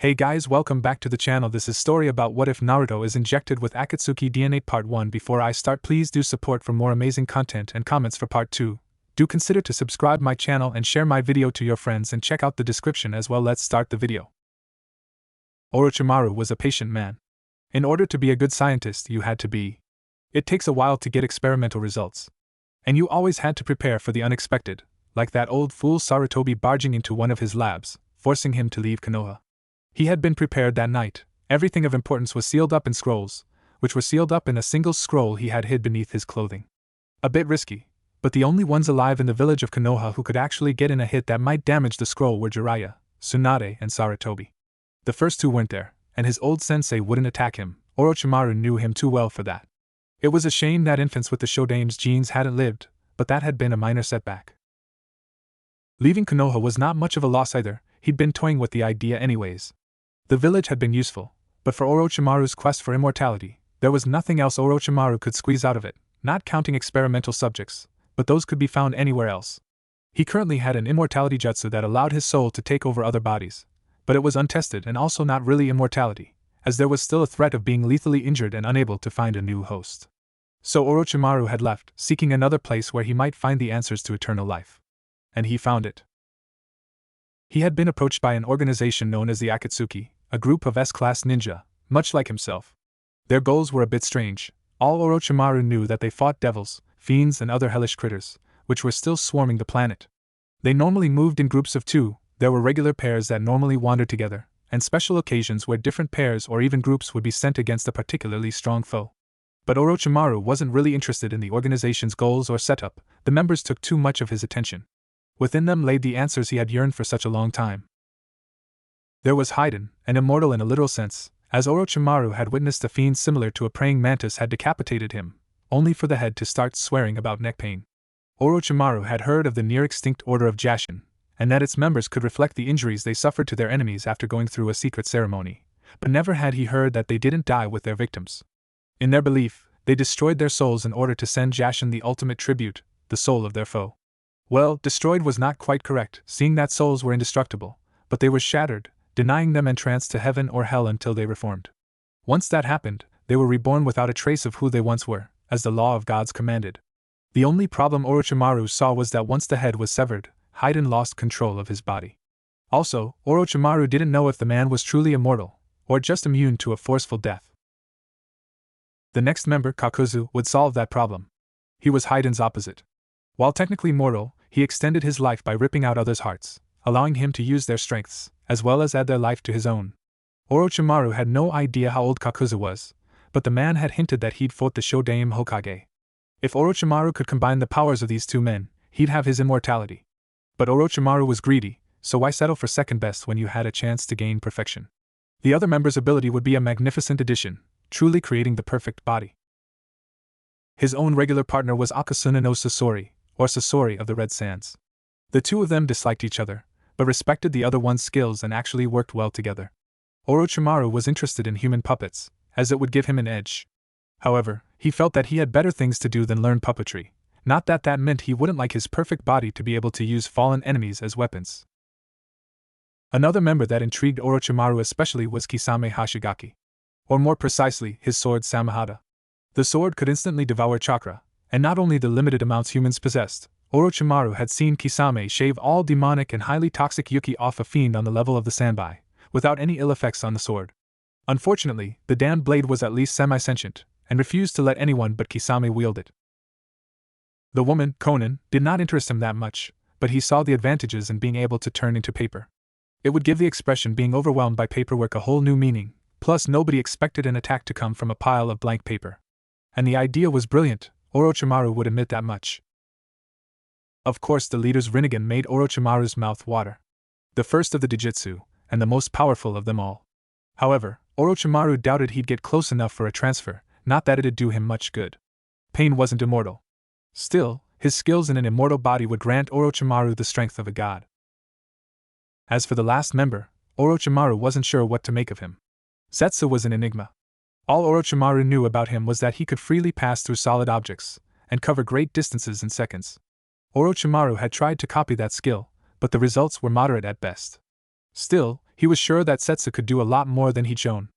Hey guys, welcome back to the channel. This is story about what if Naruto is injected with Akatsuki DNA part 1. Before I start, please do support for more amazing content and comments for part 2. Do consider to subscribe my channel and share my video to your friends and check out the description as well. Let's start the video. Orochimaru was a patient man. In order to be a good scientist, you had to be. It takes a while to get experimental results. And you always had to prepare for the unexpected, like that old fool Sarutobi barging into one of his labs, forcing him to leave Konoha. He had been prepared that night. Everything of importance was sealed up in scrolls, which were sealed up in a single scroll he had hid beneath his clothing. A bit risky, but the only ones alive in the village of Konoha who could actually get in a hit that might damage the scroll were Jiraiya, Tsunade, and Sarutobi. The first two weren't there, and his old sensei wouldn't attack him. Orochimaru knew him too well for that. It was a shame that infants with the Shodame's genes hadn't lived, but that had been a minor setback. Leaving Konoha was not much of a loss either. He'd been toying with the idea anyways. The village had been useful, but for Orochimaru's quest for immortality, there was nothing else Orochimaru could squeeze out of it, not counting experimental subjects, but those could be found anywhere else. He currently had an immortality jutsu that allowed his soul to take over other bodies, but it was untested and also not really immortality, as there was still a threat of being lethally injured and unable to find a new host. So Orochimaru had left, seeking another place where he might find the answers to eternal life. And he found it. He had been approached by an organization known as the Akatsuki, a group of S-class ninja, much like himself. Their goals were a bit strange. All Orochimaru knew that they fought devils, fiends and other hellish critters, which were still swarming the planet. They normally moved in groups of 2, there were regular pairs that normally wandered together, and special occasions where different pairs or even groups would be sent against a particularly strong foe. But Orochimaru wasn't really interested in the organization's goals or setup. The members took too much of his attention. Within them lay the answers he had yearned for such a long time. There was Haiden, an immortal in a literal sense, as Orochimaru had witnessed a fiend similar to a praying mantis had decapitated him, only for the head to start swearing about neck pain. Orochimaru had heard of the near-extinct Order of Jashin, and that its members could reflect the injuries they suffered to their enemies after going through a secret ceremony, but never had he heard that they didn't die with their victims. In their belief, they destroyed their souls in order to send Jashin the ultimate tribute, the soul of their foe. Well, destroyed was not quite correct, seeing that souls were indestructible, but they were shattered, denying them entrance to heaven or hell until they reformed. Once that happened, they were reborn without a trace of who they once were, as the law of gods commanded. The only problem Orochimaru saw was that once the head was severed, Haiden lost control of his body. Also, Orochimaru didn't know if the man was truly immortal, or just immune to a forceful death. The next member, Kakuzu, would solve that problem. He was Haiden's opposite. While technically mortal, he extended his life by ripping out others' hearts, allowing him to use their strengths, as well as add their life to his own. Orochimaru had no idea how old Kakuzu was, but the man had hinted that he'd fought the Shodame Hokage. If Orochimaru could combine the powers of these two men, he'd have his immortality. But Orochimaru was greedy, so why settle for second best when you had a chance to gain perfection? The other member's ability would be a magnificent addition, truly creating the perfect body. His own regular partner was Akasuna no Sasori, or Sasori of the Red Sands. The two of them disliked each other, but respected the other one's skills and actually worked well together. Orochimaru was interested in human puppets, as it would give him an edge. However, he felt that he had better things to do than learn puppetry, not that that meant he wouldn't like his perfect body to be able to use fallen enemies as weapons. Another member that intrigued Orochimaru especially was Kisame Hashigaki. Or more precisely, his sword Samahada. The sword could instantly devour chakra, and not only the limited amounts humans possessed. Orochimaru had seen Kisame shave all demonic and highly toxic Yuki off a fiend on the level of the Sanbai, without any ill effects on the sword. Unfortunately, the damned blade was at least semi-sentient, and refused to let anyone but Kisame wield it. The woman, Konan, did not interest him that much, but he saw the advantages in being able to turn into paper. It would give the expression being overwhelmed by paperwork a whole new meaning, plus nobody expected an attack to come from a pile of blank paper. And the idea was brilliant, Orochimaru would admit that much. Of course, the leader's Rinnegan made Orochimaru's mouth water. The first of the Dijutsu, and the most powerful of them all. However, Orochimaru doubted he'd get close enough for a transfer, not that it'd do him much good. Pain wasn't immortal. Still, his skills in an immortal body would grant Orochimaru the strength of a god. As for the last member, Orochimaru wasn't sure what to make of him. Zetsu was an enigma. All Orochimaru knew about him was that he could freely pass through solid objects, and cover great distances in seconds. Orochimaru had tried to copy that skill, but the results were moderate at best. Still, He was sure that Setsu could do a lot more than he'd shown.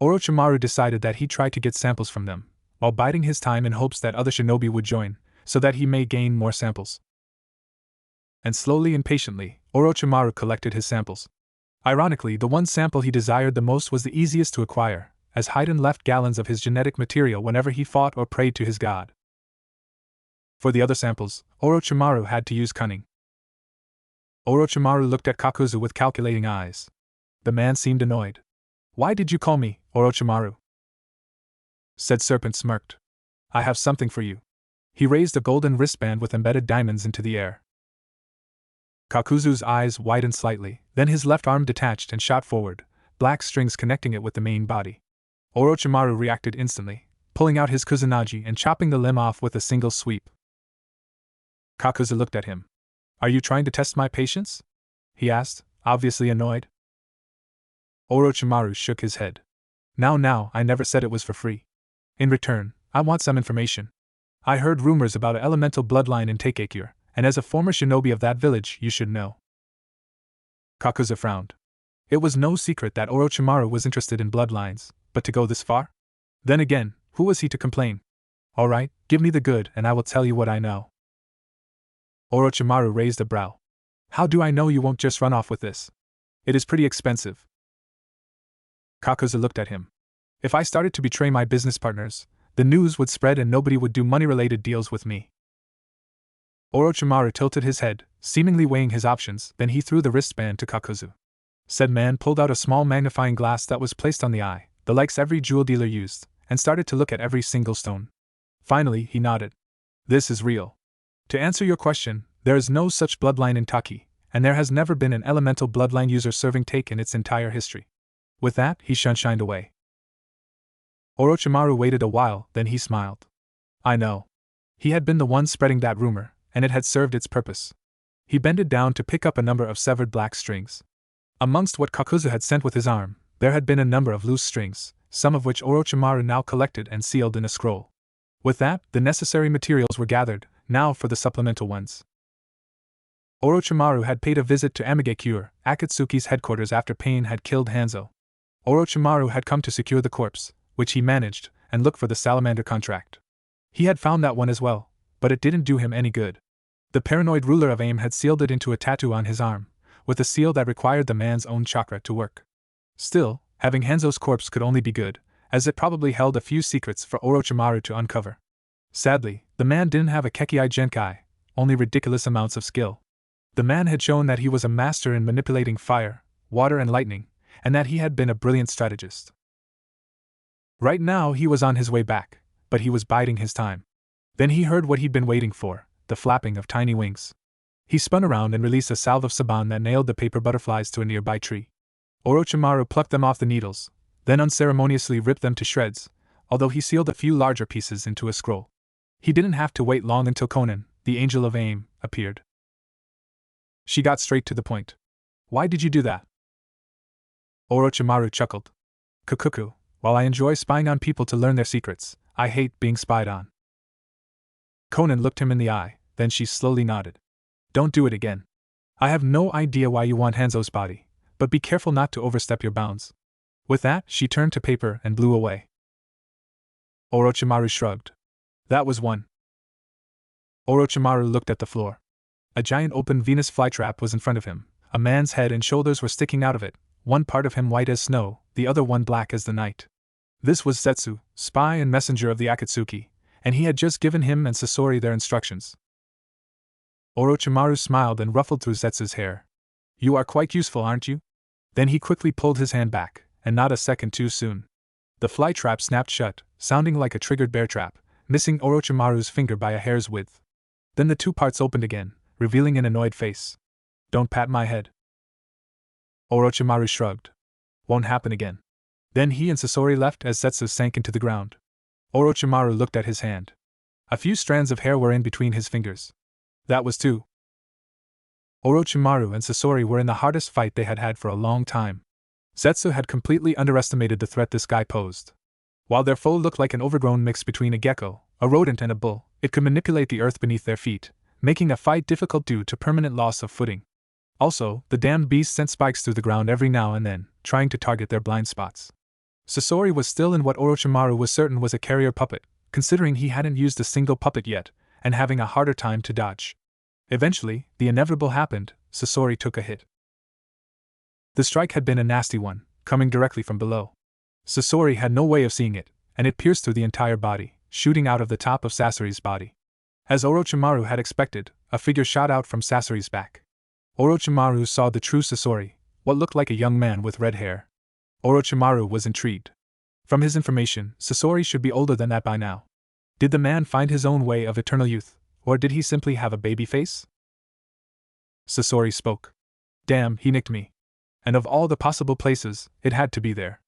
Orochimaru decided that he'd try to get samples from them, while biding his time in hopes that other shinobi would join, so that he may gain more samples. And slowly and patiently, Orochimaru collected his samples. Ironically, the one sample he desired the most was the easiest to acquire, as Haiden left gallons of his genetic material whenever he fought or prayed to his god. For the other samples, Orochimaru had to use cunning. Orochimaru looked at Kakuzu with calculating eyes. The man seemed annoyed. "Why did you call me, Orochimaru?" Said Serpent smirked. "I have something for you." He raised a golden wristband with embedded diamonds into the air. Kakuzu's eyes widened slightly, then his left arm detached and shot forward, black strings connecting it with the main body. Orochimaru reacted instantly, pulling out his kusanagi and chopping the limb off with a single sweep. Kakuzu looked at him. "Are you trying to test my patience?" he asked, obviously annoyed. Orochimaru shook his head. Now, I never said it was for free. In return, I want some information. I heard rumors about an elemental bloodline in Teikakure, and as a former shinobi of that village, you should know." Kakuzu frowned. It was no secret that Orochimaru was interested in bloodlines, but to go this far? Then again, who was he to complain? "All right, give me the good and I will tell you what I know." Orochimaru raised a brow. "How do I know you won't just run off with this? It is pretty expensive." Kakuzu looked at him. "If I started to betray my business partners, the news would spread and nobody would do money-related deals with me." Orochimaru tilted his head, seemingly weighing his options, then he threw the wristband to Kakuzu. Said man pulled out a small magnifying glass that was placed on the eye, the likes every jewel dealer used, and started to look at every single stone. Finally, he nodded. "This is real. To answer your question, there is no such bloodline in Taki, and there has never been an elemental bloodline user serving Take in its entire history." With that, he shined away. Orochimaru waited a while, then he smiled. I know. He had been the one spreading that rumor, and it had served its purpose. He bended down to pick up a number of severed black strings. Amongst what Kakuzu had sent with his arm, there had been a number of loose strings, some of which Orochimaru now collected and sealed in a scroll. With that, the necessary materials were gathered, now for the supplemental ones. Orochimaru had paid a visit to Amigekure, Akatsuki's headquarters after Pain had killed Hanzo. Orochimaru had come to secure the corpse, which he managed, and look for the salamander contract. He had found that one as well, but it didn't do him any good. The paranoid ruler of AIM had sealed it into a tattoo on his arm, with a seal that required the man's own chakra to work. Still, having Hanzo's corpse could only be good, as it probably held a few secrets for Orochimaru to uncover. Sadly, the man didn't have a Kekkai Genkai, only ridiculous amounts of skill. The man had shown that he was a master in manipulating fire, water and lightning, and that he had been a brilliant strategist. Right now he was on his way back, but he was biding his time. Then he heard what he'd been waiting for, the flapping of tiny wings. He spun around and released a salve of saban that nailed the paper butterflies to a nearby tree. Orochimaru plucked them off the needles, then unceremoniously ripped them to shreds, although he sealed a few larger pieces into a scroll. He didn't have to wait long until Konan, the angel of AIM, appeared. She got straight to the point. "Why did you do that?" Orochimaru chuckled. "Kukuku, while I enjoy spying on people to learn their secrets, I hate being spied on." Konan looked him in the eye, then she slowly nodded. "Don't do it again. I have no idea why you want Hanzo's body, but be careful not to overstep your bounds." With that, she turned to paper and blew away. Orochimaru shrugged. That was one. Orochimaru looked at the floor. A giant open Venus flytrap was in front of him, a man's head and shoulders were sticking out of it, one part of him white as snow, the other one black as the night. This was Zetsu, spy and messenger of the Akatsuki, and he had just given him and Sasori their instructions. Orochimaru smiled and ruffled through Zetsu's hair. "You are quite useful, aren't you?" Then he quickly pulled his hand back, and not a second too soon. The flytrap snapped shut, sounding like a triggered bear trap, missing Orochimaru's finger by a hair's width. Then the two parts opened again, revealing an annoyed face. "Don't pat my head." Orochimaru shrugged. "Won't happen again." Then he and Sasori left as Zetsu sank into the ground. Orochimaru looked at his hand. A few strands of hair were in between his fingers. That was two. Orochimaru and Sasori were in the hardest fight they had had for a long time. Zetsu had completely underestimated the threat this guy posed. While their foe looked like an overgrown mix between a gecko, a rodent and a bull, it could manipulate the earth beneath their feet, making a fight difficult due to permanent loss of footing. Also, the damned beast sent spikes through the ground every now and then, trying to target their blind spots. Sasori was still in what Orochimaru was certain was a carrier puppet, considering he hadn't used a single puppet yet, and having a harder time to dodge. Eventually, the inevitable happened. Sasori took a hit. The strike had been a nasty one, coming directly from below. Sasori had no way of seeing it, and it pierced through the entire body, shooting out of the top of Sasori's body. As Orochimaru had expected, a figure shot out from Sasori's back. Orochimaru saw the true Sasori, what looked like a young man with red hair. Orochimaru was intrigued. From his information, Sasori should be older than that by now. Did the man find his own way of eternal youth, or did he simply have a baby face? Sasori spoke. Damn, he nicked me. And of all the possible places, it had to be there.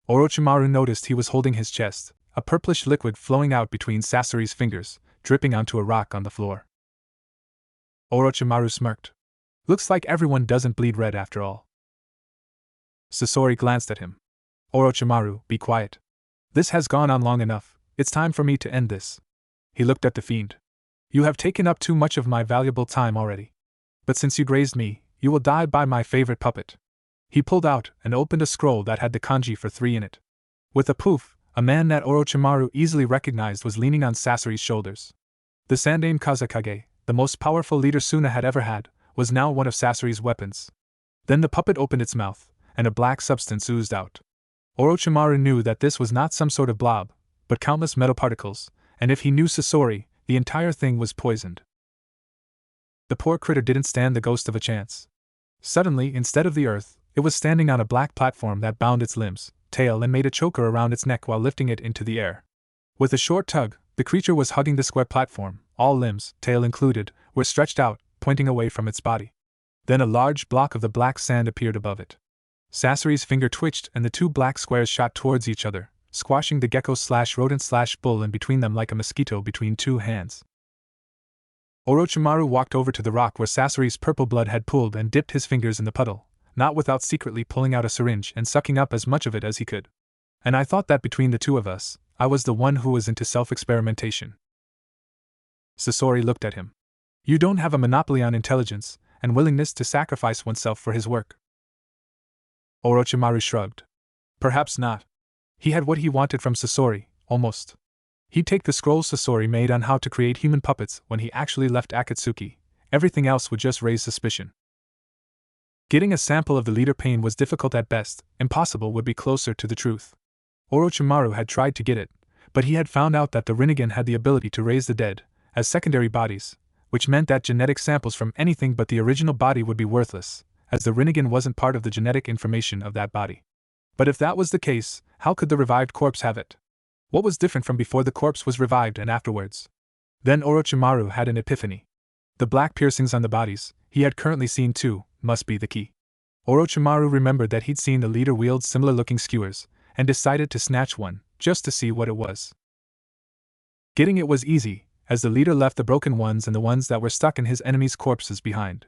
Orochimaru noticed he was holding his chest, a purplish liquid flowing out between Sasori's fingers, dripping onto a rock on the floor. Orochimaru smirked. Looks like everyone doesn't bleed red after all. Sasori glanced at him. Orochimaru, be quiet. This has gone on long enough, it's time for me to end this. He looked at the fiend. You have taken up too much of my valuable time already. But since you grazed me, you will die by my favorite puppet. He pulled out and opened a scroll that had the kanji for 3 in it. With a poof, a man that Orochimaru easily recognized was leaning on Sasori's shoulders. The Sandaime Kazekage, the most powerful leader Suna had ever had, was now one of Sasori's weapons. Then the puppet opened its mouth, and a black substance oozed out. Orochimaru knew that this was not some sort of blob, but countless metal particles, and if he knew Sasori, the entire thing was poisoned. The poor critter didn't stand the ghost of a chance. Suddenly, instead of the earth, it was standing on a black platform that bound its limbs, tail, and made a choker around its neck while lifting it into the air. With a short tug, the creature was hugging the square platform. All limbs, tail included, were stretched out, pointing away from its body. Then a large block of the black sand appeared above it. Sasori's finger twitched and the 2 black squares shot towards each other, squashing the gecko/rodent/bull in between them like a mosquito between 2 hands. Orochimaru walked over to the rock where Sasori's purple blood had pooled and dipped his fingers in the puddle, not without secretly pulling out a syringe and sucking up as much of it as he could. And I thought that between the 2 of us, I was the one who was into self-experimentation. Sasori looked at him. You don't have a monopoly on intelligence and willingness to sacrifice oneself for his work. Orochimaru shrugged. Perhaps not. He had what he wanted from Sasori, almost. He'd take the scrolls Sasori made on how to create human puppets when he actually left Akatsuki. Everything else would just raise suspicion. Getting a sample of the leader pain was difficult at best, impossible would be closer to the truth. Orochimaru had tried to get it, but he had found out that the Rinnegan had the ability to raise the dead, as secondary bodies, which meant that genetic samples from anything but the original body would be worthless, as the Rinnegan wasn't part of the genetic information of that body. But if that was the case, how could the revived corpse have it? What was different from before the corpse was revived and afterwards? Then Orochimaru had an epiphany. The black piercings on the bodies, he had currently seen too, must be the key. Orochimaru remembered that he'd seen the leader wield similar-looking skewers, and decided to snatch one, just to see what it was. Getting it was easy, as the leader left the broken ones and the ones that were stuck in his enemies' corpses behind.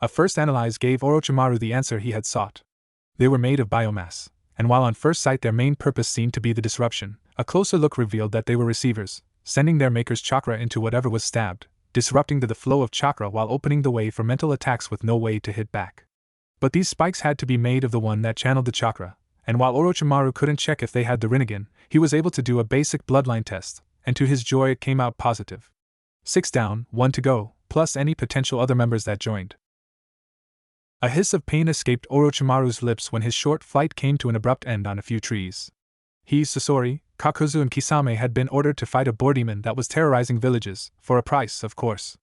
A first analyze gave Orochimaru the answer he had sought. They were made of biomass, and while on first sight their main purpose seemed to be the disruption, a closer look revealed that they were receivers, sending their maker's chakra into whatever was stabbed, disrupting the flow of chakra while opening the way for mental attacks with no way to hit back. But these spikes had to be made of the one that channeled the chakra, and while Orochimaru couldn't check if they had the Rinnegan, he was able to do a basic bloodline test, and to his joy it came out positive. 6 down, 1 to go, plus any potential other members that joined. A hiss of pain escaped Orochimaru's lips when his short flight came to an abrupt end on a few trees. He, Sasori, Kakuzu and Kisame had been ordered to fight a boar demon that was terrorizing villages, for a price, of course.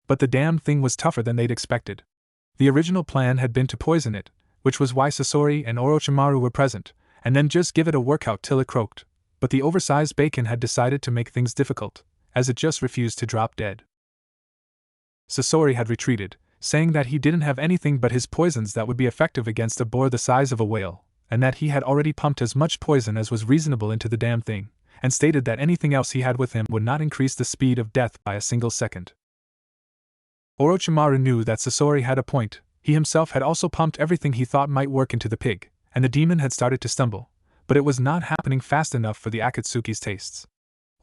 But the damned thing was tougher than they'd expected. The original plan had been to poison it, which was why Sasori and Orochimaru were present, and then just give it a workout till it croaked. But the oversized bacon had decided to make things difficult, as it just refused to drop dead. Sasori had retreated, saying that he didn't have anything but his poisons that would be effective against a boar the size of a whale, and that he had already pumped as much poison as was reasonable into the damn thing, and stated that anything else he had with him would not increase the speed of death by a single second. Orochimaru knew that Sasori had a point. He himself had also pumped everything he thought might work into the pig, and the demon had started to stumble, but it was not happening fast enough for the Akatsuki's tastes.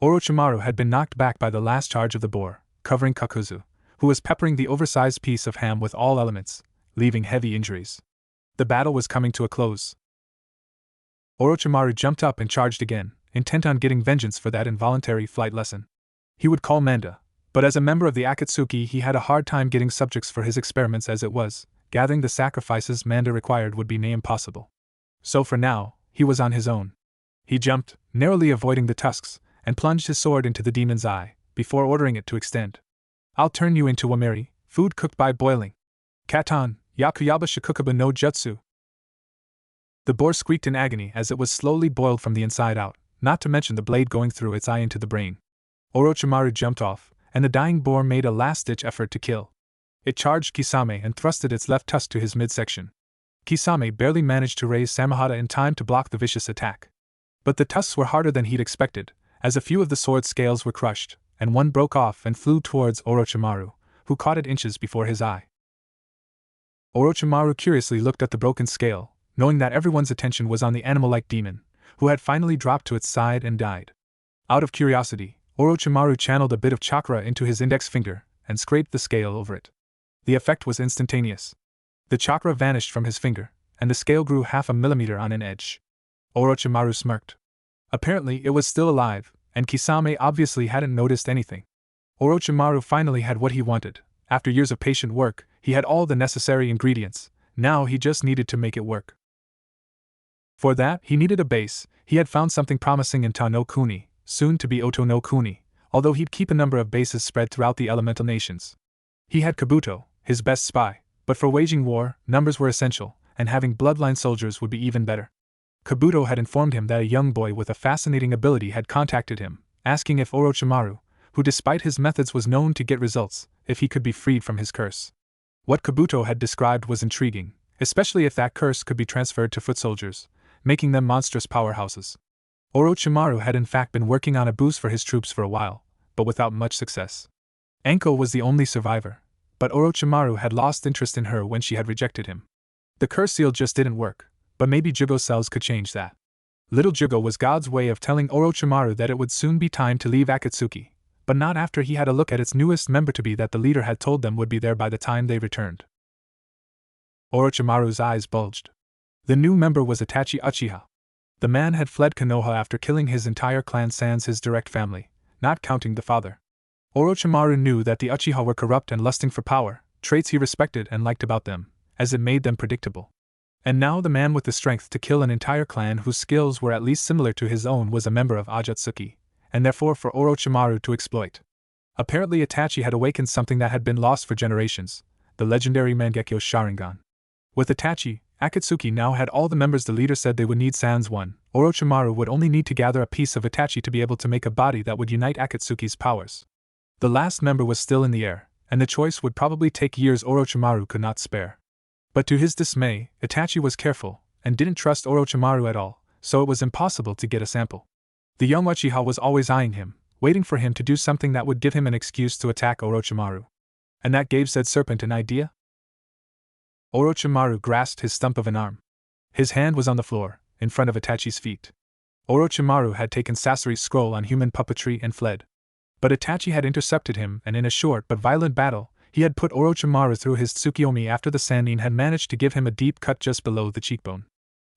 Orochimaru had been knocked back by the last charge of the boar, covering Kakuzu, who was peppering the oversized piece of ham with all elements, leaving heavy injuries. The battle was coming to a close. Orochimaru jumped up and charged again, intent on getting vengeance for that involuntary flight lesson. He would call Manda, but as a member of the Akatsuki he had a hard time getting subjects for his experiments as it was. Gathering the sacrifices Manda required would be near impossible. So for now, he was on his own. He jumped, narrowly avoiding the tusks, and plunged his sword into the demon's eye, before ordering it to extend. I'll turn you into wamiri, food cooked by boiling. Katan, Yakuyaba Shikukuba no Jutsu. The boar squeaked in agony as it was slowly boiled from the inside out, not to mention the blade going through its eye into the brain. Orochimaru jumped off, and the dying boar made a last-ditch effort to kill. It charged Kisame and thrusted its left tusk to his midsection. Kisame barely managed to raise Samehada in time to block the vicious attack. But the tusks were harder than he'd expected, as a few of the sword scales were crushed, and one broke off and flew towards Orochimaru, who caught it inches before his eye. Orochimaru curiously looked at the broken scale, knowing that everyone's attention was on the animal-like demon, who had finally dropped to its side and died. Out of curiosity, Orochimaru channeled a bit of chakra into his index finger and scraped the scale over it. The effect was instantaneous. The chakra vanished from his finger, and the scale grew 0.5 millimeter on an edge. Orochimaru smirked. Apparently it was still alive, and Kisame obviously hadn't noticed anything. Orochimaru finally had what he wanted. After years of patient work, he had all the necessary ingredients. Now he just needed to make it work. For that, he needed a base. He had found something promising in Ta no Kuni, soon to be Oto no Kuni, although he'd keep a number of bases spread throughout the elemental nations. He had Kabuto, his best spy, but for waging war, numbers were essential, and having bloodline soldiers would be even better. Kabuto had informed him that a young boy with a fascinating ability had contacted him, asking if Orochimaru, who despite his methods was known to get results, if he could be freed from his curse. What Kabuto had described was intriguing, especially if that curse could be transferred to foot soldiers, making them monstrous powerhouses. Orochimaru had in fact been working on a boost for his troops for a while, but without much success. Enko was the only survivor, but Orochimaru had lost interest in her when she had rejected him. The curse seal just didn't work, but maybe Jugo cells could change that. Little Jugo was God's way of telling Orochimaru that it would soon be time to leave Akatsuki, but not after he had a look at its newest member-to-be that the leader had told them would be there by the time they returned. Orochimaru's eyes bulged. The new member was Itachi Uchiha. The man had fled Konoha after killing his entire clan sans his direct family, not counting the father. Orochimaru knew that the Uchiha were corrupt and lusting for power, traits he respected and liked about them, as it made them predictable. And now the man with the strength to kill an entire clan whose skills were at least similar to his own was a member of Ajatsuki, and therefore for Orochimaru to exploit. Apparently Itachi had awakened something that had been lost for generations, the legendary Mangekyo Sharingan. With Itachi, Akatsuki now had all the members the leader said they would need sans one. Orochimaru would only need to gather a piece of Itachi to be able to make a body that would unite Akatsuki's powers. The last member was still in the air, and the choice would probably take years Orochimaru could not spare. But to his dismay, Itachi was careful, and didn't trust Orochimaru at all, so it was impossible to get a sample. The young Uchiha was always eyeing him, waiting for him to do something that would give him an excuse to attack Orochimaru. And that gave said serpent an idea? Orochimaru grasped his stump of an arm. His hand was on the floor, in front of Itachi's feet. Orochimaru had taken Sasori's scroll on human puppetry and fled. But Itachi had intercepted him, and in a short but violent battle, he had put Orochimaru through his Tsukiyomi after the Sannin had managed to give him a deep cut just below the cheekbone.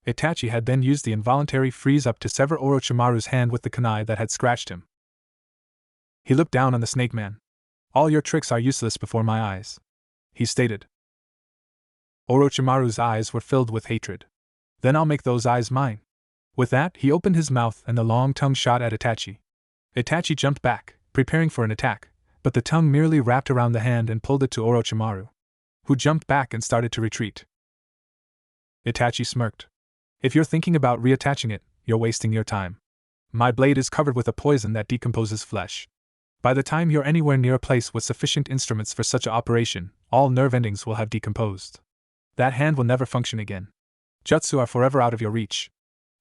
Itachi had then used the involuntary freeze-up to sever Orochimaru's hand with the kunai that had scratched him. He looked down on the snake man. "All your tricks are useless before my eyes," he stated. Orochimaru's eyes were filled with hatred. "Then I'll make those eyes mine." With that, he opened his mouth and the long tongue shot at Itachi. Itachi jumped back, preparing for an attack, but the tongue merely wrapped around the hand and pulled it to Orochimaru, who jumped back and started to retreat. Itachi smirked. "If you're thinking about reattaching it, you're wasting your time. My blade is covered with a poison that decomposes flesh. By the time you're anywhere near a place with sufficient instruments for such an operation, all nerve endings will have decomposed. That hand will never function again. Jutsu are forever out of your reach.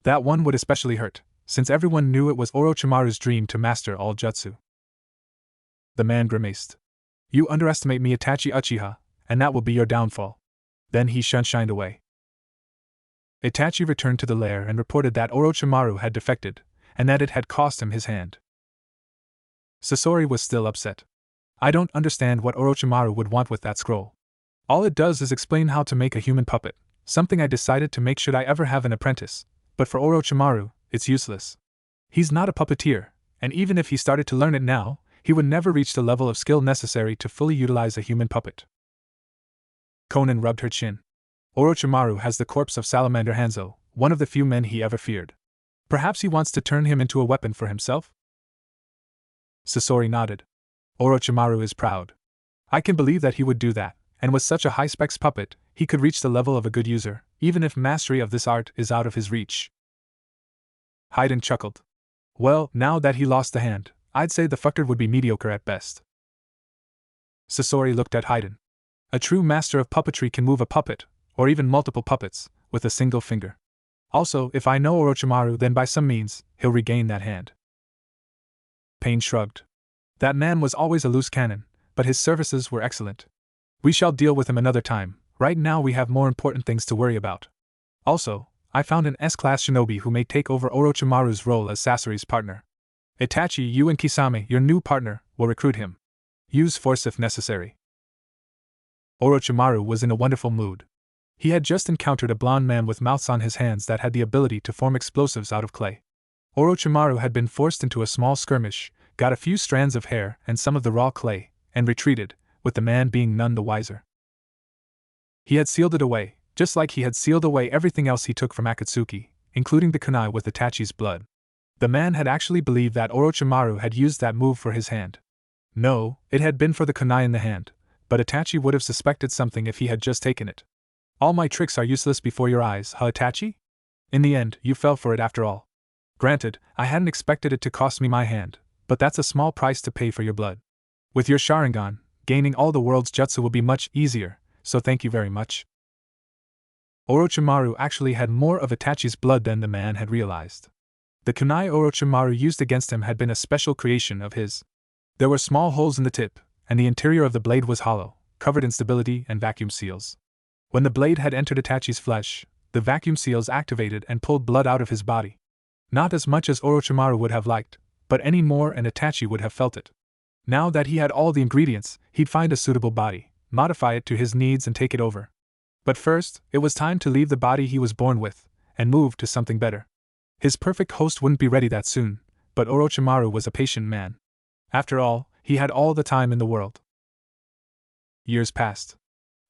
That one would especially hurt, since everyone knew it was Orochimaru's dream to master all jutsu." The man grimaced. "You underestimate me, Itachi Uchiha, and that will be your downfall." Then he shined away. Itachi returned to the lair and reported that Orochimaru had defected, and that it had cost him his hand. Sasori was still upset. "I don't understand what Orochimaru would want with that scroll. All it does is explain how to make a human puppet, something I decided to make should I ever have an apprentice, but for Orochimaru, it's useless. He's not a puppeteer, and even if he started to learn it now, he would never reach the level of skill necessary to fully utilize a human puppet. Konan rubbed her chin. Orochimaru has the corpse of Salamander Hanzo, one of the few men he ever feared. Perhaps he wants to turn him into a weapon for himself? Sasori nodded. Orochimaru is proud. I can believe that he would do that, and with such a high-specs puppet, he could reach the level of a good user, even if mastery of this art is out of his reach. Haiden chuckled. Well, now that he lost the hand, I'd say the fucker would be mediocre at best. Sasori looked at Haiden. A true master of puppetry can move a puppet, or even multiple puppets, with a single finger. Also, if I know Orochimaru, then by some means, he'll regain that hand. Pain shrugged. That man was always a loose cannon, but his services were excellent. We shall deal with him another time. Right now we have more important things to worry about. Also, I found an S-class shinobi who may take over Orochimaru's role as Sasori's partner. Itachi, you and Kisame, your new partner, will recruit him. Use force if necessary. Orochimaru was in a wonderful mood. He had just encountered a blonde man with mouths on his hands that had the ability to form explosives out of clay. Orochimaru had been forced into a small skirmish, got a few strands of hair and some of the raw clay, and retreated, with the man being none the wiser. He had sealed it away, just like he had sealed away everything else he took from Akatsuki, including the kunai with Itachi's blood. The man had actually believed that Orochimaru had used that move for his hand. No, it had been for the kunai in the hand, but Itachi would have suspected something if he had just taken it. All my tricks are useless before your eyes, huh, Itachi? In the end, you fell for it after all. Granted, I hadn't expected it to cost me my hand, but that's a small price to pay for your blood. With your Sharingan, gaining all the world's jutsu will be much easier, so thank you very much. Orochimaru actually had more of Itachi's blood than the man had realized. The kunai Orochimaru used against him had been a special creation of his. There were small holes in the tip, and the interior of the blade was hollow, covered in stability and vacuum seals. When the blade had entered Itachi's flesh, the vacuum seals activated and pulled blood out of his body. Not as much as Orochimaru would have liked, but any more and Itachi would have felt it. Now that he had all the ingredients, he'd find a suitable body, modify it to his needs and take it over. But first, it was time to leave the body he was born with, and move to something better. His perfect host wouldn't be ready that soon, but Orochimaru was a patient man. After all, he had all the time in the world. Years passed.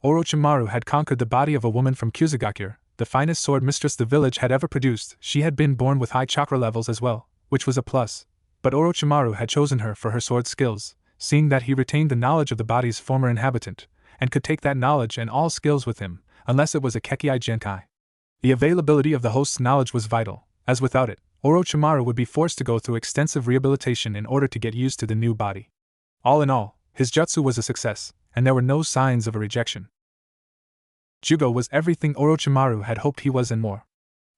Orochimaru had conquered the body of a woman from Kyuubi, the finest sword mistress the village had ever produced. She had been born with high chakra levels as well, which was a plus, but Orochimaru had chosen her for her sword skills, seeing that he retained the knowledge of the body's former inhabitant, and could take that knowledge and all skills with him, unless it was a Kekkai Genkai. The availability of the host's knowledge was vital, as without it, Orochimaru would be forced to go through extensive rehabilitation in order to get used to the new body. All in all, his jutsu was a success, and there were no signs of a rejection. Jugo was everything Orochimaru had hoped he was and more.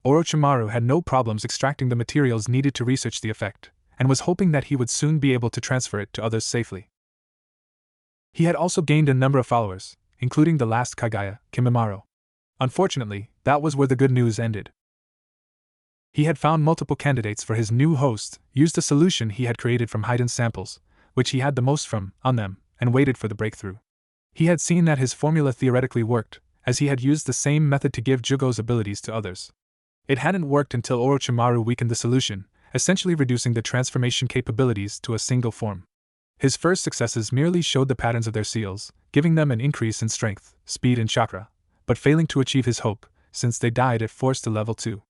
Orochimaru had no problems extracting the materials needed to research the effect, and was hoping that he would soon be able to transfer it to others safely. He had also gained a number of followers, including the last Kagaya, Kimimaro. Unfortunately, that was where the good news ended. He had found multiple candidates for his new host, used a solution he had created from Haiden's samples, which he had the most from, on them, and waited for the breakthrough. He had seen that his formula theoretically worked, as he had used the same method to give Jugo's abilities to others. It hadn't worked until Orochimaru weakened the solution, essentially reducing the transformation capabilities to a single form. His first successes merely showed the patterns of their seals, giving them an increase in strength, speed and chakra, but failing to achieve his hope, since they died at force to level 2.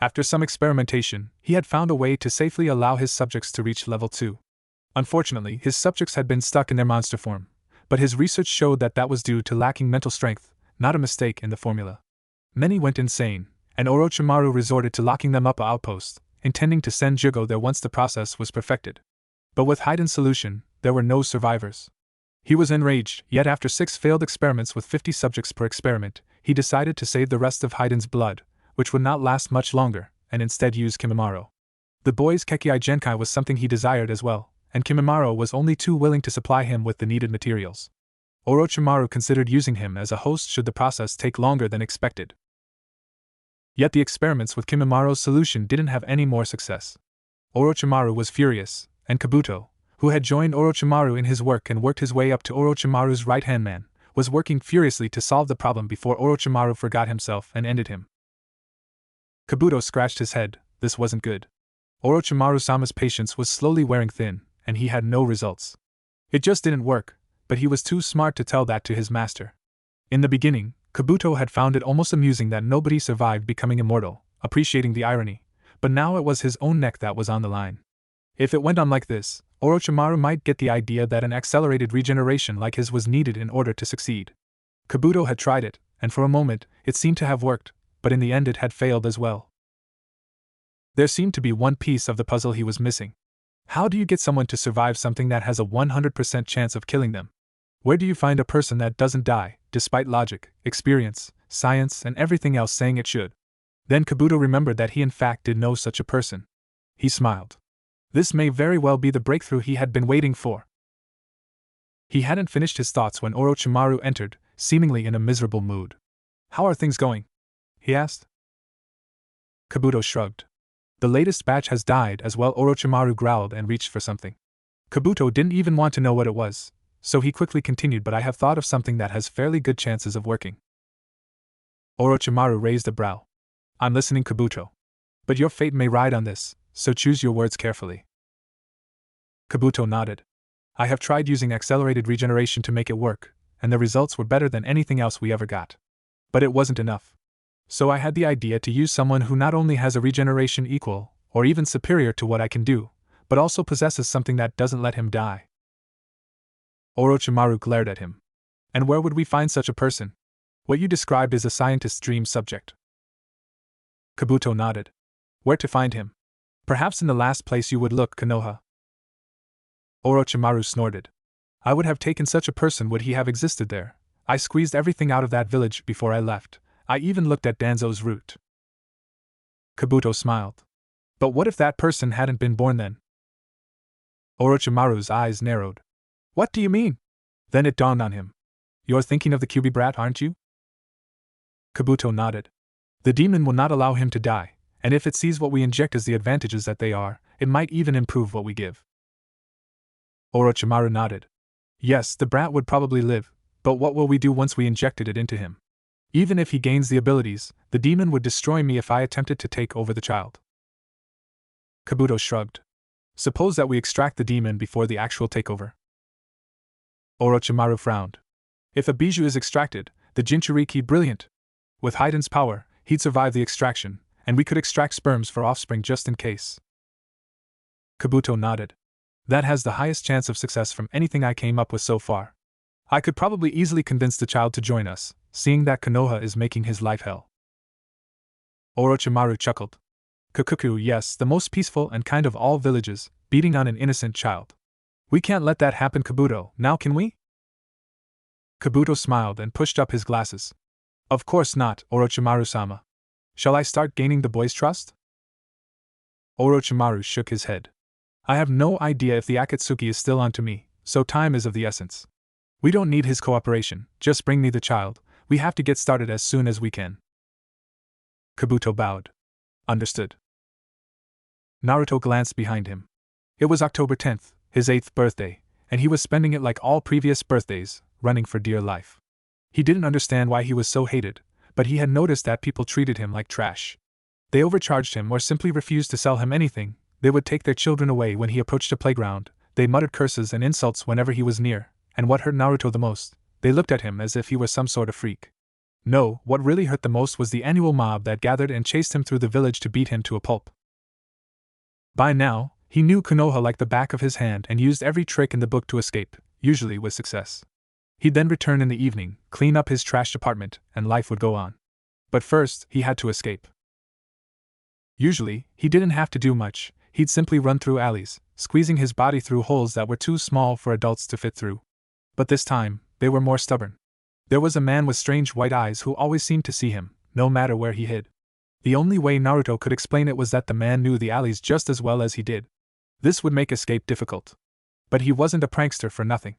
After some experimentation, he had found a way to safely allow his subjects to reach level 2. Unfortunately, his subjects had been stuck in their monster form, but his research showed that that was due to lacking mental strength, not a mistake in the formula. Many went insane, and Orochimaru resorted to locking them up at outposts, intending to send Jugo there once the process was perfected. But with Haiden's solution, there were no survivors. He was enraged, yet after 6 failed experiments with 50 subjects per experiment, he decided to save the rest of Haiden's blood, which would not last much longer, and instead use Kimimaro. The boy's Kekkai Genkai was something he desired as well, and Kimimaro was only too willing to supply him with the needed materials. Orochimaru considered using him as a host should the process take longer than expected. Yet the experiments with Kimimaro's solution didn't have any more success. Orochimaru was furious, and Kabuto, who had joined Orochimaru in his work and worked his way up to Orochimaru's right-hand man, was working furiously to solve the problem before Orochimaru forgot himself and ended him. Kabuto scratched his head. This wasn't good. Orochimaru-sama's patience was slowly wearing thin, and he had no results. It just didn't work, but he was too smart to tell that to his master. In the beginning, Kabuto had found it almost amusing that nobody survived becoming immortal, appreciating the irony, but now it was his own neck that was on the line. If it went on like this, Orochimaru might get the idea that an accelerated regeneration like his was needed in order to succeed. Kabuto had tried it, and for a moment, it seemed to have worked, but in the end it had failed as well. There seemed to be one piece of the puzzle he was missing. How do you get someone to survive something that has a 100% chance of killing them? Where do you find a person that doesn't die, despite logic, experience, science, and everything else saying it should? Then Kabuto remembered that he in fact did know such a person. He smiled. This may very well be the breakthrough he had been waiting for. He hadn't finished his thoughts when Orochimaru entered, seemingly in a miserable mood. "How are things going?" he asked. Kabuto shrugged. "The latest batch has died as well." Orochimaru growled and reached for something. Kabuto didn't even want to know what it was, so he quickly continued, "But I have thought of something that has fairly good chances of working." Orochimaru raised a brow. "I'm listening, Kabuto. But your fate may ride on this, so choose your words carefully." Kabuto nodded. "I have tried using accelerated regeneration to make it work, and the results were better than anything else we ever got. But it wasn't enough. So I had the idea to use someone who not only has a regeneration equal, or even superior to what I can do, but also possesses something that doesn't let him die." Orochimaru glared at him. "And where would we find such a person? What you described is a scientist's dream subject." Kabuto nodded. "Where to find him? Perhaps in the last place you would look, Konoha." Orochimaru snorted. "I would have taken such a person would he have existed there. I squeezed everything out of that village before I left. I even looked at Danzo's route." Kabuto smiled. "But what if that person hadn't been born then?" Orochimaru's eyes narrowed. "What do you mean?" Then it dawned on him. "You're thinking of the Kyuubi brat, aren't you?" Kabuto nodded. "The demon will not allow him to die, and if it sees what we inject as the advantages that they are, it might even improve what we give." Orochimaru nodded. "Yes, the brat would probably live, but what will we do once we injected it into him? Even if he gains the abilities, the demon would destroy me if I attempted to take over the child." Kabuto shrugged. "Suppose that we extract the demon before the actual takeover." Orochimaru frowned. "If a bijou is extracted, the Jinchuriki brilliant. With Haiden's power, he'd survive the extraction, and we could extract sperms for offspring just in case." Kabuto nodded. "That has the highest chance of success from anything I came up with so far. I could probably easily convince the child to join us, seeing that Konoha is making his life hell." Orochimaru chuckled. "Kukuku, yes, the most peaceful and kind of all villages, beating on an innocent child. We can't let that happen, Kabuto, now can we?" Kabuto smiled and pushed up his glasses. "Of course not, Orochimaru-sama. Shall I start gaining the boy's trust?" Orochimaru shook his head. "I have no idea if the Akatsuki is still onto me, so time is of the essence. We don't need his cooperation, just bring me the child. We have to get started as soon as we can." Kabuto bowed. "Understood." Naruto glanced behind him. It was October 10th, his 8th birthday, and he was spending it like all previous birthdays, running for dear life. He didn't understand why he was so hated, but he had noticed that people treated him like trash. They overcharged him or simply refused to sell him anything. They would take their children away when he approached a playground. They muttered curses and insults whenever he was near, and what hurt Naruto the most, they looked at him as if he were some sort of freak. No, what really hurt the most was the annual mob that gathered and chased him through the village to beat him to a pulp. By now, he knew Konoha like the back of his hand and used every trick in the book to escape, usually with success. He'd then return in the evening, clean up his trashed apartment, and life would go on. But first, he had to escape. Usually, he didn't have to do much. He'd simply run through alleys, squeezing his body through holes that were too small for adults to fit through. But this time, they were more stubborn. There was a man with strange white eyes who always seemed to see him, no matter where he hid. The only way Naruto could explain it was that the man knew the alleys just as well as he did. This would make escape difficult. But he wasn't a prankster for nothing.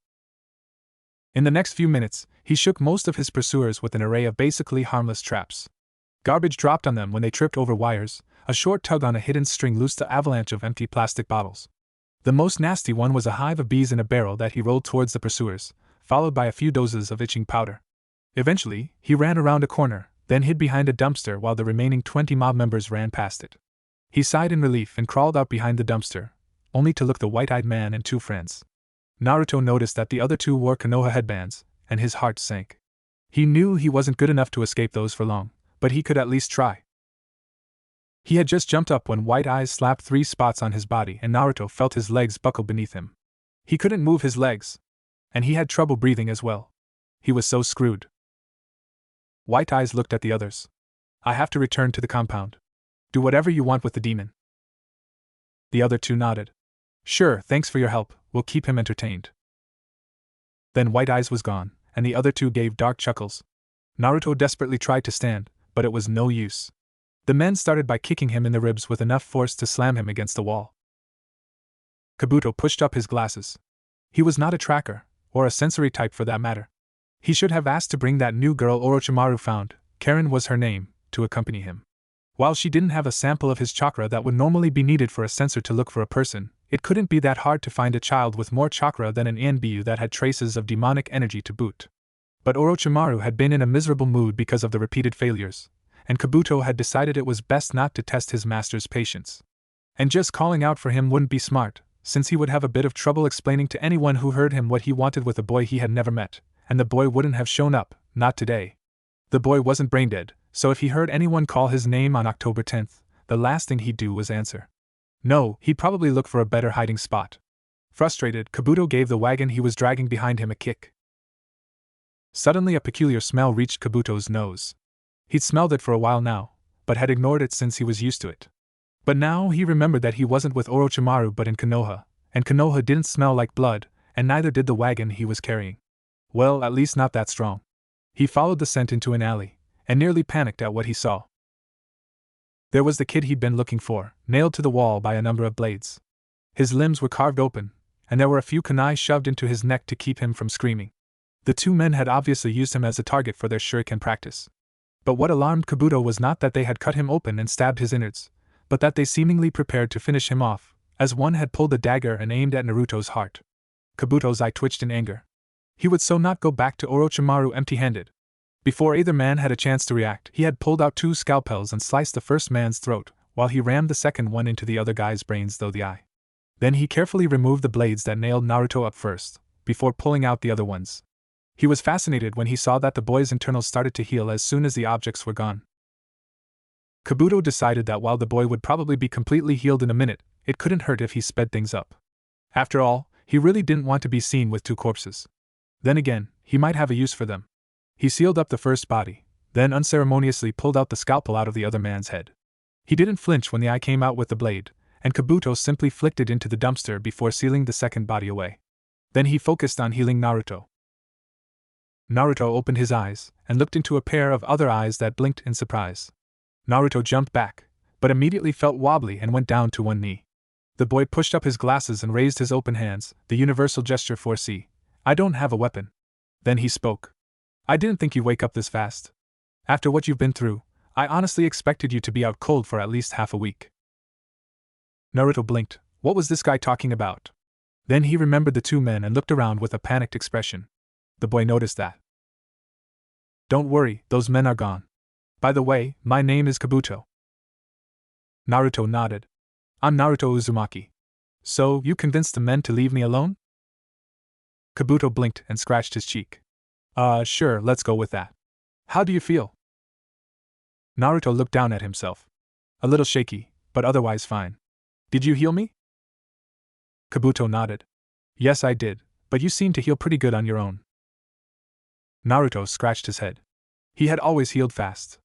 In the next few minutes, he shook most of his pursuers with an array of basically harmless traps. Garbage dropped on them when they tripped over wires, a short tug on a hidden string loosed an avalanche of empty plastic bottles. The most nasty one was a hive of bees in a barrel that he rolled towards the pursuers, followed by a few doses of itching powder. Eventually, he ran around a corner, then hid behind a dumpster while the remaining 20 mob members ran past it. He sighed in relief and crawled out behind the dumpster, only to look the white-eyed man and two friends. Naruto noticed that the other two wore Konoha headbands, and his heart sank. He knew he wasn't good enough to escape those for long, but he could at least try. He had just jumped up when White Eyes slapped 3 spots on his body and Naruto felt his legs buckle beneath him. He couldn't move his legs. And he had trouble breathing as well. He was so screwed. White Eyes looked at the others. I have to return to the compound. Do whatever you want with the demon. The other two nodded. Sure, thanks for your help, we'll keep him entertained. Then White Eyes was gone, and the other two gave dark chuckles. Naruto desperately tried to stand, but it was no use. The men started by kicking him in the ribs with enough force to slam him against the wall. Kabuto pushed up his glasses. He was not a tracker, or a sensory type for that matter. He should have asked to bring that new girl Orochimaru found, Karen was her name, to accompany him. While she didn't have a sample of his chakra that would normally be needed for a sensor to look for a person, it couldn't be that hard to find a child with more chakra than an Inbu that had traces of demonic energy to boot. But Orochimaru had been in a miserable mood because of the repeated failures, and Kabuto had decided it was best not to test his master's patience. And just calling out for him wouldn't be smart, since he would have a bit of trouble explaining to anyone who heard him what he wanted with a boy he had never met, and the boy wouldn't have shown up, not today. The boy wasn't brain dead, so if he heard anyone call his name on October 10th, the last thing he'd do was answer. No, he'd probably look for a better hiding spot. Frustrated, Kabuto gave the wagon he was dragging behind him a kick. Suddenly a peculiar smell reached Kabuto's nose. He'd smelled it for a while now, but had ignored it since he was used to it. But now he remembered that he wasn't with Orochimaru but in Konoha, and Konoha didn't smell like blood, and neither did the wagon he was carrying. Well, at least not that strong. He followed the scent into an alley, and nearly panicked at what he saw. There was the kid he'd been looking for, nailed to the wall by a number of blades. His limbs were carved open, and there were a few kunai shoved into his neck to keep him from screaming. The two men had obviously used him as a target for their shuriken practice. But what alarmed Kabuto was not that they had cut him open and stabbed his innards, but that they seemingly prepared to finish him off, as one had pulled a dagger and aimed at Naruto's heart. Kabuto's eye twitched in anger. He would so not go back to Orochimaru empty-handed. Before either man had a chance to react, he had pulled out 2 scalpels and sliced the first man's throat, while he rammed the second one into the other guy's brains through the eye. Then he carefully removed the blades that nailed Naruto up first, before pulling out the other ones. He was fascinated when he saw that the boy's internals started to heal as soon as the objects were gone. Kabuto decided that while the boy would probably be completely healed in a minute, it couldn't hurt if he sped things up. After all, he really didn't want to be seen with 2 corpses. Then again, he might have a use for them. He sealed up the first body, then unceremoniously pulled out the scalpel out of the other man's head. He didn't flinch when the eye came out with the blade, and Kabuto simply flicked it into the dumpster before sealing the second body away. Then he focused on healing Naruto. Naruto opened his eyes and looked into a pair of other eyes that blinked in surprise. Naruto jumped back, but immediately felt wobbly and went down to one knee. The boy pushed up his glasses and raised his open hands, the universal gesture for "See, I don't have a weapon." Then he spoke. I didn't think you'd wake up this fast. After what you've been through, I honestly expected you to be out cold for at least half a week. Naruto blinked. What was this guy talking about? Then he remembered the 2 men and looked around with a panicked expression. The boy noticed that. Don't worry, those men are gone. By the way, my name is Kabuto. Naruto nodded. I'm Naruto Uzumaki. So, you convinced the men to leave me alone? Kabuto blinked and scratched his cheek. Sure, let's go with that. How do you feel? Naruto looked down at himself. A little shaky, but otherwise fine. Did you heal me? Kabuto nodded. Yes, I did, but you seem to heal pretty good on your own. Naruto scratched his head. He had always healed fast.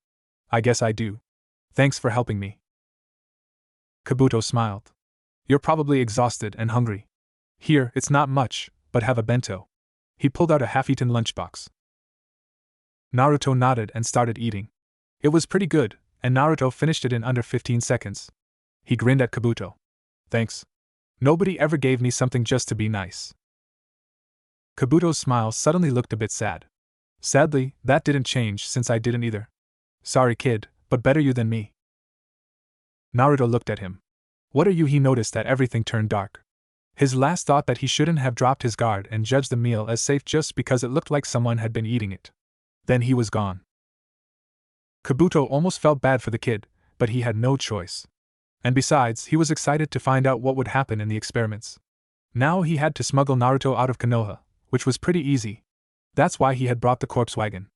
I guess I do. Thanks for helping me. Kabuto smiled. You're probably exhausted and hungry. Here, it's not much, but have a bento. He pulled out a half-eaten lunchbox. Naruto nodded and started eating. It was pretty good, and Naruto finished it in under 15 seconds. He grinned at Kabuto. Thanks. Nobody ever gave me something just to be nice. Kabuto's smile suddenly looked a bit sad. Sadly, that didn't change since I didn't either. Sorry kid, but better you than me. Naruto looked at him. What are you? He noticed that everything turned dark. His last thought that he shouldn't have dropped his guard and judged the meal as safe just because it looked like someone had been eating it. Then he was gone. Kabuto almost felt bad for the kid, but he had no choice. And besides, he was excited to find out what would happen in the experiments. Now he had to smuggle Naruto out of Konoha, which was pretty easy. That's why he had brought the corpse wagon.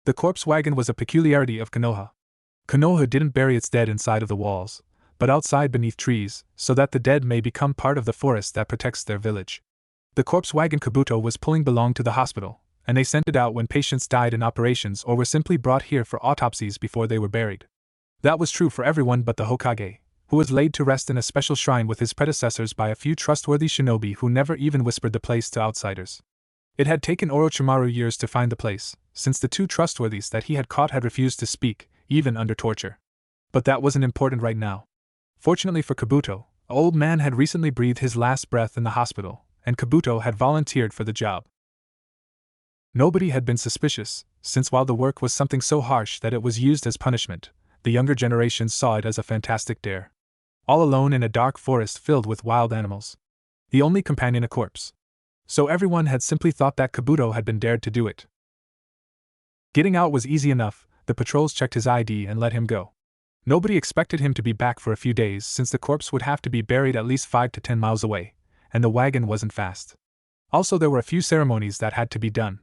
The corpse wagon was a peculiarity of Konoha. Konoha didn't bury its dead inside of the walls, but outside beneath trees, so that the dead may become part of the forest that protects their village. The corpse wagon Kabuto was pulling belonged to the hospital, and they sent it out when patients died in operations or were simply brought here for autopsies before they were buried. That was true for everyone but the Hokage, who was laid to rest in a special shrine with his predecessors by a few trustworthy shinobi who never even whispered the place to outsiders. It had taken Orochimaru years to find the place, since the two trustworthies that he had caught had refused to speak, even under torture. But that wasn't important right now. Fortunately for Kabuto, an old man had recently breathed his last breath in the hospital, and Kabuto had volunteered for the job. Nobody had been suspicious, since while the work was something so harsh that it was used as punishment, the younger generations saw it as a fantastic dare. All alone in a dark forest filled with wild animals. The only companion a corpse. So everyone had simply thought that Kabuto had been dared to do it. Getting out was easy enough. The patrols checked his ID and let him go. Nobody expected him to be back for a few days since the corpse would have to be buried at least 5 to 10 miles away, and the wagon wasn't fast. Also, there were a few ceremonies that had to be done.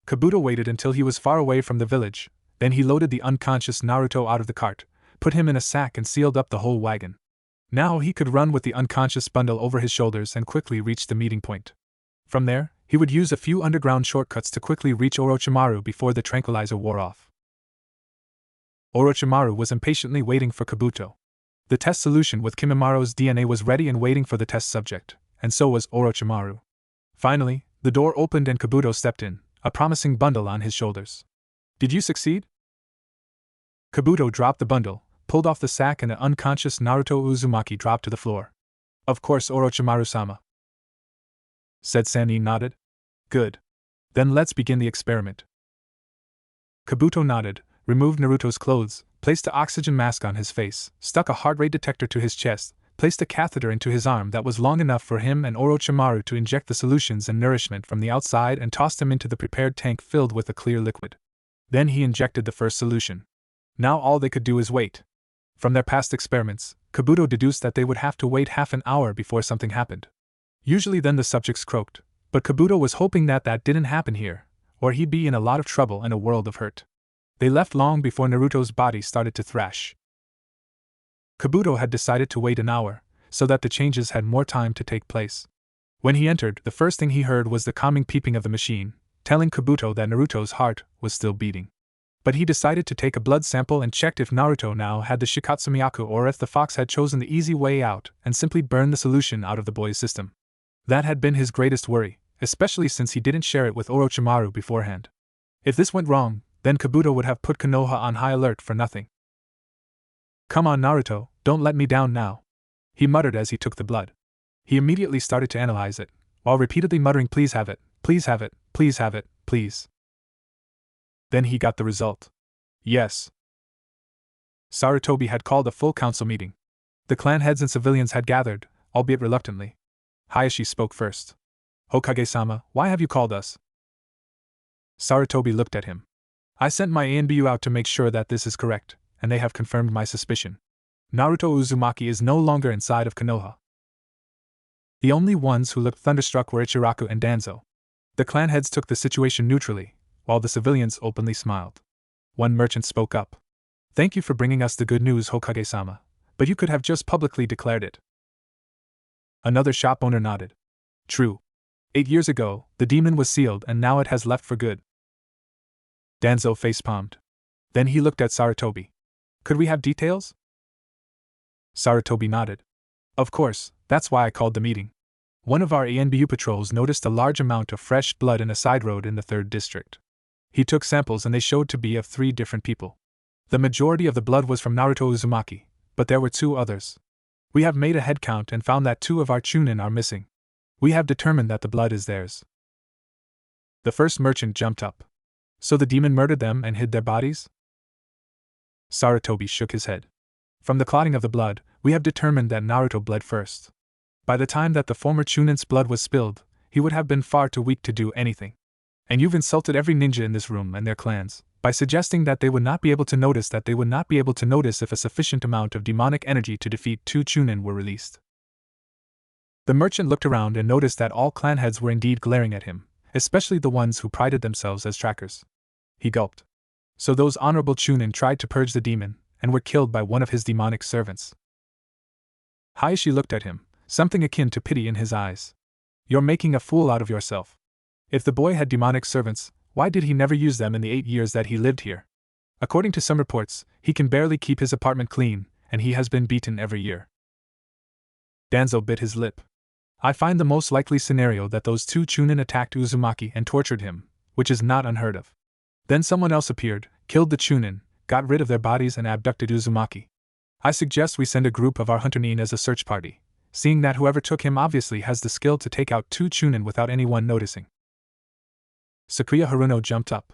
Kabuto waited until he was far away from the village, then he loaded the unconscious Naruto out of the cart, put him in a sack and sealed up the whole wagon. Now he could run with the unconscious bundle over his shoulders and quickly reach the meeting point. From there, he would use a few underground shortcuts to quickly reach Orochimaru before the tranquilizer wore off. Orochimaru was impatiently waiting for Kabuto. The test solution with Kimimara's DNA was ready and waiting for the test subject, and so was Orochimaru. Finally, the door opened and Kabuto stepped in, a promising bundle on his shoulders. Did you succeed? Kabuto dropped the bundle, pulled off the sack, and an unconscious Naruto Uzumaki dropped to the floor. Of course, Orochimaru-sama, said Sannin. Nodded. Good. Then let's begin the experiment. Kabuto nodded, removed Naruto's clothes, placed the oxygen mask on his face, stuck a heart rate detector to his chest, placed a catheter into his arm that was long enough for him and Orochimaru to inject the solutions and nourishment from the outside, and tossed him into the prepared tank filled with a clear liquid. Then he injected the first solution. Now all they could do is wait. From their past experiments, Kabuto deduced that they would have to wait half an hour before something happened. Usually then the subjects croaked, but Kabuto was hoping that that didn't happen here, or he'd be in a lot of trouble and a world of hurt. They left long before Naruto's body started to thrash. Kabuto had decided to wait an hour, so that the changes had more time to take place. When he entered, the first thing he heard was the calming peeping of the machine, telling Kabuto that Naruto's heart was still beating. But he decided to take a blood sample and checked if Naruto now had the Shikatsumiyaku or if the fox had chosen the easy way out and simply burned the solution out of the boy's system. That had been his greatest worry, especially since he didn't share it with Orochimaru beforehand. If this went wrong, then Kabuto would have put Konoha on high alert for nothing. Come on, Naruto, don't let me down now, he muttered as he took the blood. He immediately started to analyze it, while repeatedly muttering, please have it, please have it, please have it, please. Then he got the result. Yes. Sarutobi had called a full council meeting. The clan heads and civilians had gathered, albeit reluctantly. Hayashi spoke first. Hokage-sama, why have you called us? Sarutobi looked at him. I sent my ANBU out to make sure that this is correct, and they have confirmed my suspicion. Naruto Uzumaki is no longer inside of Konoha. The only ones who looked thunderstruck were Ichiraku and Danzo. The clan heads took the situation neutrally, while the civilians openly smiled. One merchant spoke up. Thank you for bringing us the good news, Hokage-sama, but you could have just publicly declared it. Another shop owner nodded. True. 8 years ago, the demon was sealed and now it has left for good. Danzo facepalmed. Then he looked at Sarutobi. Could we have details? Sarutobi nodded. Of course, that's why I called the meeting. One of our ANBU patrols noticed a large amount of fresh blood in a side road in the 3rd district. He took samples and they showed to be of 3 different people. The majority of the blood was from Naruto Uzumaki, but there were 2 others. We have made a head count and found that 2 of our Chunin are missing. We have determined that the blood is theirs. The first merchant jumped up. So the demon murdered them and hid their bodies? Sarutobi shook his head. From the clotting of the blood, we have determined that Naruto bled first. By the time that the former Chunin's blood was spilled, he would have been far too weak to do anything. And you've insulted every ninja in this room and their clans, by suggesting that they would not be able to notice if a sufficient amount of demonic energy to defeat 2 Chunin were released. The merchant looked around and noticed that all clan heads were indeed glaring at him, especially the ones who prided themselves as trackers. He gulped. So those honorable Chunin tried to purge the demon, and were killed by one of his demonic servants. Hayashi looked at him, something akin to pity in his eyes. You're making a fool out of yourself. If the boy had demonic servants, why did he never use them in the 8 years that he lived here? According to some reports, he can barely keep his apartment clean, and he has been beaten every year. Danzo bit his lip. I find the most likely scenario that those 2 Chunin attacked Uzumaki and tortured him, which is not unheard of. Then someone else appeared, killed the Chunin, got rid of their bodies and abducted Uzumaki. I suggest we send a group of our hunter nin as a search party, seeing that whoever took him obviously has the skill to take out 2 Chunin without anyone noticing. Sakuya Haruno jumped up.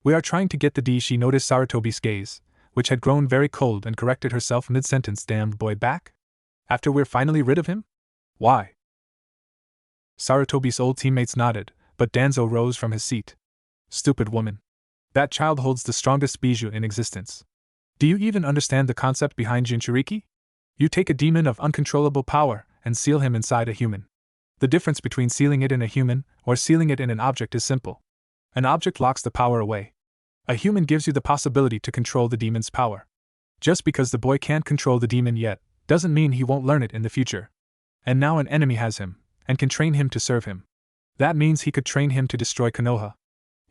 We are trying to get the D. She noticed Sarutobi's gaze, which had grown very cold, and corrected herself mid-sentence. Damned boy back? After we're finally rid of him? Why? Sarutobi's old teammates nodded, but Danzo rose from his seat. Stupid woman. That child holds the strongest bijou in existence. Do you even understand the concept behind Jinchuriki? You take a demon of uncontrollable power and seal him inside a human. The difference between sealing it in a human or sealing it in an object is simple. An object locks the power away. A human gives you the possibility to control the demon's power. Just because the boy can't control the demon yet, doesn't mean he won't learn it in the future. And now an enemy has him, and can train him to serve him. That means he could train him to destroy Konoha.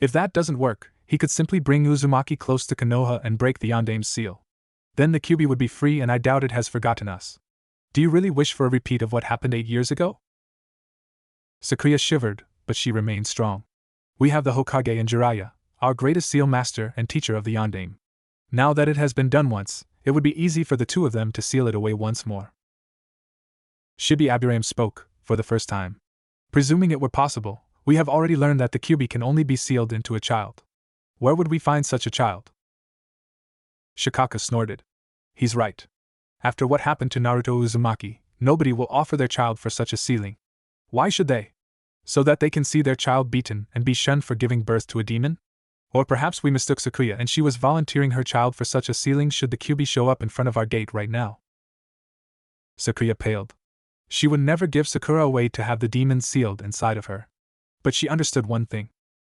If that doesn't work, he could simply bring Uzumaki close to Konoha and break the Yandame's seal. Then the Kyuubi would be free, and I doubt it has forgotten us. Do you really wish for a repeat of what happened 8 years ago? Sakuya shivered, but she remained strong. We have the Hokage and Jiraiya, our greatest seal master and teacher of the Yandame. Now that it has been done once, it would be easy for the 2 of them to seal it away once more. Shibi Aburame spoke, for the first time. Presuming it were possible, we have already learned that the Kyuubi can only be sealed into a child. Where would we find such a child? Shikaka snorted. He's right. After what happened to Naruto Uzumaki, nobody will offer their child for such a sealing. Why should they? So that they can see their child beaten and be shunned for giving birth to a demon? Or perhaps we mistook Sakuya and she was volunteering her child for such a sealing should the Kyuubi show up in front of our gate right now. Sakuya paled. She would never give Sakura away to have the demon sealed inside of her. But she understood one thing.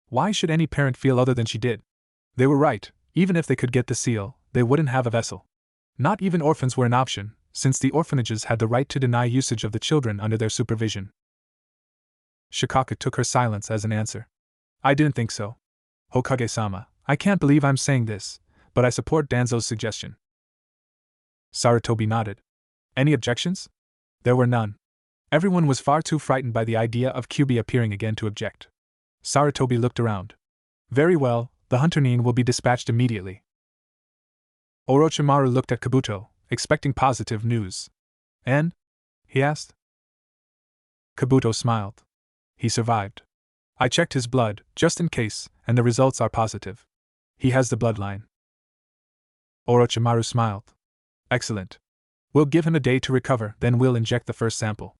Why should any parent feel other than she did? They were right, even if they could get the seal, they wouldn't have a vessel. Not even orphans were an option, since the orphanages had the right to deny usage of the children under their supervision. Shikaka took her silence as an answer. I didn't think so. Hokage-sama, I can't believe I'm saying this, but I support Danzo's suggestion. Sarutobi nodded. Any objections? There were none. Everyone was far too frightened by the idea of Kyuubi appearing again to object. Sarutobi looked around. Very well, the hunter nin will be dispatched immediately. Orochimaru looked at Kabuto, expecting positive news. And? He asked. Kabuto smiled. He survived. I checked his blood, just in case, and the results are positive. He has the bloodline. Orochimaru smiled. Excellent. We'll give him a day to recover, then we'll inject the first sample.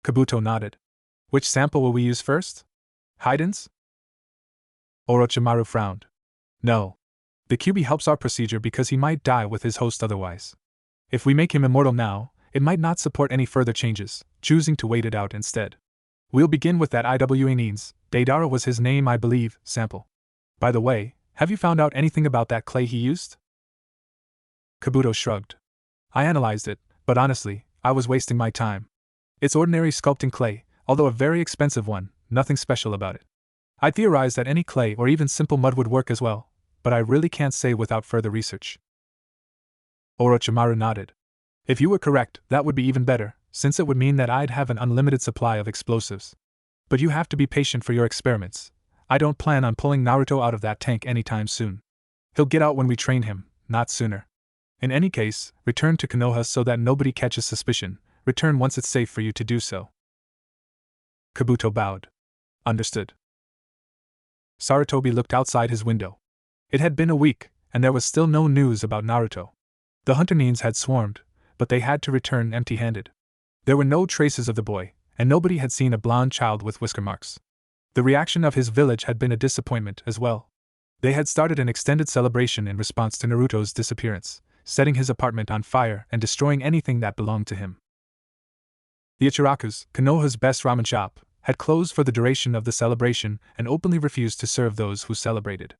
Kabuto nodded. Which sample will we use first? Haiden's? Orochimaru frowned. No. The Kyuubi helps our procedure because he might die with his host otherwise. If we make him immortal now, it might not support any further changes, choosing to wait it out instead. We'll begin with that Iwanin's, Deidara was his name I believe, sample. By the way, have you found out anything about that clay he used? Kabuto shrugged. I analyzed it, but honestly, I was wasting my time. It's ordinary sculpting clay, although a very expensive one, nothing special about it. I theorized that any clay or even simple mud would work as well, but I really can't say without further research. Orochimaru nodded. If you were correct, that would be even better, since it would mean that I'd have an unlimited supply of explosives. But you have to be patient for your experiments. I don't plan on pulling Naruto out of that tank anytime soon. He'll get out when we train him, not sooner. In any case, return to Konoha so that nobody catches suspicion. Return once it's safe for you to do so. Kabuto bowed. Understood. Sarutobi looked outside his window. It had been a week, and there was still no news about Naruto. The hunter nins had swarmed, but they had to return empty-handed. There were no traces of the boy, and nobody had seen a blonde child with whisker marks. The reaction of his village had been a disappointment as well. They had started an extended celebration in response to Naruto's disappearance, setting his apartment on fire and destroying anything that belonged to him. The Ichiraku's, Konoha's best ramen shop, had closed for the duration of the celebration and openly refused to serve those who celebrated.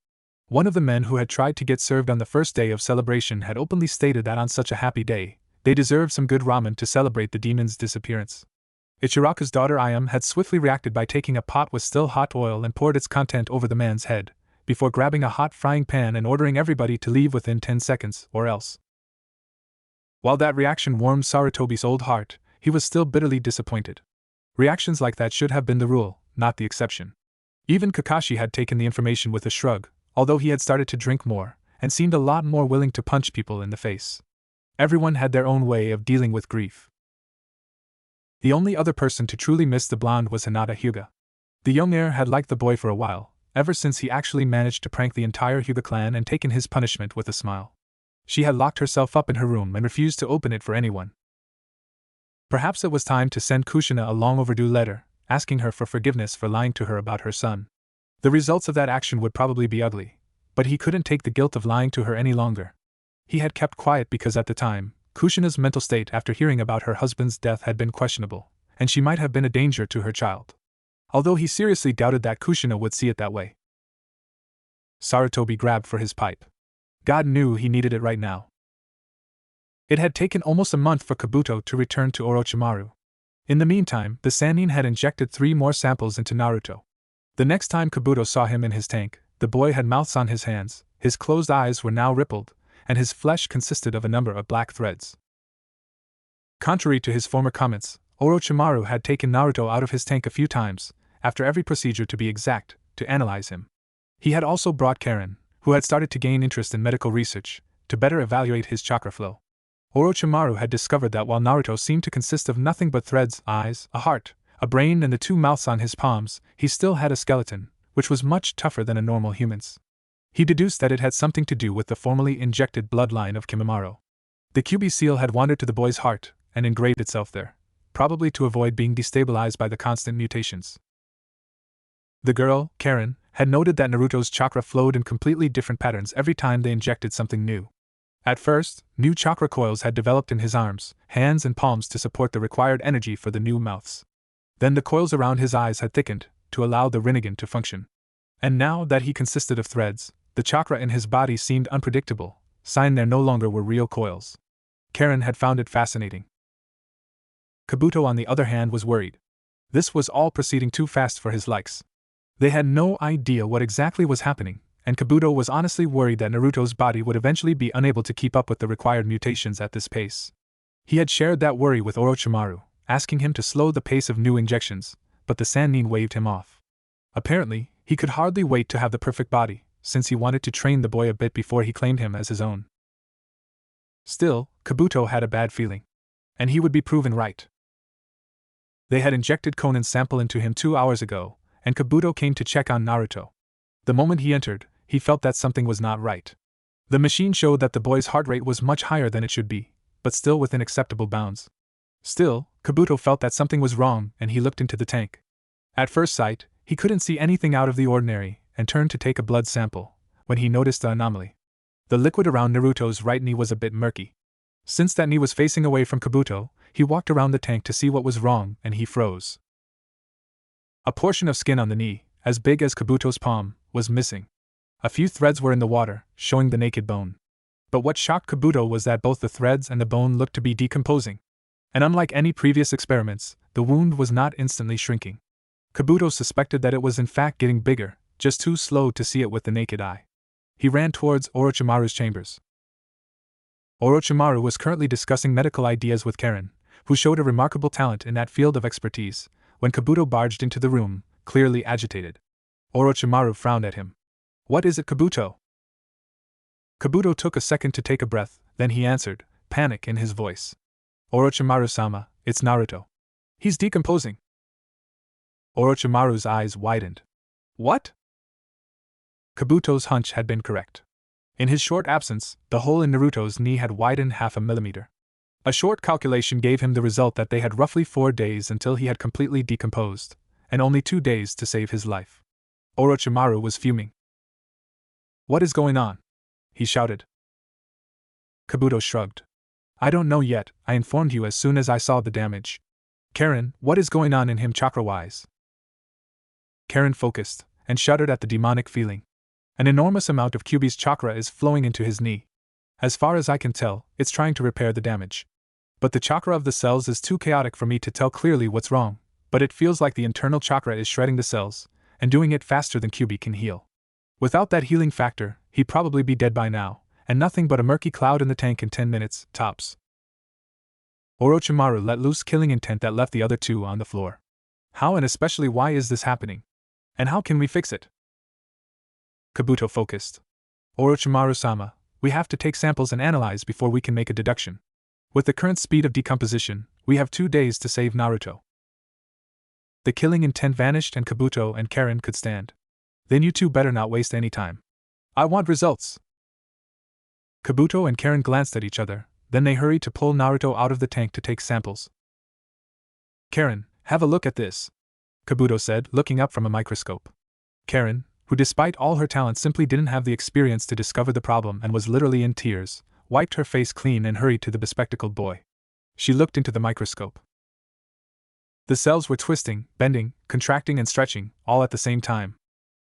One of the men who had tried to get served on the first day of celebration had openly stated that on such a happy day, they deserved some good ramen to celebrate the demon's disappearance. Ichiraku's daughter Ayam had swiftly reacted by taking a pot with still hot oil and poured its content over the man's head, before grabbing a hot frying pan and ordering everybody to leave within 10 seconds, or else. While that reaction warmed Sarutobi's old heart, he was still bitterly disappointed. Reactions like that should have been the rule, not the exception. Even Kakashi had taken the information with a shrug, although he had started to drink more, and seemed a lot more willing to punch people in the face. Everyone had their own way of dealing with grief. The only other person to truly miss the blonde was Hinata Hyuga. The young heir had liked the boy for a while, ever since he actually managed to prank the entire Hyuga clan and taken his punishment with a smile. She had locked herself up in her room and refused to open it for anyone. Perhaps it was time to send Kushina a long overdue letter, asking her for forgiveness for lying to her about her son. The results of that action would probably be ugly, but he couldn't take the guilt of lying to her any longer. He had kept quiet because at the time, Kushina's mental state after hearing about her husband's death had been questionable, and she might have been a danger to her child. Although he seriously doubted that Kushina would see it that way. Sarutobi grabbed for his pipe. God knew he needed it right now. It had taken almost a month for Kabuto to return to Orochimaru. In the meantime, the Sannin had injected 3 more samples into Naruto. The next time Kabuto saw him in his tank, the boy had mouths on his hands, his closed eyes were now rippled, and his flesh consisted of a number of black threads. Contrary to his former comments, Orochimaru had taken Naruto out of his tank a few times, after every procedure to be exact, to analyze him. He had also brought Karen, who had started to gain interest in medical research, to better evaluate his chakra flow. Orochimaru had discovered that while Naruto seemed to consist of nothing but threads, eyes, a heart, a brain and the 2 mouths on his palms, he still had a skeleton, which was much tougher than a normal human's. He deduced that it had something to do with the formerly injected bloodline of Kimimaro. The Kyuubi seal had wandered to the boy's heart and engraved itself there, probably to avoid being destabilized by the constant mutations. The girl, Karen, had noted that Naruto's chakra flowed in completely different patterns every time they injected something new. At first, new chakra coils had developed in his arms, hands and palms to support the required energy for the new mouths. Then the coils around his eyes had thickened, to allow the Rinnegan to function. And now that he consisted of threads, the chakra in his body seemed unpredictable, sign there no longer were real coils. Karen had found it fascinating. Kabuto on the other hand was worried. This was all proceeding too fast for his likes. They had no idea what exactly was happening, and Kabuto was honestly worried that Naruto's body would eventually be unable to keep up with the required mutations at this pace. He had shared that worry with Orochimaru, asking him to slow the pace of new injections, but the Sannin waved him off. Apparently, he could hardly wait to have the perfect body, since he wanted to train the boy a bit before he claimed him as his own. Still, Kabuto had a bad feeling. And he would be proven right. They had injected Conan's sample into him 2 hours ago, and Kabuto came to check on Naruto. The moment he entered, he felt that something was not right. The machine showed that the boy's heart rate was much higher than it should be, but still within acceptable bounds. Still, Kabuto felt that something was wrong, and he looked into the tank. At first sight, he couldn't see anything out of the ordinary, and turned to take a blood sample, when he noticed the anomaly. The liquid around Naruto's right knee was a bit murky. Since that knee was facing away from Kabuto, he walked around the tank to see what was wrong, and he froze. A portion of skin on the knee, as big as Kabuto's palm, was missing. A few threads were in the water, showing the naked bone. But what shocked Kabuto was that both the threads and the bone looked to be decomposing. And unlike any previous experiments, the wound was not instantly shrinking. Kabuto suspected that it was in fact getting bigger, just too slow to see it with the naked eye. He ran towards Orochimaru's chambers. Orochimaru was currently discussing medical ideas with Karen, who showed a remarkable talent in that field of expertise, when Kabuto barged into the room, clearly agitated. Orochimaru frowned at him. "What is it, Kabuto?" Kabuto took a second to take a breath, then he answered, panic in his voice. "Orochimaru-sama, it's Naruto. He's decomposing." Orochimaru's eyes widened. "What?" Kabuto's hunch had been correct. In his short absence, the hole in Naruto's knee had widened 0.5 millimeter. A short calculation gave him the result that they had roughly 4 days until he had completely decomposed, and only 2 days to save his life. Orochimaru was fuming. "What is going on?" he shouted. Kabuto shrugged. "I don't know yet, I informed you as soon as I saw the damage." "Karen, what is going on in him chakra-wise?" Karen focused, and shuddered at the demonic feeling. An enormous amount of Kyuubi's chakra is flowing into his knee. As far as I can tell, it's trying to repair the damage. But the chakra of the cells is too chaotic for me to tell clearly what's wrong, but it feels like the internal chakra is shredding the cells, and doing it faster than Kyuubi can heal. Without that healing factor, he'd probably be dead by now, and nothing but a murky cloud in the tank in 10 minutes, tops. Orochimaru let loose killing intent that left the other two on the floor. How and especially why is this happening? And how can we fix it? Kabuto focused. Orochimaru-sama, we have to take samples and analyze before we can make a deduction. With the current speed of decomposition, we have 2 days to save Naruto. The killing intent vanished and Kabuto and Karen could stand. Then you two better not waste any time. I want results. Kabuto and Karen glanced at each other, then they hurried to pull Naruto out of the tank to take samples. Karen, have a look at this, Kabuto said, looking up from a microscope. Karen, who despite all her talent simply didn't have the experience to discover the problem and was literally in tears, wiped her face clean and hurried to the bespectacled boy. She looked into the microscope. The cells were twisting, bending, contracting and stretching, all at the same time.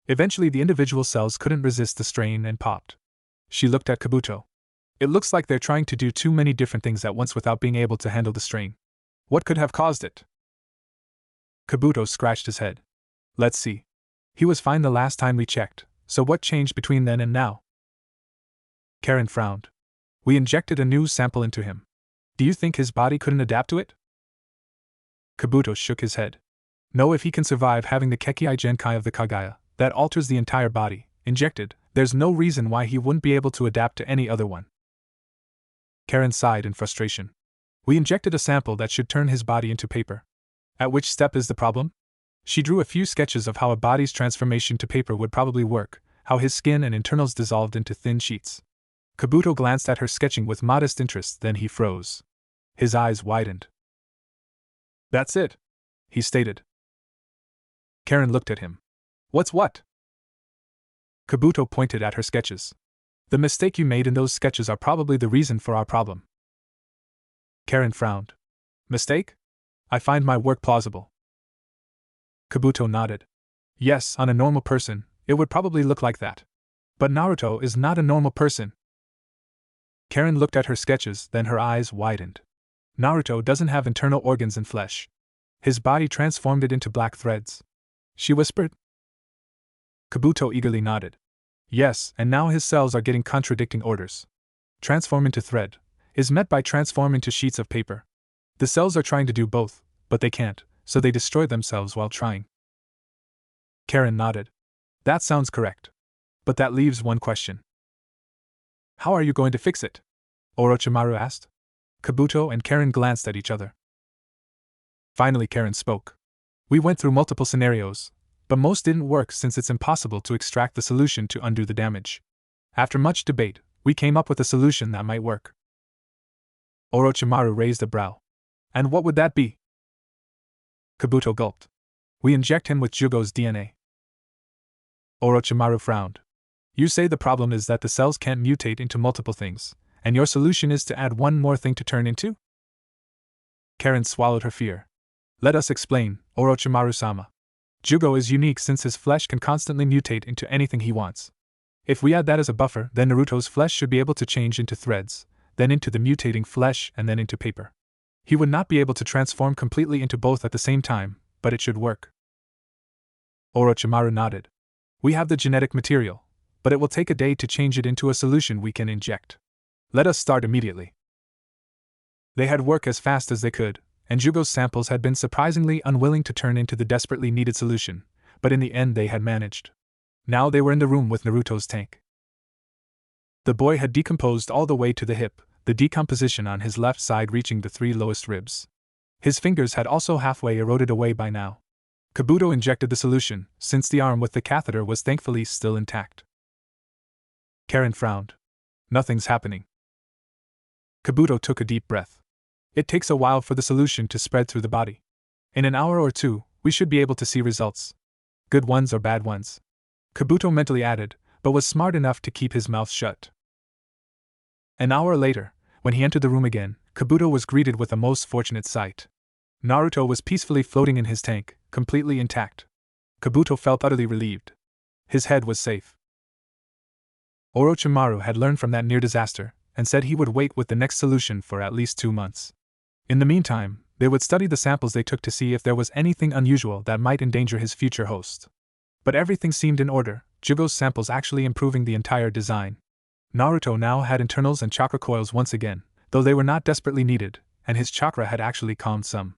Eventually the individual cells couldn't resist the strain and popped. She looked at Kabuto. It looks like they're trying to do too many different things at once without being able to handle the strain. What could have caused it? Kabuto scratched his head. Let's see. He was fine the last time we checked, so what changed between then and now? Karen frowned. We injected a new sample into him. Do you think his body couldn't adapt to it? Kabuto shook his head. No, if he can survive having the Kekkai Genkai of the Kagaya, that alters the entire body, injected, there's no reason why he wouldn't be able to adapt to any other one. Karen sighed in frustration. We injected a sample that should turn his body into paper. At which step is the problem? She drew a few sketches of how a body's transformation to paper would probably work, how his skin and internals dissolved into thin sheets. Kabuto glanced at her sketching with modest interest, then he froze. His eyes widened. That's it, he stated. Karen looked at him. What's what? Kabuto pointed at her sketches. The mistake you made in those sketches are probably the reason for our problem. Karen frowned. Mistake? I find my work plausible. Kabuto nodded. Yes, on a normal person, it would probably look like that. But Naruto is not a normal person. Karen looked at her sketches, then her eyes widened. Naruto doesn't have internal organs and flesh. His body transformed it into black threads. She whispered. Kabuto eagerly nodded. Yes, and now his cells are getting contradicting orders. Transform into thread is met by transform into sheets of paper. The cells are trying to do both, but they can't, so they destroy themselves while trying. Karen nodded. That sounds correct. But that leaves one question. How are you going to fix it? Orochimaru asked. Kabuto and Karen glanced at each other. Finally Karen spoke. We went through multiple scenarios, but most didn't work since it's impossible to extract the solution to undo the damage. After much debate, we came up with a solution that might work. Orochimaru raised a brow. And what would that be? Kabuto gulped. We inject him with Jugo's DNA. Orochimaru frowned. You say the problem is that the cells can't mutate into multiple things, and your solution is to add one more thing to turn into? Karen swallowed her fear. Let us explain, Orochimaru-sama. Jugo is unique since his flesh can constantly mutate into anything he wants. If we add that as a buffer, then Naruto's flesh should be able to change into threads, then into the mutating flesh and then into paper. He would not be able to transform completely into both at the same time, but it should work. Orochimaru nodded. We have the genetic material, but it will take a day to change it into a solution we can inject. Let us start immediately. They had worked as fast as they could, and Jugo's samples had been surprisingly unwilling to turn into the desperately needed solution, but in the end they had managed. Now they were in the room with Naruto's tank. The boy had decomposed all the way to the hip, the decomposition on his left side reaching the 3 lowest ribs. His fingers had also halfway eroded away by now. Kabuto injected the solution, since the arm with the catheter was thankfully still intact. Karen frowned. Nothing's happening. Kabuto took a deep breath. It takes a while for the solution to spread through the body. In an hour or two, we should be able to see results. Good ones or bad ones. Kabuto mentally added, but was smart enough to keep his mouth shut. An hour later, when he entered the room again, Kabuto was greeted with a most fortunate sight. Naruto was peacefully floating in his tank, completely intact. Kabuto felt utterly relieved. His head was safe. Orochimaru had learned from that near disaster, and said he would wait with the next solution for at least 2 months. In the meantime, they would study the samples they took to see if there was anything unusual that might endanger his future host. But everything seemed in order, Jugo's samples actually improving the entire design. Naruto now had internals and chakra coils once again, though they were not desperately needed, and his chakra had actually calmed some.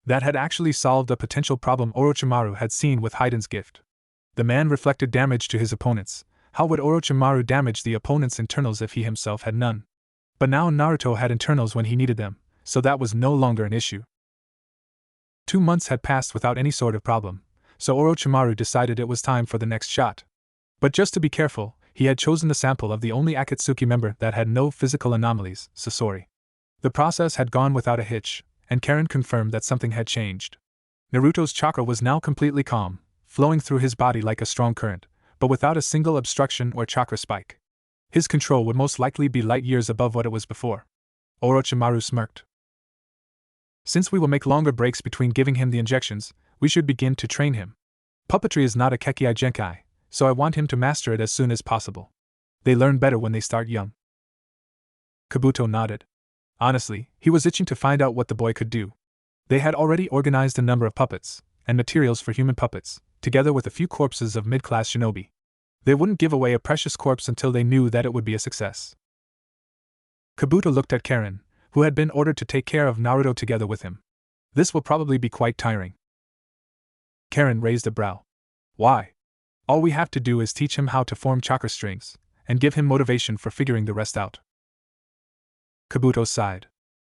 That had actually solved a potential problem Orochimaru had seen with Haiden's gift. The man reflected damage to his opponents. How would Orochimaru damage the opponent's internals if he himself had none? But now Naruto had internals when he needed them, so that was no longer an issue. 2 months had passed without any sort of problem, so Orochimaru decided it was time for the next shot. But just to be careful, he had chosen the sample of the only Akatsuki member that had no physical anomalies, Sasori. The process had gone without a hitch, and Karen confirmed that something had changed. Naruto's chakra was now completely calm, flowing through his body like a strong current, but without a single obstruction or chakra spike. His control would most likely be light years above what it was before. Orochimaru smirked. Since we will make longer breaks between giving him the injections, we should begin to train him. Puppetry is not a Kekkei Genkai, so I want him to master it as soon as possible. They learn better when they start young. Kabuto nodded. Honestly, he was itching to find out what the boy could do. They had already organized a number of puppets, and materials for human puppets, together with a few corpses of mid-class shinobi. They wouldn't give away a precious corpse until they knew that it would be a success. Kabuto looked at Karen, who had been ordered to take care of Naruto together with him. This will probably be quite tiring. Karen raised a brow. Why? All we have to do is teach him how to form chakra strings, and give him motivation for figuring the rest out. Kabuto sighed.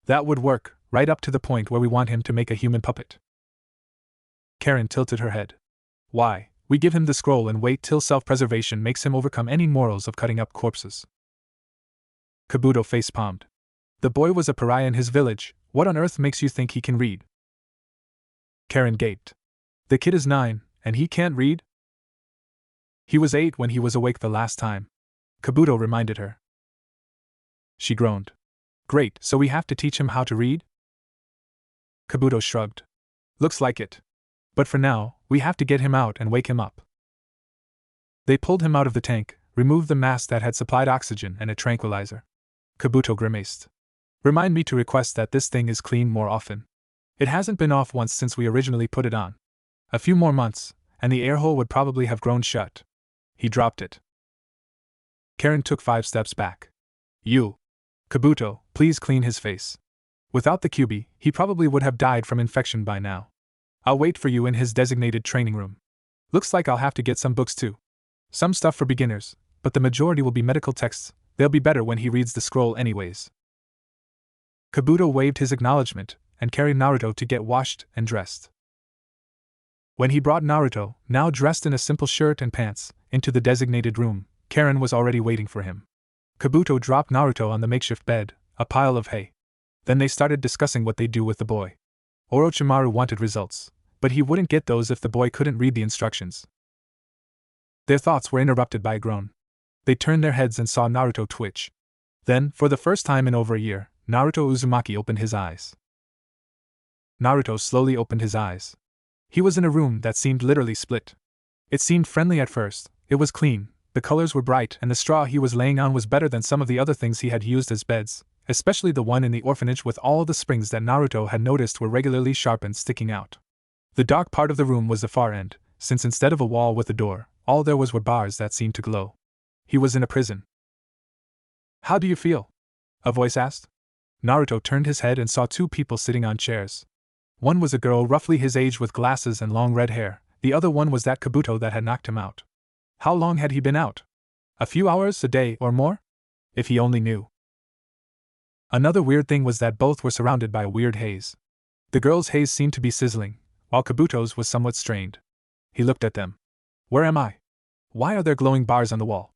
That would work, right up to the point where we want him to make a human puppet. Karen tilted her head. Why, we give him the scroll and wait till self-preservation makes him overcome any morals of cutting up corpses. Kabuto face-palmed. The boy was a pariah in his village, what on earth makes you think he can read? Karen gaped. The kid is 9, and he can't read? He was 8 when he was awake the last time. Kabuto reminded her. She groaned. Great, so we have to teach him how to read? Kabuto shrugged. Looks like it. But for now, we have to get him out and wake him up. They pulled him out of the tank, removed the mask that had supplied oxygen and a tranquilizer. Kabuto grimaced. Remind me to request that this thing is cleaned more often. It hasn't been off once since we originally put it on. A few more months, and the air hole would probably have grown shut. He dropped it. Karen took 5 steps back. You. Kabuto, please clean his face. Without the Kyuubi, he probably would have died from infection by now. I'll wait for you in his designated training room. Looks like I'll have to get some books too. Some stuff for beginners, but the majority will be medical texts. They'll be better when he reads the scroll anyways. Kabuto waved his acknowledgement, and carried Naruto to get washed and dressed. When he brought Naruto, now dressed in a simple shirt and pants, into the designated room, Karen was already waiting for him. Kabuto dropped Naruto on the makeshift bed, a pile of hay. Then they started discussing what they'd do with the boy. Orochimaru wanted results, but he wouldn't get those if the boy couldn't read the instructions. Their thoughts were interrupted by a groan. They turned their heads and saw Naruto twitch. Then, for the first time in over a year, Naruto Uzumaki opened his eyes. Naruto slowly opened his eyes. He was in a room that seemed literally split. It seemed friendly at first, it was clean, the colors were bright, and the straw he was laying on was better than some of the other things he had used as beds, especially the one in the orphanage with all the springs that Naruto had noticed were regularly sharpened sticking out. The dark part of the room was the far end, since instead of a wall with a door, all there was were bars that seemed to glow. He was in a prison. How do you feel? A voice asked. Naruto turned his head and saw 2 people sitting on chairs. One was a girl roughly his age with glasses and long red hair, the other one was that Kabuto that had knocked him out. How long had he been out? A few hours, a day, or more? If he only knew. Another weird thing was that both were surrounded by a weird haze. The girl's haze seemed to be sizzling, while Kabuto's was somewhat strained. He looked at them. Where am I? Why are there glowing bars on the wall?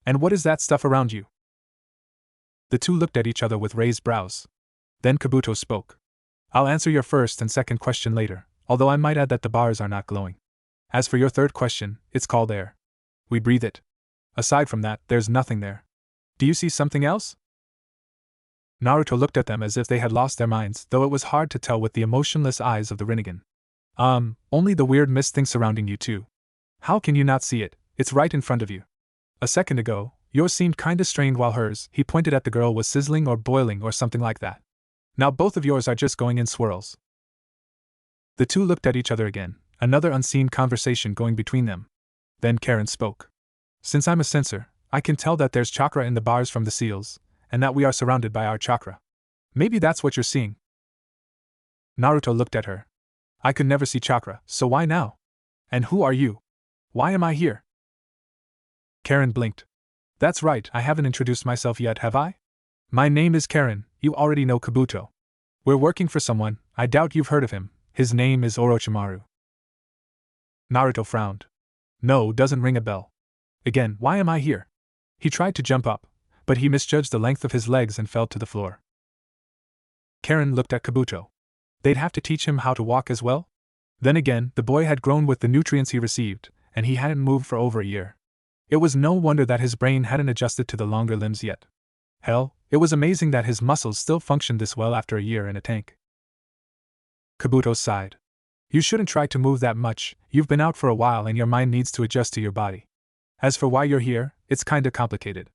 And what is that stuff around you? The two looked at each other with raised brows. Then Kabuto spoke. I'll answer your first and second question later, although I might add that the bars are not glowing. As for your third question, it's called air. We breathe it. Aside from that, there's nothing there. Do you see something else? Naruto looked at them as if they had lost their minds, though it was hard to tell with the emotionless eyes of the Rinnegan. Only the weird mist thing surrounding you too. How can you not see it? It's right in front of you. A second ago, yours seemed kinda strained while hers, he pointed at the girl, was sizzling or boiling or something like that. Now both of yours are just going in swirls. The two looked at each other again, another unseen conversation going between them. Then Karen spoke. Since I'm a sensor, I can tell that there's chakra in the bars from the seals, and that we are surrounded by our chakra. Maybe that's what you're seeing. Naruto looked at her. I could never see chakra, so why now? And who are you? Why am I here? Karen blinked. That's right, I haven't introduced myself yet, have I? My name is Karen, you already know Kabuto. We're working for someone, I doubt you've heard of him, his name is Orochimaru. Naruto frowned. No, doesn't ring a bell. Again, why am I here? He tried to jump up, but he misjudged the length of his legs and fell to the floor. Karen looked at Kabuto. They'd have to teach him how to walk as well? Then again, the boy had grown with the nutrients he received, and he hadn't moved for over a year. It was no wonder that his brain hadn't adjusted to the longer limbs yet. Hell, it was amazing that his muscles still functioned this well after a year in a tank. Kabuto sighed. You shouldn't try to move that much, you've been out for a while and your mind needs to adjust to your body. As for why you're here, it's kinda complicated.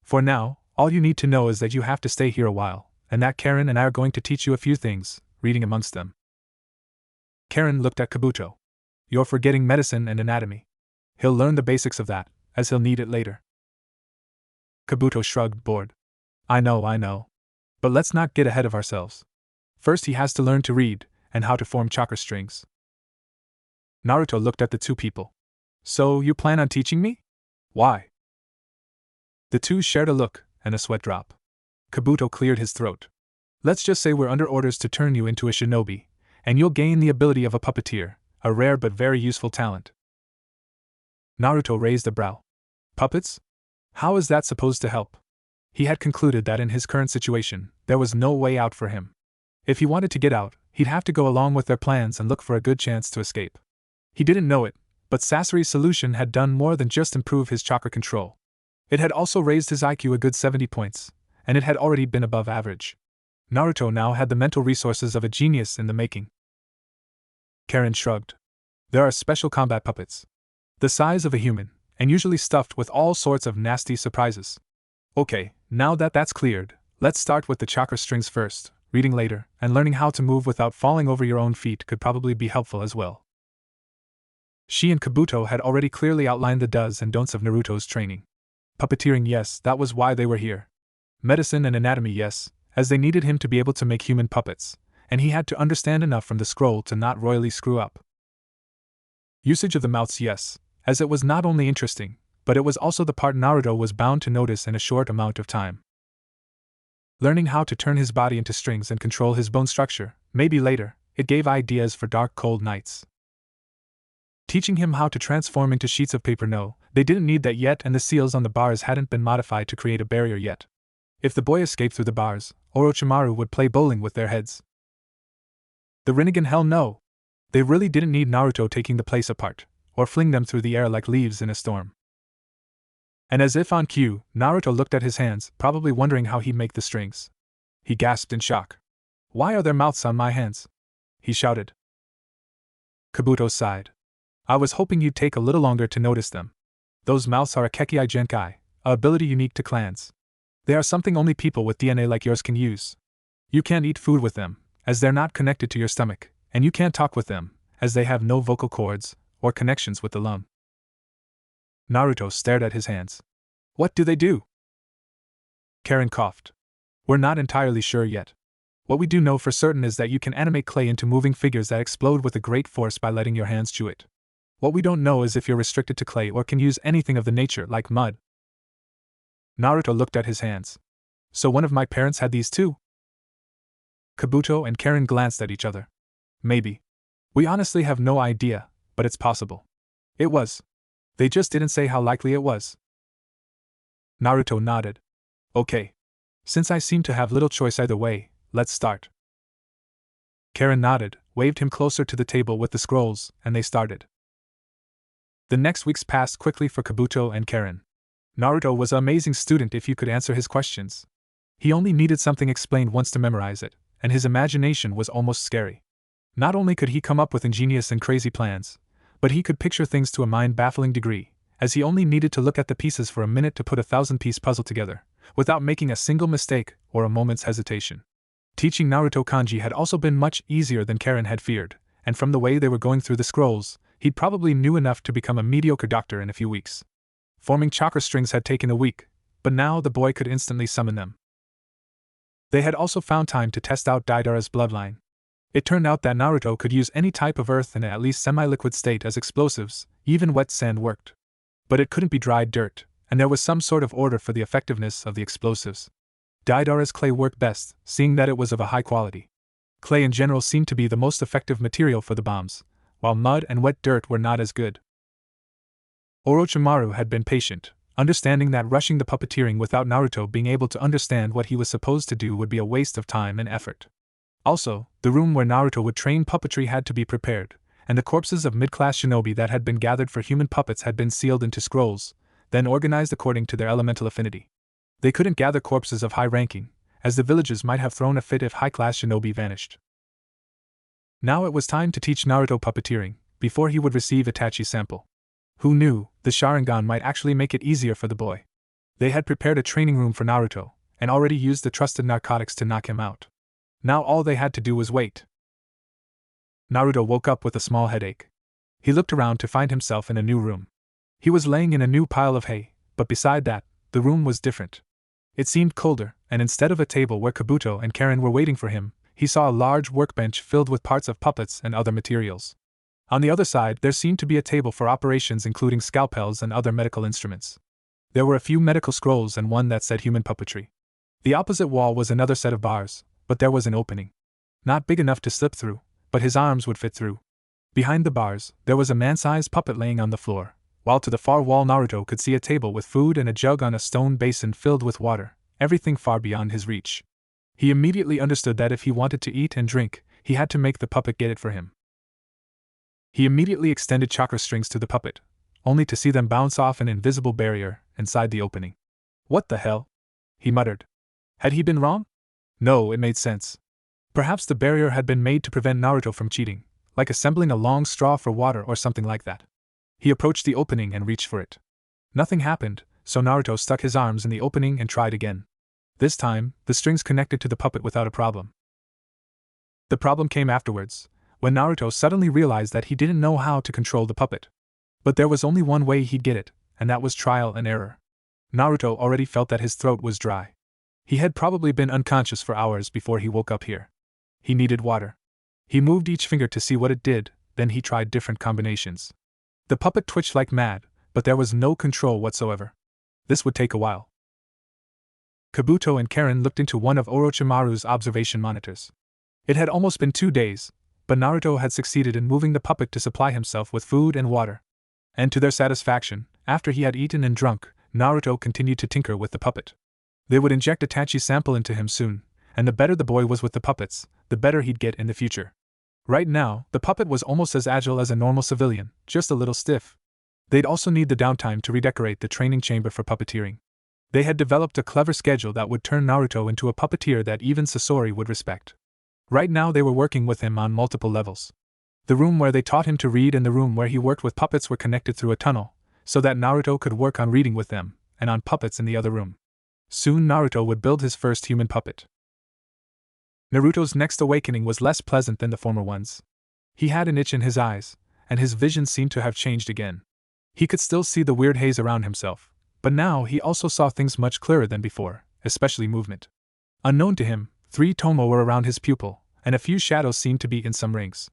For now, all you need to know is that you have to stay here a while, and that Karen and I are going to teach you a few things, reading amongst them. Karen looked at Kabuto. You're forgetting medicine and anatomy. He'll learn the basics of that, as he'll need it later. Kabuto shrugged, bored. I know. But let's not get ahead of ourselves. First he has to learn to read, and how to form chakra strings. Naruto looked at the two people. So, you plan on teaching me? Why? The two shared a look, and a sweat drop. Kabuto cleared his throat. Let's just say we're under orders to turn you into a shinobi, and you'll gain the ability of a puppeteer, a rare but very useful talent. Naruto raised a brow. Puppets? How is that supposed to help? He had concluded that in his current situation, there was no way out for him. If he wanted to get out, he'd have to go along with their plans and look for a good chance to escape. He didn't know it, but Sasori's solution had done more than just improve his chakra control. It had also raised his IQ a good 70 points, and it had already been above average. Naruto now had the mental resources of a genius in the making. Karen shrugged. There are special combat puppets. The size of a human, and usually stuffed with all sorts of nasty surprises. Okay, now that that's cleared, let's start with the chakra strings first. Reading later, and learning how to move without falling over your own feet could probably be helpful as well. She and Kabuto had already clearly outlined the does and don'ts of Naruto's training. Puppeteering, yes, that was why they were here. Medicine and anatomy, yes, as they needed him to be able to make human puppets, and he had to understand enough from the scroll to not royally screw up. Usage of the mouths, yes, as it was not only interesting, but it was also the part Naruto was bound to notice in a short amount of time. Learning how to turn his body into strings and control his bone structure, maybe later, it gave ideas for dark, cold nights. Teaching him how to transform into sheets of paper, no, they didn't need that yet, and the seals on the bars hadn't been modified to create a barrier yet. If the boy escaped through the bars, Orochimaru would play bowling with their heads. The Rinnegan, hell no! They really didn't need Naruto taking the place apart, or fling them through the air like leaves in a storm. And as if on cue, Naruto looked at his hands, probably wondering how he'd make the strings. He gasped in shock. Why are there mouths on my hands? He shouted. Kabuto sighed. I was hoping you'd take a little longer to notice them. Those mouths are a Kekkei Genkai, a ability unique to clans. They are something only people with DNA like yours can use. You can't eat food with them, as they're not connected to your stomach, and you can't talk with them, as they have no vocal cords, or connections with the lung. Naruto stared at his hands. What do they do? Karen coughed. We're not entirely sure yet. What we do know for certain is that you can animate clay into moving figures that explode with a great force by letting your hands chew it. What we don't know is if you're restricted to clay or can use anything of the nature like mud. Naruto looked at his hands. So one of my parents had these too? Kabuto and Karen glanced at each other. Maybe. We honestly have no idea, but it's possible. It was. They just didn't say how likely it was. Naruto nodded. Okay. Since I seem to have little choice either way, let's start. Karen nodded, waved him closer to the table with the scrolls, and they started. The next weeks passed quickly for Kabuto and Karen. Naruto was an amazing student if you could answer his questions. He only needed something explained once to memorize it, and his imagination was almost scary. Not only could he come up with ingenious and crazy plans, but he could picture things to a mind-baffling degree, as he only needed to look at the pieces for a minute to put a 1,000-piece puzzle together, without making a single mistake or a moment's hesitation. Teaching Naruto kanji had also been much easier than Karen had feared, and from the way they were going through the scrolls, he'd probably knew enough to become a mediocre doctor in a few weeks. Forming chakra strings had taken a week, but now the boy could instantly summon them. They had also found time to test out Deidara's bloodline. It turned out that Naruto could use any type of earth in at least semi-liquid state as explosives, even wet sand worked. But it couldn't be dried dirt, and there was some sort of order for the effectiveness of the explosives. Deidara's clay worked best, seeing that it was of a high quality. Clay in general seemed to be the most effective material for the bombs, while mud and wet dirt were not as good. Orochimaru had been patient, understanding that rushing the puppeteering without Naruto being able to understand what he was supposed to do would be a waste of time and effort. Also, the room where Naruto would train puppetry had to be prepared, and the corpses of mid-class shinobi that had been gathered for human puppets had been sealed into scrolls, then organized according to their elemental affinity. They couldn't gather corpses of high ranking, as the villagers might have thrown a fit if high-class shinobi vanished. Now it was time to teach Naruto puppeteering, before he would receive Itachi's sample. Who knew, the Sharingan might actually make it easier for the boy. They had prepared a training room for Naruto, and already used the trusted narcotics to knock him out. Now all they had to do was wait. Naruto woke up with a small headache. He looked around to find himself in a new room. He was laying in a new pile of hay, but beside that, the room was different. It seemed colder, and instead of a table where Kabuto and Karen were waiting for him, he saw a large workbench filled with parts of puppets and other materials. On the other side, there seemed to be a table for operations including scalpels and other medical instruments. There were a few medical scrolls and one that said human puppetry. The opposite wall was another set of bars, but there was an opening. Not big enough to slip through, but his arms would fit through. Behind the bars, there was a man-sized puppet laying on the floor, while to the far wall Naruto could see a table with food and a jug on a stone basin filled with water, everything far beyond his reach. He immediately understood that if he wanted to eat and drink, he had to make the puppet get it for him. He immediately extended chakra strings to the puppet, only to see them bounce off an invisible barrier inside the opening. What the hell? He muttered. Had he been wrong? No, it made sense. Perhaps the barrier had been made to prevent Naruto from cheating, like assembling a long straw for water or something like that. He approached the opening and reached for it. Nothing happened, so Naruto stuck his arms in the opening and tried again. This time, the strings connected to the puppet without a problem. The problem came afterwards, when Naruto suddenly realized that he didn't know how to control the puppet. But there was only one way he'd get it, and that was trial and error. Naruto already felt that his throat was dry. He had probably been unconscious for hours before he woke up here. He needed water. He moved each finger to see what it did, then he tried different combinations. The puppet twitched like mad, but there was no control whatsoever. This would take a while. Kabuto and Karen looked into one of Orochimaru's observation monitors. It had almost been 2 days, but Naruto had succeeded in moving the puppet to supply himself with food and water. And to their satisfaction, after he had eaten and drunk, Naruto continued to tinker with the puppet. They would inject Itachi's sample into him soon, and the better the boy was with the puppets, the better he'd get in the future. Right now, the puppet was almost as agile as a normal civilian, just a little stiff. They'd also need the downtime to redecorate the training chamber for puppeteering. They had developed a clever schedule that would turn Naruto into a puppeteer that even Sasori would respect. Right now they were working with him on multiple levels. The room where they taught him to read and the room where he worked with puppets were connected through a tunnel, so that Naruto could work on reading with them, and on puppets in the other room. Soon Naruto would build his first human puppet. Naruto's next awakening was less pleasant than the former ones. He had an itch in his eyes, and his vision seemed to have changed again. He could still see the weird haze around himself, but now he also saw things much clearer than before, especially movement. Unknown to him, 3 tomo were around his pupil, and a few shadows seemed to be in some rings.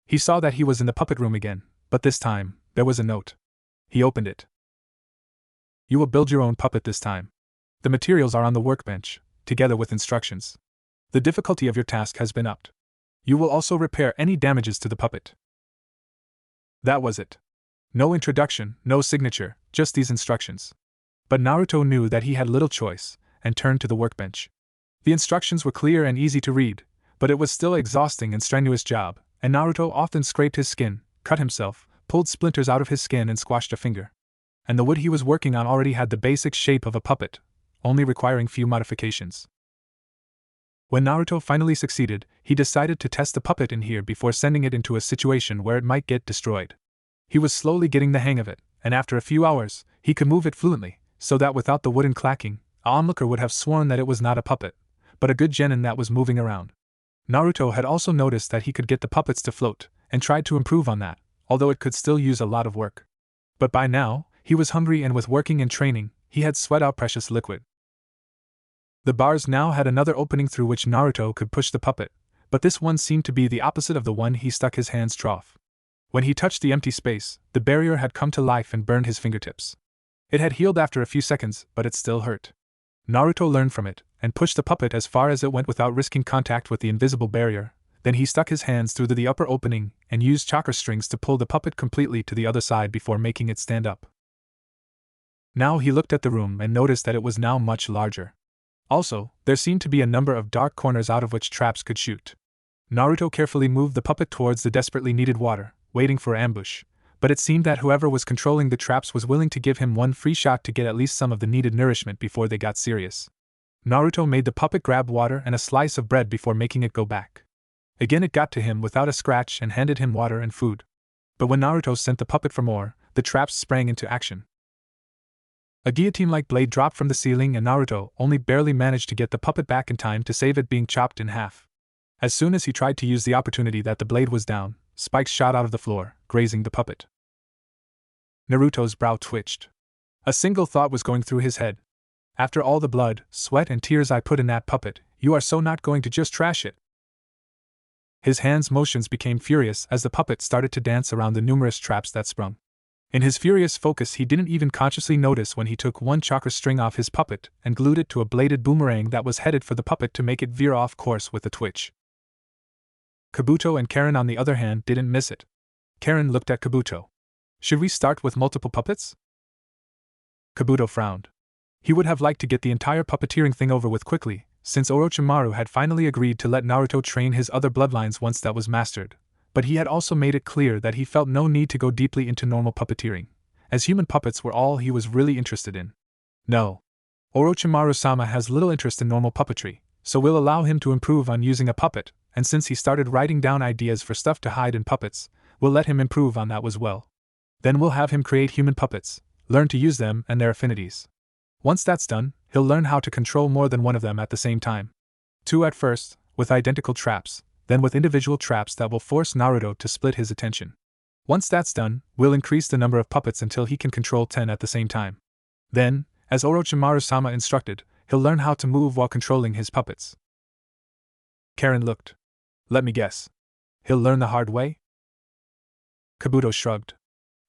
He saw that he was in the puppet room again, but this time, there was a note. He opened it. You will build your own puppet this time. The materials are on the workbench, together with instructions. The difficulty of your task has been upped. You will also repair any damages to the puppet. That was it. No introduction, no signature, just these instructions. But Naruto knew that he had little choice, and turned to the workbench. The instructions were clear and easy to read, but it was still an exhausting and strenuous job, and Naruto often scraped his skin, cut himself, pulled splinters out of his skin and squashed a finger. And the wood he was working on already had the basic shape of a puppet, only requiring few modifications. When Naruto finally succeeded, he decided to test the puppet in here before sending it into a situation where it might get destroyed. He was slowly getting the hang of it, and after a few hours, he could move it fluently, so that without the wooden clacking, an onlooker would have sworn that it was not a puppet, but a good genin that was moving around. Naruto had also noticed that he could get the puppets to float, and tried to improve on that, although it could still use a lot of work. But by now, he was hungry, and with working and training, he had sweat out precious liquid. The bars now had another opening through which Naruto could push the puppet, but this one seemed to be the opposite of the one he stuck his hands trough. When he touched the empty space, the barrier had come to life and burned his fingertips. It had healed after a few seconds, but it still hurt. Naruto learned from it, and pushed the puppet as far as it went without risking contact with the invisible barrier. Then he stuck his hands through the upper opening, and used chakra strings to pull the puppet completely to the other side before making it stand up. Now he looked at the room and noticed that it was now much larger. Also, there seemed to be a number of dark corners out of which traps could shoot. Naruto carefully moved the puppet towards the desperately needed water, waiting for ambush, but it seemed that whoever was controlling the traps was willing to give him one free shot to get at least some of the needed nourishment before they got serious. Naruto made the puppet grab water and a slice of bread before making it go back. Again it got to him without a scratch and handed him water and food. But when Naruto sent the puppet for more, the traps sprang into action. A guillotine-like blade dropped from the ceiling, and Naruto only barely managed to get the puppet back in time to save it being chopped in half. As soon as he tried to use the opportunity that the blade was down, spikes shot out of the floor, grazing the puppet. Naruto's brow twitched. A single thought was going through his head. After all the blood, sweat, and tears I put in that puppet, you are so not going to just trash it? His hands' motions became furious as the puppet started to dance around the numerous traps that sprung. In his furious focus, he didn't even consciously notice when he took one chakra string off his puppet and glued it to a bladed boomerang that was headed for the puppet to make it veer off course with a twitch. Kabuto and Karen, on the other hand, didn't miss it. Karen looked at Kabuto. Should we start with multiple puppets? Kabuto frowned. He would have liked to get the entire puppeteering thing over with quickly, since Orochimaru had finally agreed to let Naruto train his other bloodlines once that was mastered. But he had also made it clear that he felt no need to go deeply into normal puppeteering, as human puppets were all he was really interested in. No. Orochimaru-sama has little interest in normal puppetry, so we'll allow him to improve on using a puppet, and since he started writing down ideas for stuff to hide in puppets, we'll let him improve on that as well. Then we'll have him create human puppets, learn to use them and their affinities. Once that's done, he'll learn how to control more than one of them at the same time. 2 at first, with identical traps, then with individual traps that will force Naruto to split his attention. Once that's done, we'll increase the number of puppets until he can control 10 at the same time. Then, as Orochimaru-sama instructed, he'll learn how to move while controlling his puppets. Karen looked. Let me guess. He'll learn the hard way? Kabuto shrugged.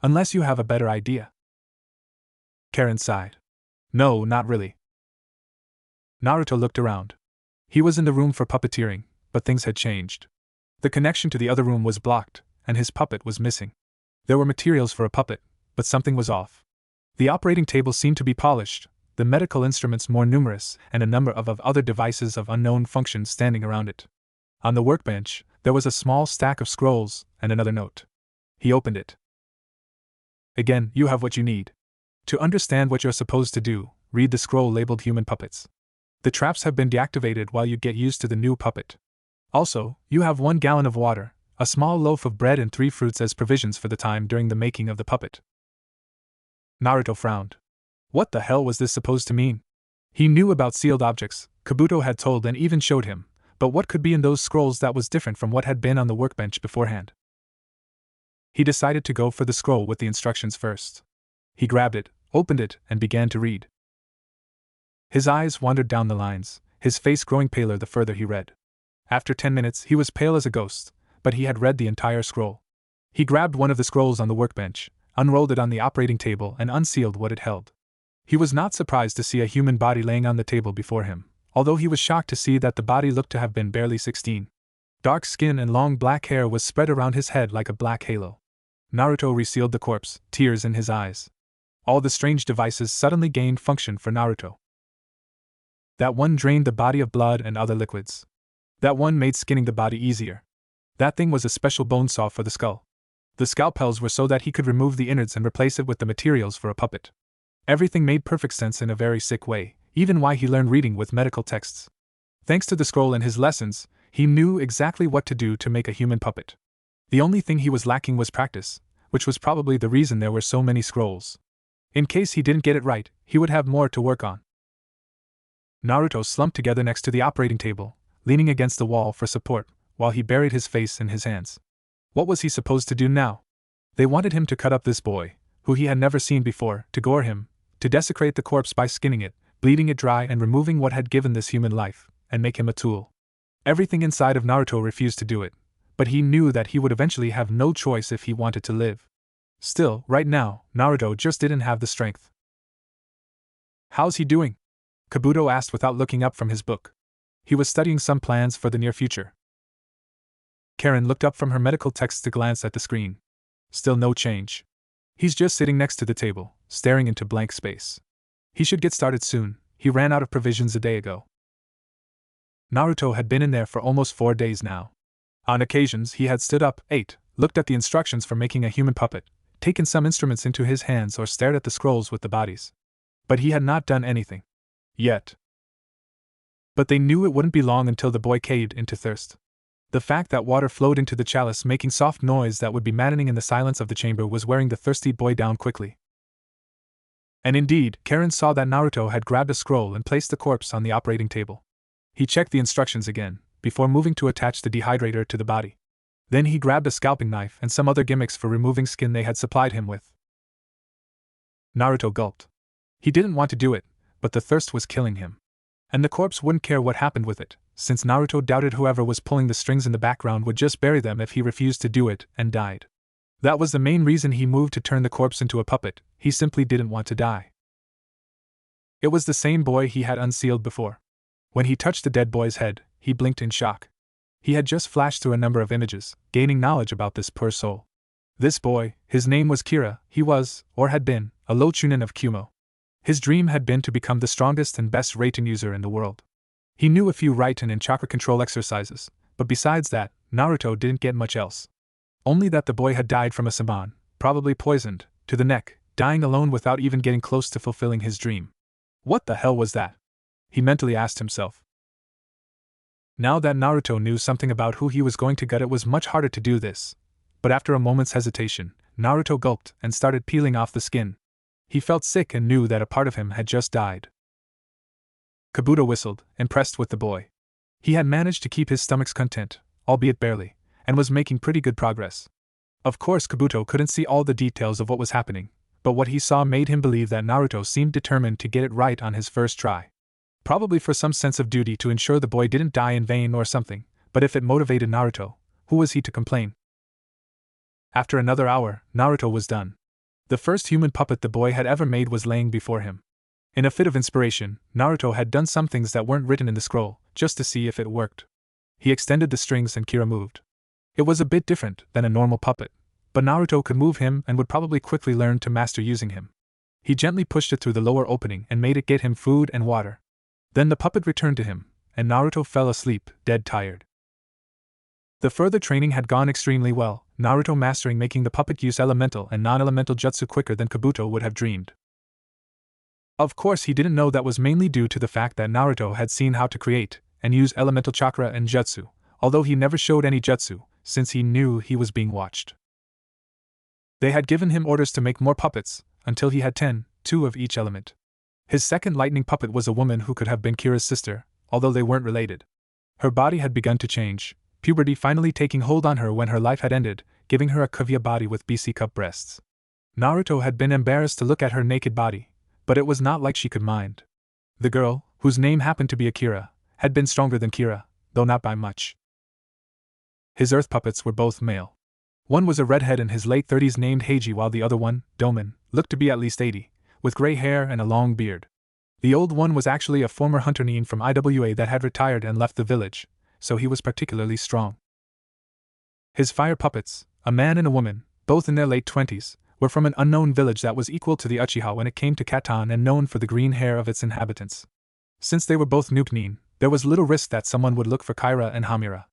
Unless you have a better idea. Karen sighed. No, not really. Naruto looked around. He was in the room for puppeteering, but things had changed. The connection to the other room was blocked, and his puppet was missing. There were materials for a puppet, but something was off. The operating table seemed to be polished, the medical instruments more numerous, and a number of other devices of unknown function standing around it. On the workbench, there was a small stack of scrolls and another note. He opened it. Again, you have what you need. To understand what you're supposed to do, read the scroll labeled Human Puppets. The traps have been deactivated while you get used to the new puppet. Also, you have 1 gallon of water, a small loaf of bread and 3 fruits as provisions for the time during the making of the puppet. Naruto frowned. What the hell was this supposed to mean? He knew about sealed objects, Kabuto had told and even showed him, but what could be in those scrolls that was different from what had been on the workbench beforehand? He decided to go for the scroll with the instructions first. He grabbed it, opened it, and began to read. His eyes wandered down the lines, his face growing paler the further he read. After 10 minutes, he was pale as a ghost, but he had read the entire scroll. He grabbed one of the scrolls on the workbench, unrolled it on the operating table, and unsealed what it held. He was not surprised to see a human body laying on the table before him, although he was shocked to see that the body looked to have been barely 16. Dark skin and long black hair was spread around his head like a black halo. Naruto resealed the corpse, tears in his eyes. All the strange devices suddenly gained function for Naruto. That one drained the body of blood and other liquids. That one made skinning the body easier. That thing was a special bone saw for the skull. The scalpels were so that he could remove the innards and replace it with the materials for a puppet. Everything made perfect sense in a very sick way, even why he learned reading with medical texts. Thanks to the scroll and his lessons, he knew exactly what to do to make a human puppet. The only thing he was lacking was practice, which was probably the reason there were so many scrolls. In case he didn't get it right, he would have more to work on. Naruto slumped together next to the operating table, leaning against the wall for support, while he buried his face in his hands. What was he supposed to do now? They wanted him to cut up this boy, who he had never seen before, to gore him, to desecrate the corpse by skinning it, bleeding it dry and removing what had given this human life, and make him a tool. Everything inside of Naruto refused to do it, but he knew that he would eventually have no choice if he wanted to live. Still, right now, Naruto just didn't have the strength. "How's he doing?" Kabuto asked without looking up from his book. He was studying some plans for the near future. Karen looked up from her medical texts to glance at the screen. Still no change. He's just sitting next to the table, staring into blank space. He should get started soon. He ran out of provisions a day ago. Naruto had been in there for almost 4 days now. On occasions he had stood up, ate, looked at the instructions for making a human puppet, taken some instruments into his hands or stared at the scrolls with the bodies. But he had not done anything. Yet. But they knew it wouldn't be long until the boy caved into thirst. The fact that water flowed into the chalice making soft noise that would be maddening in the silence of the chamber was wearing the thirsty boy down quickly. And indeed, Karen saw that Naruto had grabbed a scroll and placed the corpse on the operating table. He checked the instructions again, before moving to attach the dehydrator to the body. Then he grabbed a scalping knife and some other gimmicks for removing skin they had supplied him with. Naruto gulped. He didn't want to do it, but the thirst was killing him. And the corpse wouldn't care what happened with it, since Naruto doubted whoever was pulling the strings in the background would just bury them if he refused to do it and died. That was the main reason he moved to turn the corpse into a puppet. He simply didn't want to die. It was the same boy he had unsealed before. When he touched the dead boy's head, he blinked in shock. He had just flashed through a number of images, gaining knowledge about this poor soul. This boy, his name was Kira, he was, or had been, a low chunin of Kyuubi. His dream had been to become the strongest and best Raiten user in the world. He knew a few Raiten and chakra control exercises, but besides that, Naruto didn't get much else. Only that the boy had died from a saman, probably poisoned, to the neck, dying alone without even getting close to fulfilling his dream. What the hell was that? He mentally asked himself. Now that Naruto knew something about who he was going to gut, it was much harder to do this. But after a moment's hesitation, Naruto gulped and started peeling off the skin. He felt sick and knew that a part of him had just died. Kabuto whistled, impressed with the boy. He had managed to keep his stomach's content, albeit barely, and was making pretty good progress. Of course Kabuto couldn't see all the details of what was happening, but what he saw made him believe that Naruto seemed determined to get it right on his first try. Probably for some sense of duty to ensure the boy didn't die in vain or something, but if it motivated Naruto, who was he to complain? After another hour, Naruto was done. The first human puppet the boy had ever made was laying before him. In a fit of inspiration, Naruto had done some things that weren't written in the scroll, just to see if it worked. He extended the strings and Kira moved. It was a bit different than a normal puppet, but Naruto could move him and would probably quickly learn to master using him. He gently pushed it through the lower opening and made it get him food and water. Then the puppet returned to him, and Naruto fell asleep, dead tired. The further training had gone extremely well, Naruto mastering making the puppet use elemental and non-elemental jutsu quicker than Kabuto would have dreamed. Of course he didn't know that was mainly due to the fact that Naruto had seen how to create and use elemental chakra and jutsu, although he never showed any jutsu, since he knew he was being watched. They had given him orders to make more puppets, until he had 10, 2 of each element. His second lightning puppet was a woman who could have been Kira's sister, although they weren't related. Her body had begun to change, puberty finally taking hold on her when her life had ended, giving her a Kyuubi body with BC cup breasts. Naruto had been embarrassed to look at her naked body, but it was not like she could mind. The girl, whose name happened to be Akira, had been stronger than Kira, though not by much. His earth puppets were both male. One was a redhead in his late 30s named Heiji, while the other one, Doman, looked to be at least 80, with gray hair and a long beard. The old one was actually a former hunter nin from IWA that had retired and left the village, so he was particularly strong. His fire puppets, a man and a woman, both in their late 20s, were from an unknown village that was equal to the Uchiha when it came to Katan and known for the green hair of its inhabitants. Since they were both Nukenin, there was little risk that someone would look for Kyra and Hamira.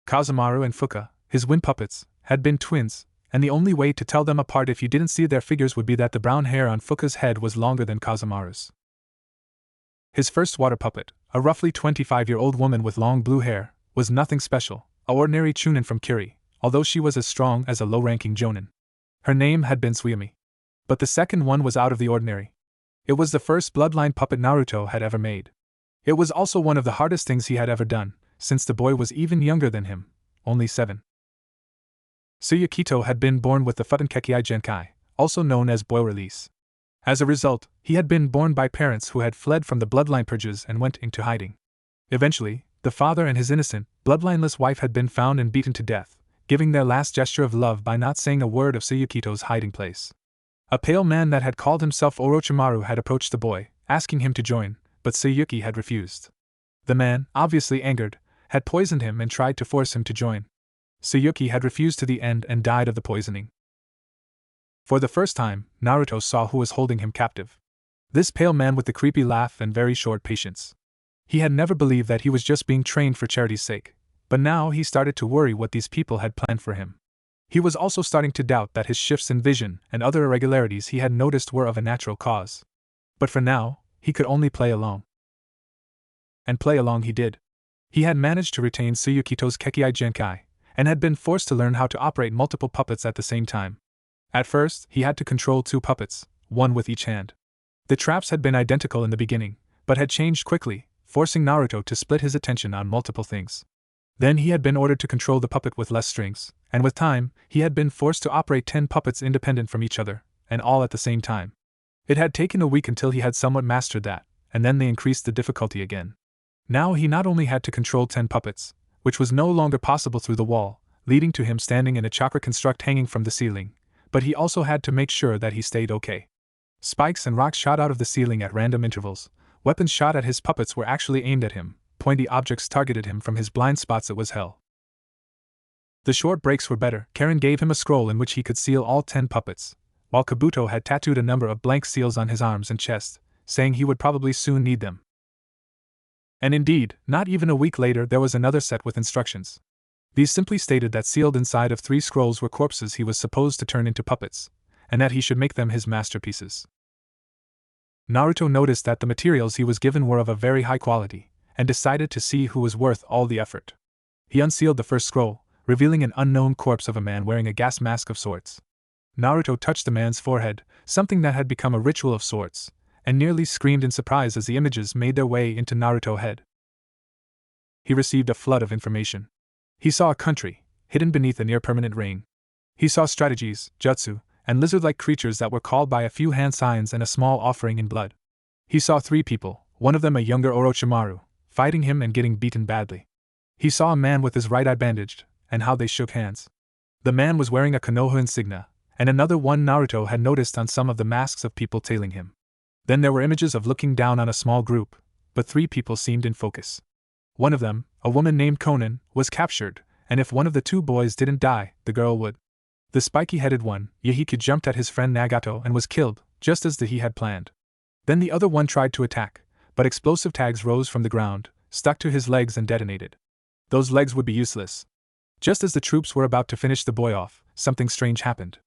Kazemaru and Fuka, his wind puppets, had been twins, and the only way to tell them apart if you didn't see their figures would be that the brown hair on Fuka's head was longer than Kazemaru's. His first water puppet, a roughly 25-year-old woman with long blue hair, was nothing special, a ordinary chunin from Kyuubi, although she was as strong as a low-ranking jonin. Her name had been Tsuyumi. But the second one was out of the ordinary. It was the first bloodline puppet Naruto had ever made. It was also one of the hardest things he had ever done, since the boy was even younger than him, only 7. Tsuyukito had been born with the Futenkekei Genkai, also known as boy release. As a result, he had been born by parents who had fled from the bloodline purges and went into hiding. Eventually, the father and his innocent, bloodlineless wife had been found and beaten to death, giving their last gesture of love by not saying a word of Tsuyukito's hiding place. A pale man that had called himself Orochimaru had approached the boy, asking him to join, but Tsuyuki had refused. The man, obviously angered, had poisoned him and tried to force him to join. Tsuyuki had refused to the end and died of the poisoning. For the first time, Naruto saw who was holding him captive. This pale man with the creepy laugh and very short patience. He had never believed that he was just being trained for charity's sake, but now he started to worry what these people had planned for him. He was also starting to doubt that his shifts in vision and other irregularities he had noticed were of a natural cause. But for now, he could only play along. And play along he did. He had managed to retain Tsuyukito's Kekei Genkai, and had been forced to learn how to operate multiple puppets at the same time. At first, he had to control 2 puppets, one with each hand. The traps had been identical in the beginning, but had changed quickly, forcing Naruto to split his attention on multiple things. Then he had been ordered to control the puppet with less strings, and with time, he had been forced to operate 10 puppets independent from each other, and all at the same time. It had taken a week until he had somewhat mastered that, and then they increased the difficulty again. Now he not only had to control 10 puppets, which was no longer possible through the wall, leading to him standing in a chakra construct hanging from the ceiling, but he also had to make sure that he stayed okay. Spikes and rocks shot out of the ceiling at random intervals, weapons shot at his puppets were actually aimed at him, pointy objects targeted him from his blind spots. It was hell. The short breaks were better. Karen gave him a scroll in which he could seal all 10 puppets, while Kabuto had tattooed a number of blank seals on his arms and chest, saying he would probably soon need them. And indeed, not even a week later there was another set with instructions. These simply stated that sealed inside of 3 scrolls were corpses he was supposed to turn into puppets, and that he should make them his masterpieces. Naruto noticed that the materials he was given were of a very high quality, and decided to see who was worth all the effort. He unsealed the first scroll, revealing an unknown corpse of a man wearing a gas mask of sorts. Naruto touched the man's forehead, something that had become a ritual of sorts, and nearly screamed in surprise as the images made their way into Naruto's head. He received a flood of information. He saw a country, hidden beneath a near-permanent rain. He saw strategies, jutsu, and lizard-like creatures that were called by a few hand signs and a small offering in blood. He saw 3 people, one of them a younger Orochimaru, fighting him and getting beaten badly. He saw a man with his right eye bandaged, and how they shook hands. The man was wearing a Konoha insignia, and another one Naruto had noticed on some of the masks of people tailing him. Then there were images of looking down on a small group, but 3 people seemed in focus. One of them, a woman named Konan, was captured, and if one of the 2 boys didn't die, the girl would. The spiky-headed one, Yahiku, jumped at his friend Nagato and was killed, just as he had planned. Then the other one tried to attack, but explosive tags rose from the ground, stuck to his legs and detonated. Those legs would be useless. Just as the troops were about to finish the boy off, something strange happened.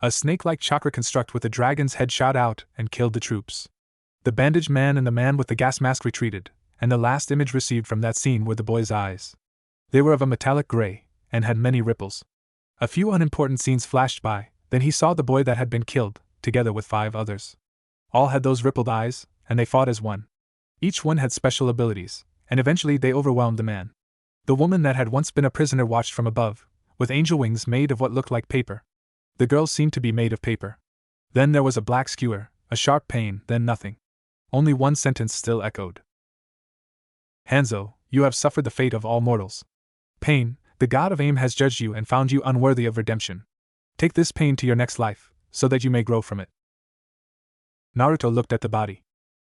A snake-like chakra construct with a dragon's head shot out and killed the troops. The bandaged man and the man with the gas mask retreated, and the last image received from that scene were the boy's eyes. They were of a metallic gray, and had many ripples. A few unimportant scenes flashed by, then he saw the boy that had been killed, together with 5 others. All had those rippled eyes, and they fought as one. Each one had special abilities, and eventually they overwhelmed the man. The woman that had once been a prisoner watched from above, with angel wings made of what looked like paper. The girl seemed to be made of paper. Then there was a black skewer, a sharp pain, then nothing. Only one sentence still echoed. Hanzo, you have suffered the fate of all mortals. Pain, the god of aim has judged you and found you unworthy of redemption. Take this pain to your next life, so that you may grow from it. Naruto looked at the body.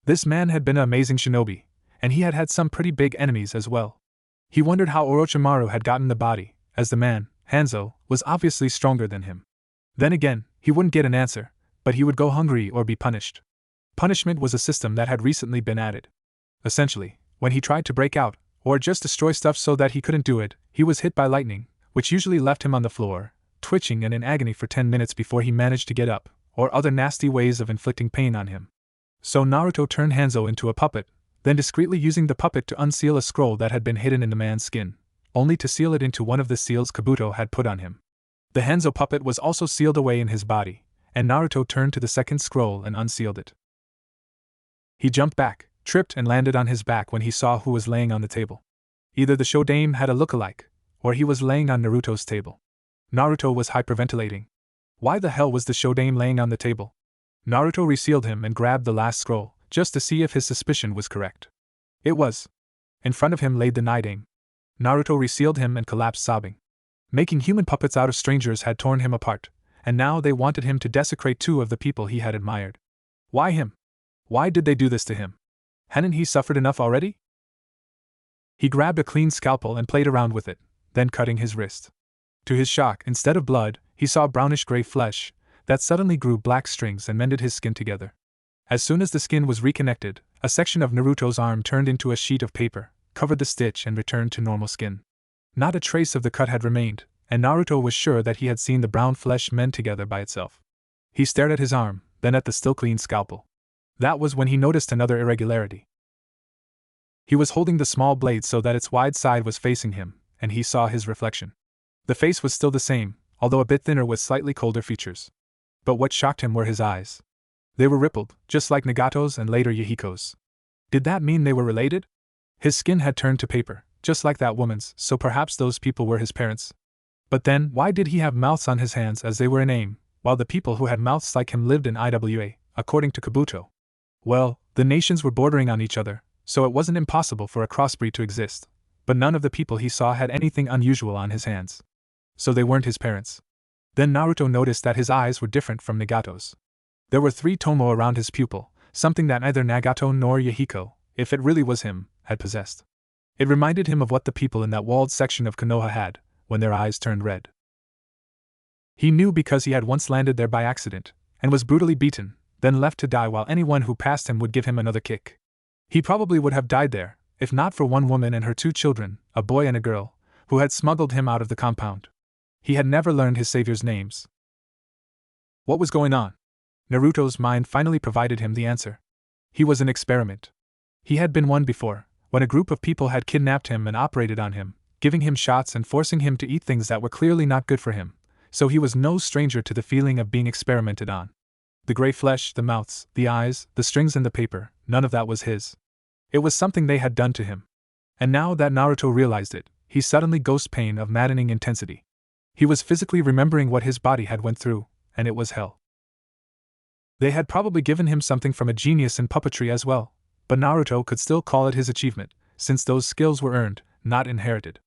This man had been an amazing shinobi, and he had had some pretty big enemies as well. He wondered how Orochimaru had gotten the body, as the man, Hanzo, was obviously stronger than him. Then again, he wouldn't get an answer, but he would go hungry or be punished. Punishment was a system that had recently been added. Essentially, when he tried to break out, or just destroy stuff so that he couldn't do it, he was hit by lightning, which usually left him on the floor, twitching and in agony for 10 minutes before he managed to get up, or other nasty ways of inflicting pain on him. So Naruto turned Hanzo into a puppet, then discreetly using the puppet to unseal a scroll that had been hidden in the man's skin, only to seal it into one of the seals Kabuto had put on him. The Hanzo puppet was also sealed away in his body, and Naruto turned to the second scroll and unsealed it. He jumped back, tripped and landed on his back when he saw who was laying on the table. Either the Shodaime had a look-alike, or he was laying on Naruto's table. Naruto was hyperventilating. Why the hell was the Shodaime laying on the table? Naruto resealed him and grabbed the last scroll, just to see if his suspicion was correct. It was. In front of him lay the Nidaime. Naruto resealed him and collapsed sobbing. Making human puppets out of strangers had torn him apart, and now they wanted him to desecrate two of the people he had admired. Why him? Why did they do this to him? Hadn't he suffered enough already? He grabbed a clean scalpel and played around with it, then cutting his wrist. To his shock, instead of blood, he saw brownish-gray flesh that suddenly grew black strings and mended his skin together. As soon as the skin was reconnected, a section of Naruto's arm turned into a sheet of paper, covered the stitch and returned to normal skin. Not a trace of the cut had remained, and Naruto was sure that he had seen the brown flesh mend together by itself. He stared at his arm, then at the still-clean scalpel. That was when he noticed another irregularity. He was holding the small blade so that its wide side was facing him, and he saw his reflection. The face was still the same, although a bit thinner with slightly colder features. But what shocked him were his eyes. They were rippled, just like Nagato's and later Yahiko's. Did that mean they were related? His skin had turned to paper, just like that woman's, so perhaps those people were his parents. But then, why did he have mouths on his hands as they were in aim, while the people who had mouths like him lived in IWA, according to Kabuto? Well, the nations were bordering on each other, so it wasn't impossible for a crossbreed to exist, but none of the people he saw had anything unusual on his hands. So they weren't his parents. Then Naruto noticed that his eyes were different from Nagato's. There were 3 tomo around his pupil, something that neither Nagato nor Yahiko, if it really was him, had possessed. It reminded him of what the people in that walled section of Konoha had, when their eyes turned red. He knew because he had once landed there by accident, and was brutally beaten, then left to die while anyone who passed him would give him another kick. He probably would have died there, if not for one woman and her 2 children, a boy and a girl, who had smuggled him out of the compound. He had never learned his savior's names. What was going on? Naruto's mind finally provided him the answer. He was an experiment. He had been one before, when a group of people had kidnapped him and operated on him, giving him shots and forcing him to eat things that were clearly not good for him, so he was no stranger to the feeling of being experimented on. The gray flesh, the mouths, the eyes, the strings and the paper, none of that was his. It was something they had done to him. And now that Naruto realized it, he suddenly ghost pain of maddening intensity. He was physically remembering what his body had went through, and it was hell. They had probably given him something from a genius in puppetry as well, but Naruto could still call it his achievement, since those skills were earned, not inherited.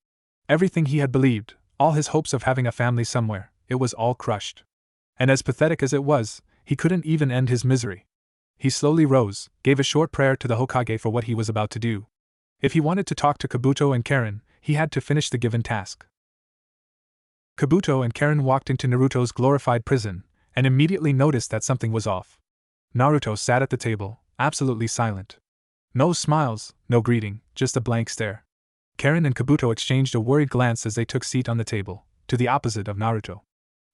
Everything he had believed, all his hopes of having a family somewhere, it was all crushed. And as pathetic as it was, he couldn't even end his misery. He slowly rose, gave a short prayer to the Hokage for what he was about to do. If he wanted to talk to Kabuto and Karen, he had to finish the given task. Kabuto and Karen walked into Naruto's glorified prison, and immediately noticed that something was off. Naruto sat at the table, absolutely silent. No smiles, no greeting, just a blank stare. Karen and Kabuto exchanged a worried glance as they took seat on the table, to the opposite of Naruto.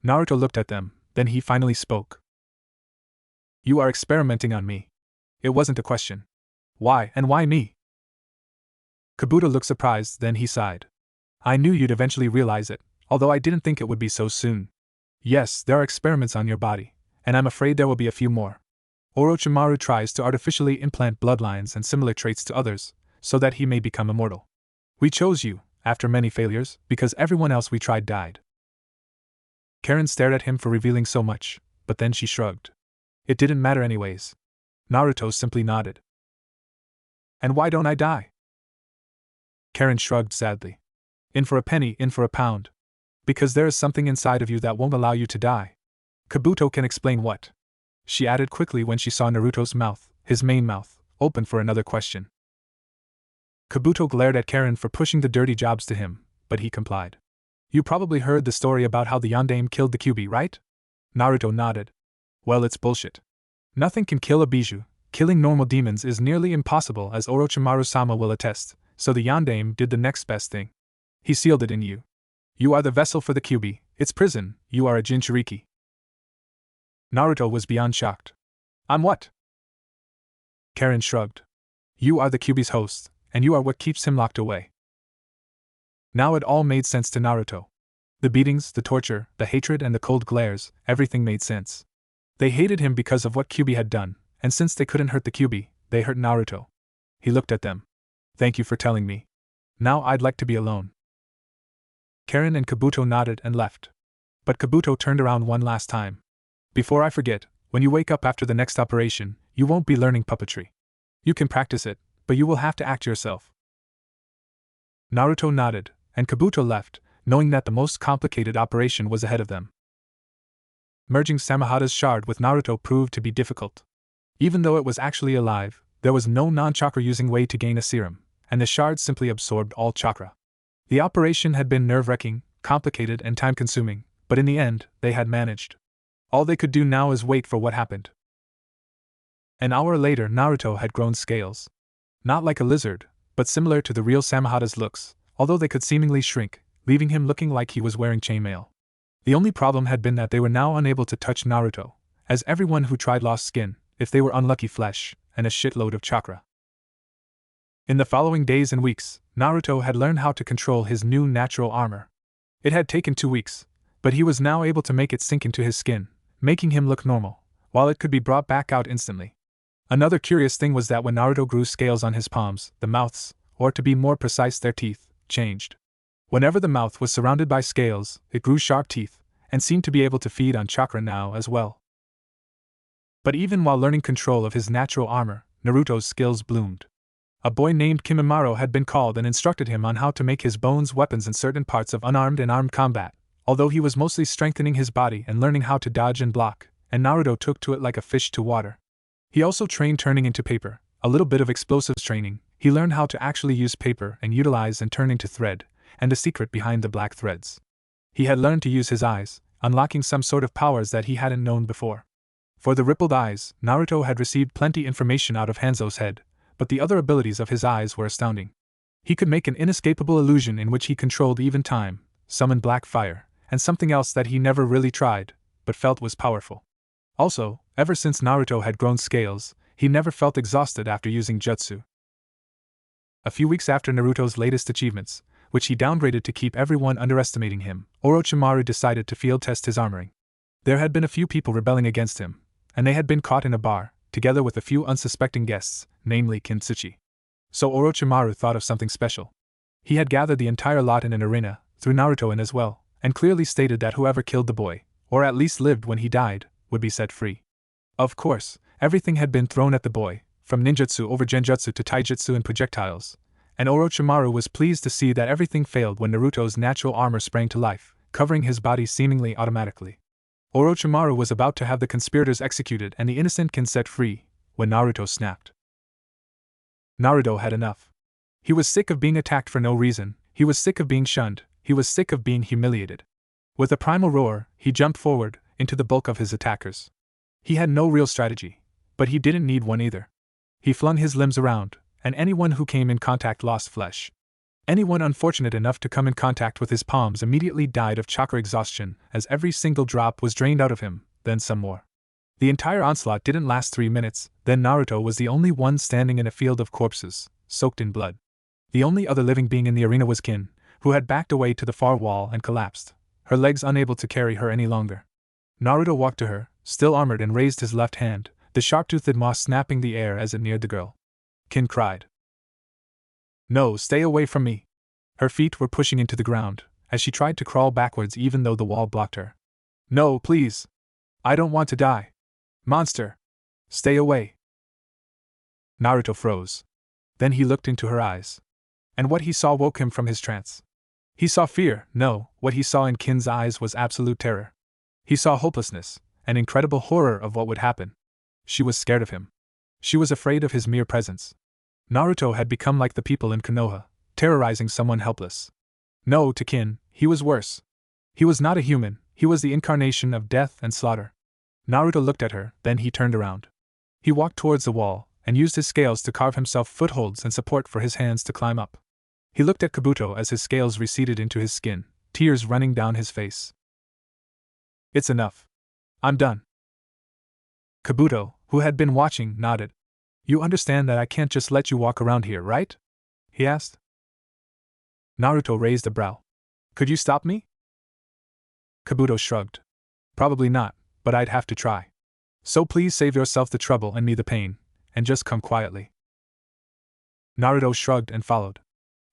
Naruto looked at them, then he finally spoke. You are experimenting on me. It wasn't a question. Why, and why me? Kabuto looked surprised, then he sighed. I knew you'd eventually realize it, although I didn't think it would be so soon. Yes, there are experiments on your body, and I'm afraid there will be a few more. Orochimaru tries to artificially implant bloodlines and similar traits to others, so that he may become immortal. We chose you, after many failures, because everyone else we tried died. Karen stared at him for revealing so much, but then she shrugged. It didn't matter anyways. Naruto simply nodded. And why don't I die? Karen shrugged sadly. In for a penny, in for a pound. Because there is something inside of you that won't allow you to die. Kabuto can explain what. She added quickly when she saw Naruto's mouth, his main mouth, open for another question. Kabuto glared at Karen for pushing the dirty jobs to him, but he complied. You probably heard the story about how the Yondaime killed the Kyuubi, right? Naruto nodded. Well, it's bullshit. Nothing can kill a bijou, Killing normal demons is nearly impossible, as Orochimaru-sama will attest, so the Yondaime did the next best thing. He sealed it in you. You are the vessel for the Kyuubi, its prison, you are a Jinchuriki. Naruto was beyond shocked. I'm what? Karen shrugged. You are the Kyuubi's host, and you are what keeps him locked away. Now it all made sense to Naruto. The beatings, the torture, the hatred, and the cold glares, everything made sense. They hated him because of what Kyuubi had done, and since they couldn't hurt the Kyuubi, they hurt Naruto. He looked at them. Thank you for telling me. Now I'd like to be alone. Karen and Kabuto nodded and left. But Kabuto turned around one last time. Before I forget, when you wake up after the next operation, you won't be learning puppetry. You can practice it, but you will have to act yourself. Naruto nodded, and Kabuto left, knowing that the most complicated operation was ahead of them. Merging Samehada's shard with Naruto proved to be difficult. Even though it was actually alive, there was no non-chakra-using way to gain a serum, and the shard simply absorbed all chakra. The operation had been nerve-wracking, complicated, and time-consuming, but in the end, they had managed. All they could do now is wait for what happened. An hour later, Naruto had grown scales. Not like a lizard, but similar to the real Samehada's looks, although they could seemingly shrink, leaving him looking like he was wearing chainmail. The only problem had been that they were now unable to touch Naruto, as everyone who tried lost skin, if they were unlucky flesh, and a shitload of chakra. In the following days and weeks, Naruto had learned how to control his new natural armor. It had taken 2 weeks, but he was now able to make it sink into his skin, making him look normal, while it could be brought back out instantly. Another curious thing was that when Naruto grew scales on his palms, the mouths, or to be more precise their teeth, changed. Whenever the mouth was surrounded by scales, it grew sharp teeth, and seemed to be able to feed on chakra now as well. But even while learning control of his natural armor, Naruto's skills bloomed. A boy named Kimimaro had been called and instructed him on how to make his bones weapons in certain parts of unarmed and armed combat, although he was mostly strengthening his body and learning how to dodge and block, and Naruto took to it like a fish to water. He also trained turning into paper, a little bit of explosives training. He learned how to actually use paper and utilize and turn into thread, and the secret behind the black threads. He had learned to use his eyes, unlocking some sort of powers that he hadn't known before. For the rippled eyes, Naruto had received plenty information out of Hanzo's head, but the other abilities of his eyes were astounding. He could make an inescapable illusion in which he controlled even time, summon black fire, and something else that he never really tried, but felt was powerful. Also, ever since Naruto had grown scales, he never felt exhausted after using jutsu. A few weeks after Naruto's latest achievements, which he downgraded to keep everyone underestimating him, Orochimaru decided to field test his armoring. There had been a few people rebelling against him, and they had been caught in a bar, together with a few unsuspecting guests, namely Kintsuchi. So Orochimaru thought of something special. He had gathered the entire lot in an arena, threw Naruto in as well, and clearly stated that whoever killed the boy, or at least lived when he died, would be set free. Of course, everything had been thrown at the boy, from ninjutsu over genjutsu to taijutsu and projectiles, and Orochimaru was pleased to see that everything failed when Naruto's natural armor sprang to life, covering his body seemingly automatically. Orochimaru was about to have the conspirators executed and the innocent kin set free, when Naruto snapped. Naruto had enough. He was sick of being attacked for no reason, he was sick of being shunned, he was sick of being humiliated. With a primal roar, he jumped forward, into the bulk of his attackers. He had no real strategy, but he didn't need one either. He flung his limbs around, and anyone who came in contact lost flesh. Anyone unfortunate enough to come in contact with his palms immediately died of chakra exhaustion, as every single drop was drained out of him, then some more. The entire onslaught didn't last 3 minutes, then Naruto was the only one standing in a field of corpses, soaked in blood. The only other living being in the arena was Kin, who had backed away to the far wall and collapsed, her legs unable to carry her any longer. Naruto walked to her, still armored, and raised his left hand, the sharp-toothed maw snapping the air as it neared the girl. Kin cried. No, stay away from me. Her feet were pushing into the ground, as she tried to crawl backwards even though the wall blocked her. No, please. I don't want to die. Monster. Stay away. Naruto froze. Then he looked into her eyes. And what he saw woke him from his trance. He saw fear. No, what he saw in Kin's eyes was absolute terror. He saw hopelessness, an incredible horror of what would happen. She was scared of him. She was afraid of his mere presence. Naruto had become like the people in Konoha, terrorizing someone helpless. No, to Kin, he was worse. He was not a human, he was the incarnation of death and slaughter. Naruto looked at her, then he turned around. He walked towards the wall, and used his scales to carve himself footholds and support for his hands to climb up. He looked at Kabuto as his scales receded into his skin, tears running down his face. It's enough. I'm done. Kabuto, who had been watching, nodded. You understand that I can't just let you walk around here, right? He asked. Naruto raised a brow. Could you stop me? Kabuto shrugged. Probably not, but I'd have to try. So please save yourself the trouble and me the pain, and just come quietly. Naruto shrugged and followed.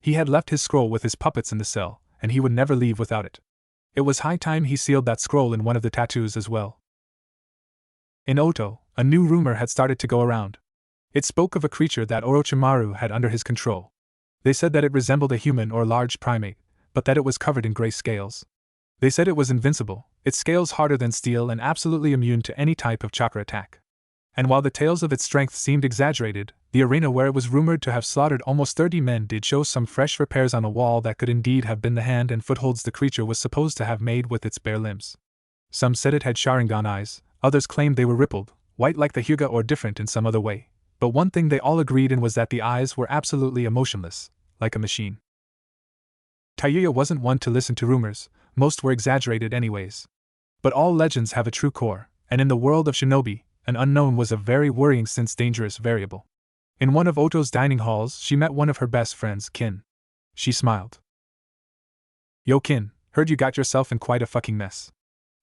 He had left his scroll with his puppets in the cell, and he would never leave without it. It was high time he sealed that scroll in one of the tattoos as well. In Oto, a new rumor had started to go around. It spoke of a creature that Orochimaru had under his control. They said that it resembled a human or large primate, but that it was covered in gray scales. They said it was invincible, its scales harder than steel and absolutely immune to any type of chakra attack. And while the tales of its strength seemed exaggerated, the arena where it was rumored to have slaughtered almost 30 men did show some fresh repairs on a wall that could indeed have been the hand and footholds the creature was supposed to have made with its bare limbs. Some said it had Sharingan eyes, others claimed they were rippled, white like the Hyuga or different in some other way. But one thing they all agreed in was that the eyes were absolutely emotionless, like a machine. Tayuya wasn't one to listen to rumors, most were exaggerated anyways. But all legends have a true core, and in the world of shinobi, an unknown was a very worrying since dangerous variable. In one of Oto's dining halls, she met one of her best friends, Kin. She smiled. Yo Kin, heard you got yourself in quite a fucking mess.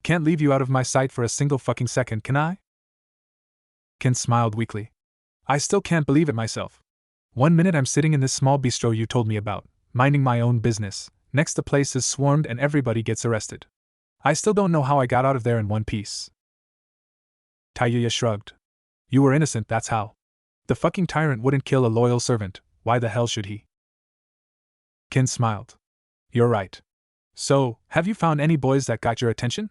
Can't leave you out of my sight for a single fucking second, can I? Kin smiled weakly. I still can't believe it myself. One minute I'm sitting in this small bistro you told me about, minding my own business, next the place is swarmed and everybody gets arrested. I still don't know how I got out of there in one piece. Tayuya shrugged. You were innocent, that's how. The fucking tyrant wouldn't kill a loyal servant, why the hell should he? Kin smiled. You're right. So, have you found any boys that got your attention?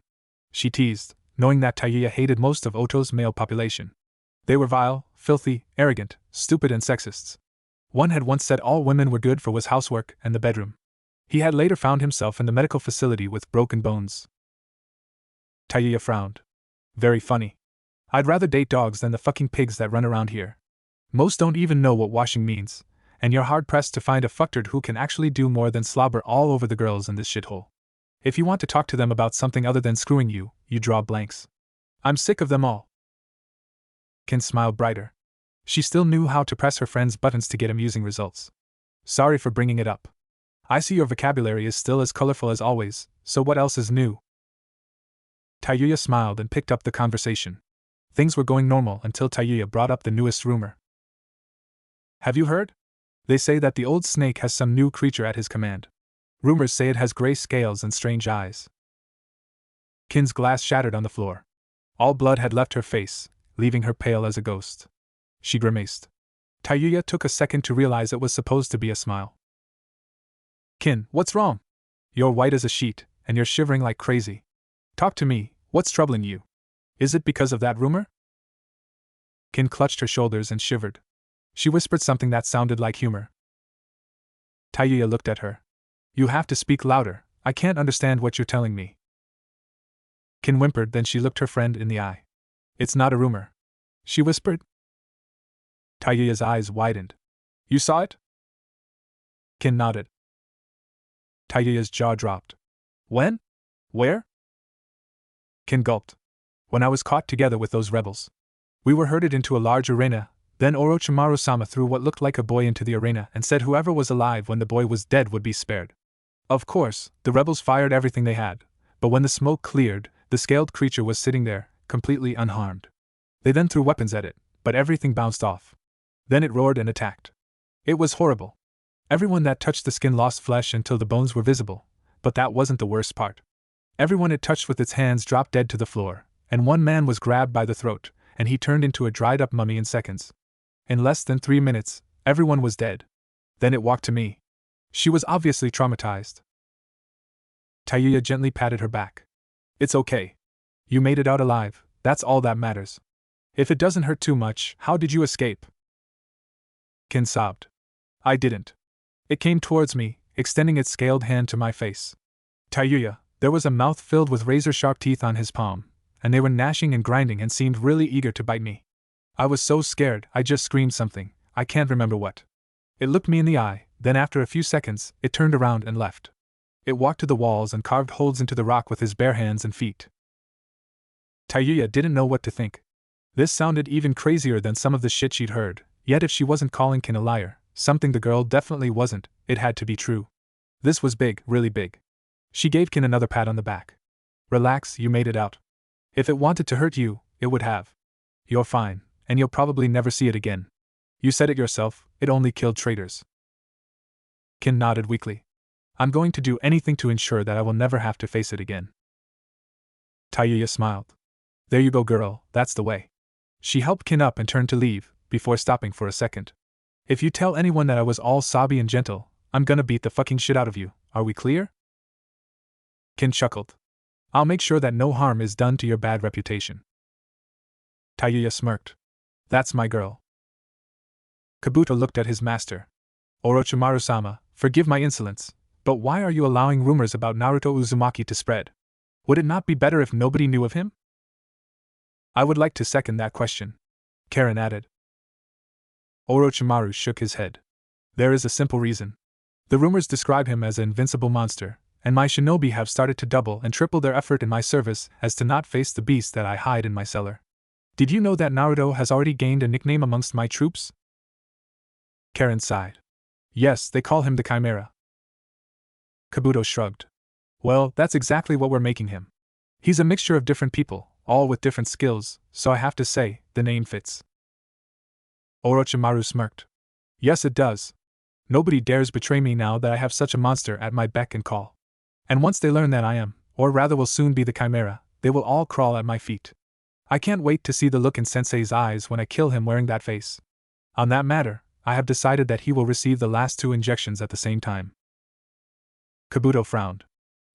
She teased, knowing that Tayuya hated most of Oto's male population. They were vile, filthy, arrogant, stupid and sexists. One had once said all women were good for was housework and the bedroom. He had later found himself in the medical facility with broken bones. Tayuya frowned. Very funny. I'd rather date dogs than the fucking pigs that run around here. Most don't even know what washing means, and you're hard-pressed to find a fucktard who can actually do more than slobber all over the girls in this shithole. If you want to talk to them about something other than screwing you, you draw blanks. I'm sick of them all. Kin smiled brighter. She still knew how to press her friend's buttons to get amusing results. Sorry for bringing it up. I see your vocabulary is still as colorful as always, so what else is new? Tayuya smiled and picked up the conversation. Things were going normal until Tayuya brought up the newest rumor. Have you heard? They say that the old snake has some new creature at his command. Rumors say it has gray scales and strange eyes. Kin's glass shattered on the floor. All blood had left her face, leaving her pale as a ghost. She grimaced. Tayuya took a second to realize it was supposed to be a smile. Kin, what's wrong? You're white as a sheet, and you're shivering like crazy. Talk to me, what's troubling you? Is it because of that rumor? Kin clutched her shoulders and shivered. She whispered something that sounded like humor. Tayuya looked at her. You have to speak louder, I can't understand what you're telling me. Kin whimpered, then she looked her friend in the eye. It's not a rumor, she whispered. Tayuya's eyes widened. You saw it? Kin nodded. Tayuya's jaw dropped. When? Where? Kin gulped. When I was caught together with those rebels. We were herded into a large arena, then Orochimaru-sama threw what looked like a boy into the arena and said whoever was alive when the boy was dead would be spared. Of course, the rebels fired everything they had, but when the smoke cleared, the scaled creature was sitting there, completely unharmed. They then threw weapons at it, but everything bounced off. Then it roared and attacked. It was horrible. Everyone that touched the skin lost flesh until the bones were visible, but that wasn't the worst part. Everyone it touched with its hands dropped dead to the floor, and one man was grabbed by the throat, and he turned into a dried-up mummy in seconds. In less than 3 minutes, everyone was dead. Then it walked to me. She was obviously traumatized. Tayuya gently patted her back. It's okay. You made it out alive, that's all that matters. If it doesn't hurt too much, how did you escape? Kin sobbed. I didn't. It came towards me, extending its scaled hand to my face. Tayuya, there was a mouth filled with razor-sharp teeth on his palm, and they were gnashing and grinding and seemed really eager to bite me. I was so scared, I just screamed something, I can't remember what. It looked me in the eye, then after a few seconds, it turned around and left. It walked to the walls and carved holes into the rock with his bare hands and feet. Tayuya didn't know what to think. This sounded even crazier than some of the shit she'd heard, yet if she wasn't calling Kin a liar, something the girl definitely wasn't, it had to be true. This was big, really big. She gave Kin another pat on the back. Relax, you made it out. If it wanted to hurt you, it would have. You're fine, and you'll probably never see it again. You said it yourself, it only killed traitors. Kin nodded weakly. I'm going to do anything to ensure that I will never have to face it again. Tayuya smiled. There you go, girl, that's the way. She helped Kin up and turned to leave, before stopping for a second. If you tell anyone that I was all sobby and gentle, I'm gonna beat the fucking shit out of you, are we clear? Kin chuckled. I'll make sure that no harm is done to your bad reputation. Tayuya smirked. That's my girl. Kabuto looked at his master. Orochimaru-sama, forgive my insolence, but why are you allowing rumors about Naruto Uzumaki to spread? Would it not be better if nobody knew of him? I would like to second that question, Karen added. Orochimaru shook his head. There is a simple reason. The rumors describe him as an invincible monster, and my shinobi have started to double and triple their effort in my service as to not face the beast that I hide in my cellar. Did you know that Naruto has already gained a nickname amongst my troops? Karen sighed. Yes, they call him the Chimera. Kabuto shrugged. Well, that's exactly what we're making him. He's a mixture of different people, all with different skills, so I have to say, the name fits. Orochimaru smirked. Yes, it does. Nobody dares betray me now that I have such a monster at my beck and call. And once they learn that I am, or rather will soon be the Chimera, they will all crawl at my feet. I can't wait to see the look in Sensei's eyes when I kill him wearing that face. On that matter, I have decided that he will receive the last 2 injections at the same time. Kabuto frowned.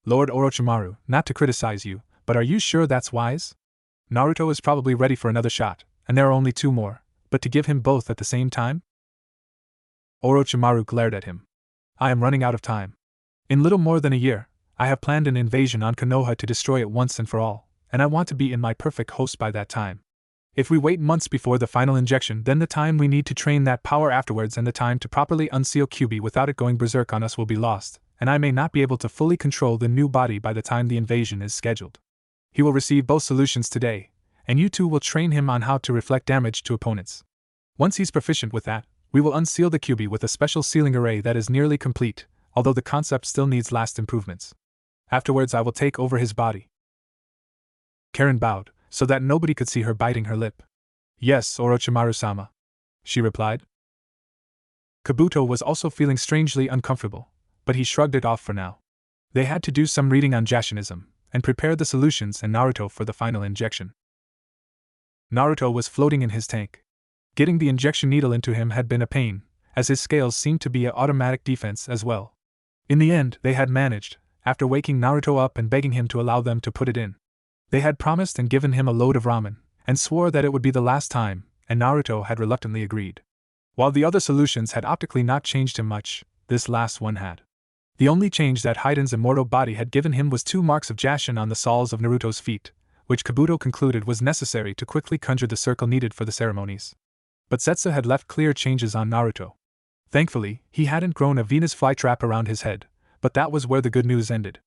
Lord Orochimaru, not to criticize you, but are you sure that's wise? Naruto is probably ready for another shot, and there are only 2 more, but to give him both at the same time? Orochimaru glared at him. I am running out of time. In little more than a year, I have planned an invasion on Konoha to destroy it once and for all, and I want to be in my perfect host by that time. If we wait months before the final injection, then the time we need to train that power afterwards and the time to properly unseal Kyuubi without it going berserk on us will be lost, and I may not be able to fully control the new body by the time the invasion is scheduled. He will receive both solutions today, and you two will train him on how to reflect damage to opponents. Once he's proficient with that, we will unseal the Kyuubi with a special sealing array that is nearly complete, although the concept still needs last improvements. Afterwards I will take over his body. Karen bowed, so that nobody could see her biting her lip. Yes, Orochimaru-sama, she replied. Kabuto was also feeling strangely uncomfortable, but he shrugged it off for now. They had to do some reading on Jashinism, and prepare the solutions and Naruto for the final injection. Naruto was floating in his tank. Getting the injection needle into him had been a pain, as his scales seemed to be an automatic defense as well. In the end, they had managed, after waking Naruto up and begging him to allow them to put it in. They had promised and given him a load of ramen, and swore that it would be the last time, and Naruto had reluctantly agreed. While the other solutions had optically not changed him much, this last one had. The only change that Haiden's immortal body had given him was 2 marks of Jashin on the soles of Naruto's feet, which Kabuto concluded was necessary to quickly conjure the circle needed for the ceremonies. But Setsu had left clear changes on Naruto. Thankfully, he hadn't grown a Venus flytrap around his head, but that was where the good news ended.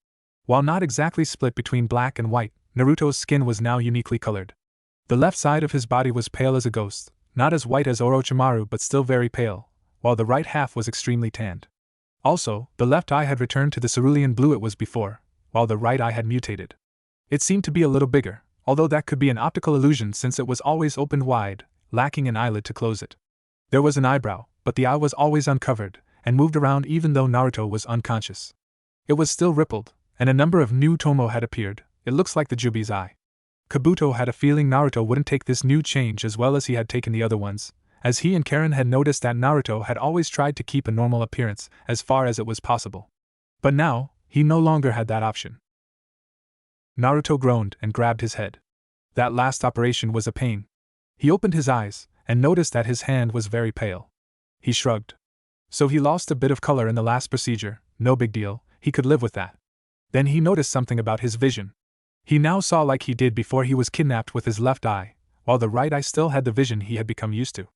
While not exactly split between black and white, Naruto's skin was now uniquely colored. The left side of his body was pale as a ghost, not as white as Orochimaru but still very pale, while the right half was extremely tanned. Also, the left eye had returned to the cerulean blue it was before, while the right eye had mutated. It seemed to be a little bigger, although that could be an optical illusion since it was always opened wide, lacking an eyelid to close it. There was an eyebrow, but the eye was always uncovered, and moved around even though Naruto was unconscious. It was still rippled, and a number of new tomo had appeared. It looks like the Jubi's eye. Kabuto had a feeling Naruto wouldn't take this new change as well as he had taken the other ones, as he and Karen had noticed that Naruto had always tried to keep a normal appearance as far as it was possible. But now, he no longer had that option. Naruto groaned and grabbed his head. That last operation was a pain. He opened his eyes, and noticed that his hand was very pale. He shrugged. So he lost a bit of color in the last procedure, no big deal, he could live with that. Then he noticed something about his vision. He now saw like he did before he was kidnapped with his left eye, while the right eye still had the vision he had become used to.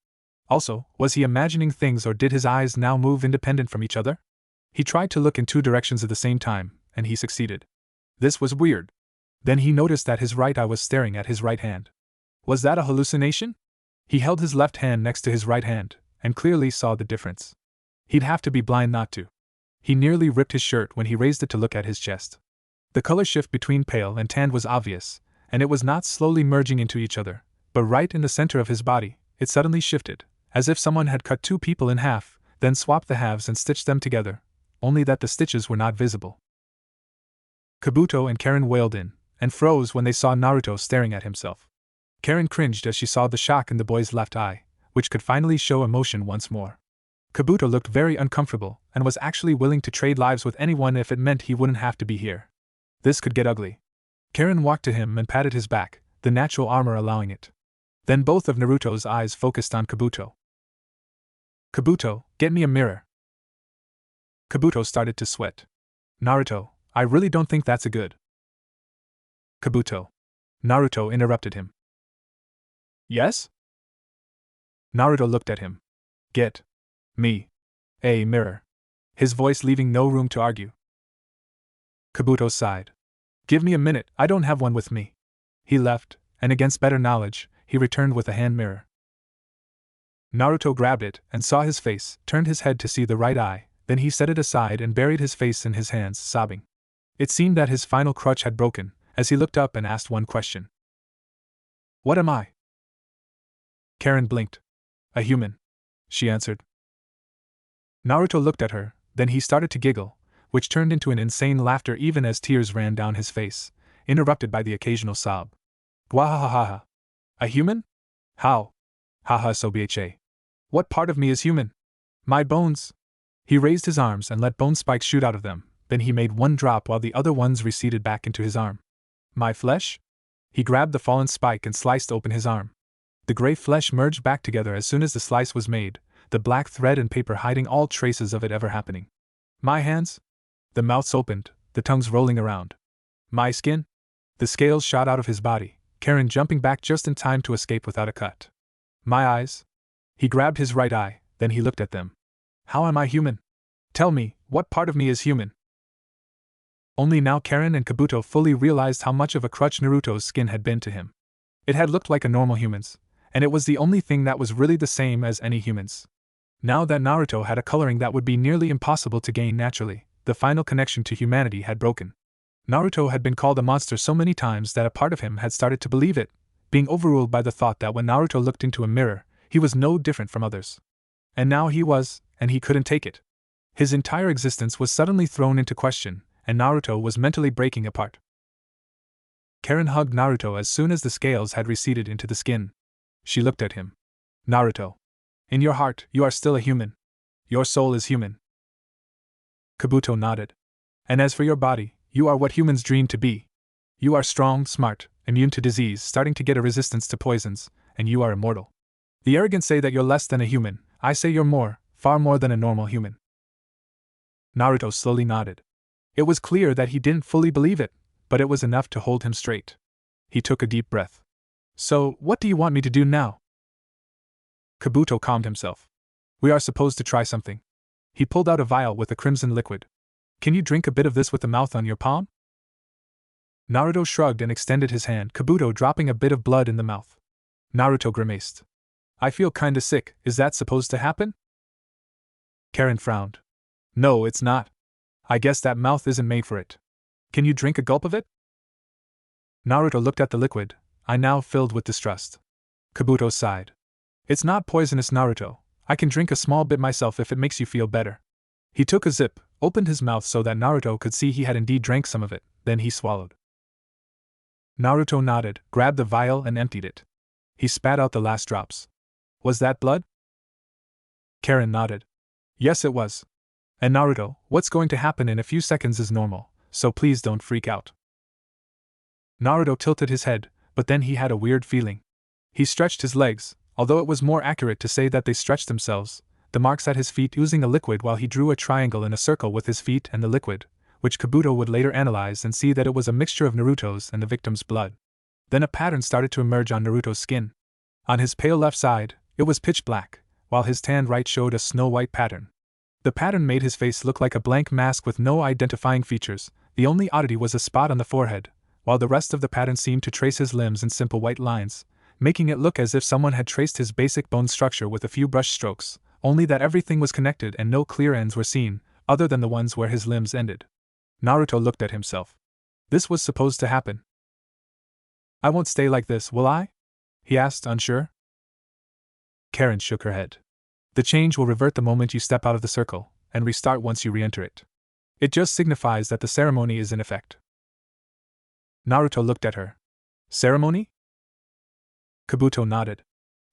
Also, was he imagining things or did his eyes now move independent from each other? He tried to look in two directions at the same time, and he succeeded. This was weird. Then he noticed that his right eye was staring at his right hand. Was that a hallucination? He held his left hand next to his right hand, and clearly saw the difference. He'd have to be blind not to. He nearly ripped his shirt when he raised it to look at his chest. The color shift between pale and tanned was obvious, and it was not slowly merging into each other, but right in the center of his body, it suddenly shifted, as if someone had cut two people in half, then swapped the halves and stitched them together, only that the stitches were not visible. Kabuto and Karen wailed in, and froze when they saw Naruto staring at himself. Karen cringed as she saw the shock in the boy's left eye, which could finally show emotion once more. Kabuto looked very uncomfortable, and was actually willing to trade lives with anyone if it meant he wouldn't have to be here. This could get ugly. Karen walked to him and patted his back, the natural armor allowing it. Then both of Naruto's eyes focused on Kabuto. Kabuto, get me a mirror. Kabuto started to sweat. Naruto, I really don't think that's a good. Kabuto. Naruto interrupted him. Yes? Naruto looked at him. Get me a mirror. His voice leaving no room to argue. Kabuto sighed. Give me a minute, I don't have one with me. He left, and against better knowledge, he returned with a hand mirror. Naruto grabbed it and saw his face, turned his head to see the right eye, then he set it aside and buried his face in his hands, sobbing. It seemed that his final crutch had broken, as he looked up and asked one question. What am I? Karen blinked. A human, she answered. Naruto looked at her, then he started to giggle, which turned into an insane laughter even as tears ran down his face, interrupted by the occasional sob. Wahahaha. A human? How? Haha sobha. What part of me is human? My bones. He raised his arms and let bone spikes shoot out of them, then he made one drop while the other ones receded back into his arm. My flesh? He grabbed the fallen spike and sliced open his arm. The gray flesh merged back together as soon as the slice was made, the black thread and paper hiding all traces of it ever happening. My hands? The mouths opened, the tongues rolling around. My skin? The scales shot out of his body, Karen jumping back just in time to escape without a cut. My eyes? He grabbed his right eye, then he looked at them. How am I human? Tell me, what part of me is human? Only now Karen and Kabuto fully realized how much of a crutch Naruto's skin had been to him. It had looked like a normal human's, and it was the only thing that was really the same as any human's. Now that Naruto had a coloring that would be nearly impossible to gain naturally, the final connection to humanity had broken. Naruto had been called a monster so many times that a part of him had started to believe it, being overruled by the thought that when Naruto looked into a mirror, he was no different from others. And now he was, and he couldn't take it. His entire existence was suddenly thrown into question, and Naruto was mentally breaking apart. Karen hugged Naruto as soon as the scales had receded into the skin. She looked at him. Naruto. In your heart, you are still a human. Your soul is human. Kabuto nodded. And as for your body, you are what humans dream to be. You are strong, smart, immune to disease, starting to get a resistance to poisons, and you are immortal. The arrogant say that you're less than a human, I say you're more, far more than a normal human. Naruto slowly nodded. It was clear that he didn't fully believe it, but it was enough to hold him straight. He took a deep breath. So, what do you want me to do now? Kabuto calmed himself. We are supposed to try something. He pulled out a vial with a crimson liquid. Can you drink a bit of this with the mouth on your palm? Naruto shrugged and extended his hand, Kabuto dropping a bit of blood in the mouth. Naruto grimaced. I feel kinda sick, is that supposed to happen? Karen frowned. No, it's not. I guess that mouth isn't made for it. Can you drink a gulp of it? Naruto looked at the liquid, eye now filled with distrust. Kabuto sighed. It's not poisonous, Naruto. I can drink a small bit myself if it makes you feel better. He took a sip, opened his mouth so that Naruto could see he had indeed drank some of it, then he swallowed. Naruto nodded, grabbed the vial and emptied it. He spat out the last drops. Was that blood? Karen nodded. Yes, it was. And Naruto, what's going to happen in a few seconds is normal, so please don't freak out. Naruto tilted his head, but then he had a weird feeling. He stretched his legs, although it was more accurate to say that they stretched themselves, the marks at his feet oozing a liquid while he drew a triangle in a circle with his feet and the liquid, which Kabuto would later analyze and see that it was a mixture of Naruto's and the victim's blood. Then a pattern started to emerge on Naruto's skin, On his pale left side, it was pitch black, while his tanned right showed a snow-white pattern. The pattern made his face look like a blank mask with no identifying features. The only oddity was a spot on the forehead, while the rest of the pattern seemed to trace his limbs in simple white lines, making it look as if someone had traced his basic bone structure with a few brush strokes, only that everything was connected and no clear ends were seen, other than the ones where his limbs ended. Naruto looked at himself. This was supposed to happen. I won't stay like this, will I? He asked, unsure. Karen shook her head. The change will revert the moment you step out of the circle, and restart once you re-enter it. It just signifies that the ceremony is in effect. Naruto looked at her. Ceremony? Kabuto nodded.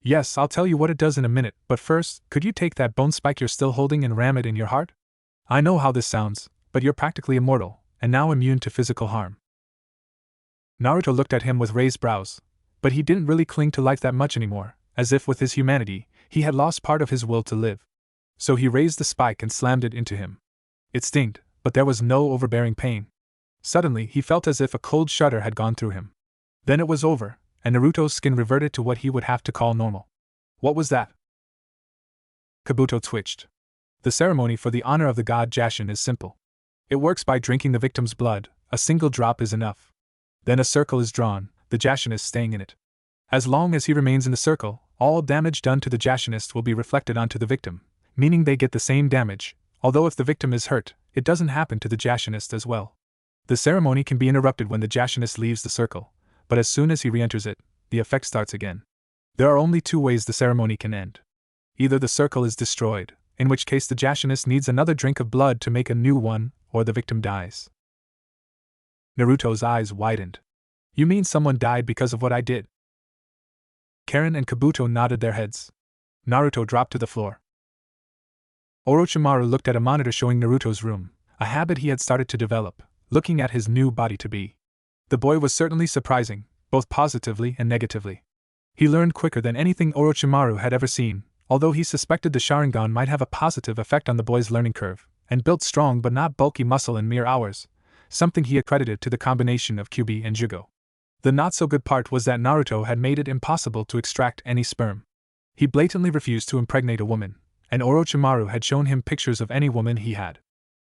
Yes, I'll tell you what it does in a minute, but first, could you take that bone spike you're still holding and ram it in your heart? I know how this sounds, but you're practically immortal, and now immune to physical harm. Naruto looked at him with raised brows, but he didn't really cling to life that much anymore, as if with his humanity, he had lost part of his will to live. So he raised the spike and slammed it into him. It stinged, but there was no overbearing pain. Suddenly, he felt as if a cold shudder had gone through him. Then it was over, and Naruto's skin reverted to what he would have to call normal. What was that? Kabuto twitched. The ceremony for the honor of the god Jashin is simple. It works by drinking the victim's blood. A single drop is enough. Then a circle is drawn, the Jashinist staying in it. As long as he remains in the circle, all damage done to the Jashinist will be reflected onto the victim, meaning they get the same damage, although if the victim is hurt, it doesn't happen to the Jashinist as well. The ceremony can be interrupted when the Jashinist leaves the circle, but as soon as he re-enters it, the effect starts again. There are only two ways the ceremony can end. Either the circle is destroyed, in which case the Jashinist needs another drink of blood to make a new one, or the victim dies. Naruto's eyes widened. You mean someone died because of what I did? Karen and Kabuto nodded their heads. Naruto dropped to the floor. Orochimaru looked at a monitor showing Naruto's room, a habit he had started to develop, looking at his new body to be. The boy was certainly surprising, both positively and negatively. He learned quicker than anything Orochimaru had ever seen, although he suspected the Sharingan might have a positive effect on the boy's learning curve, and built strong but not bulky muscle in mere hours, something he accredited to the combination of Kyuubi and Jugo. The not-so-good part was that Naruto had made it impossible to extract any sperm. He blatantly refused to impregnate a woman, and Orochimaru had shown him pictures of any woman he had.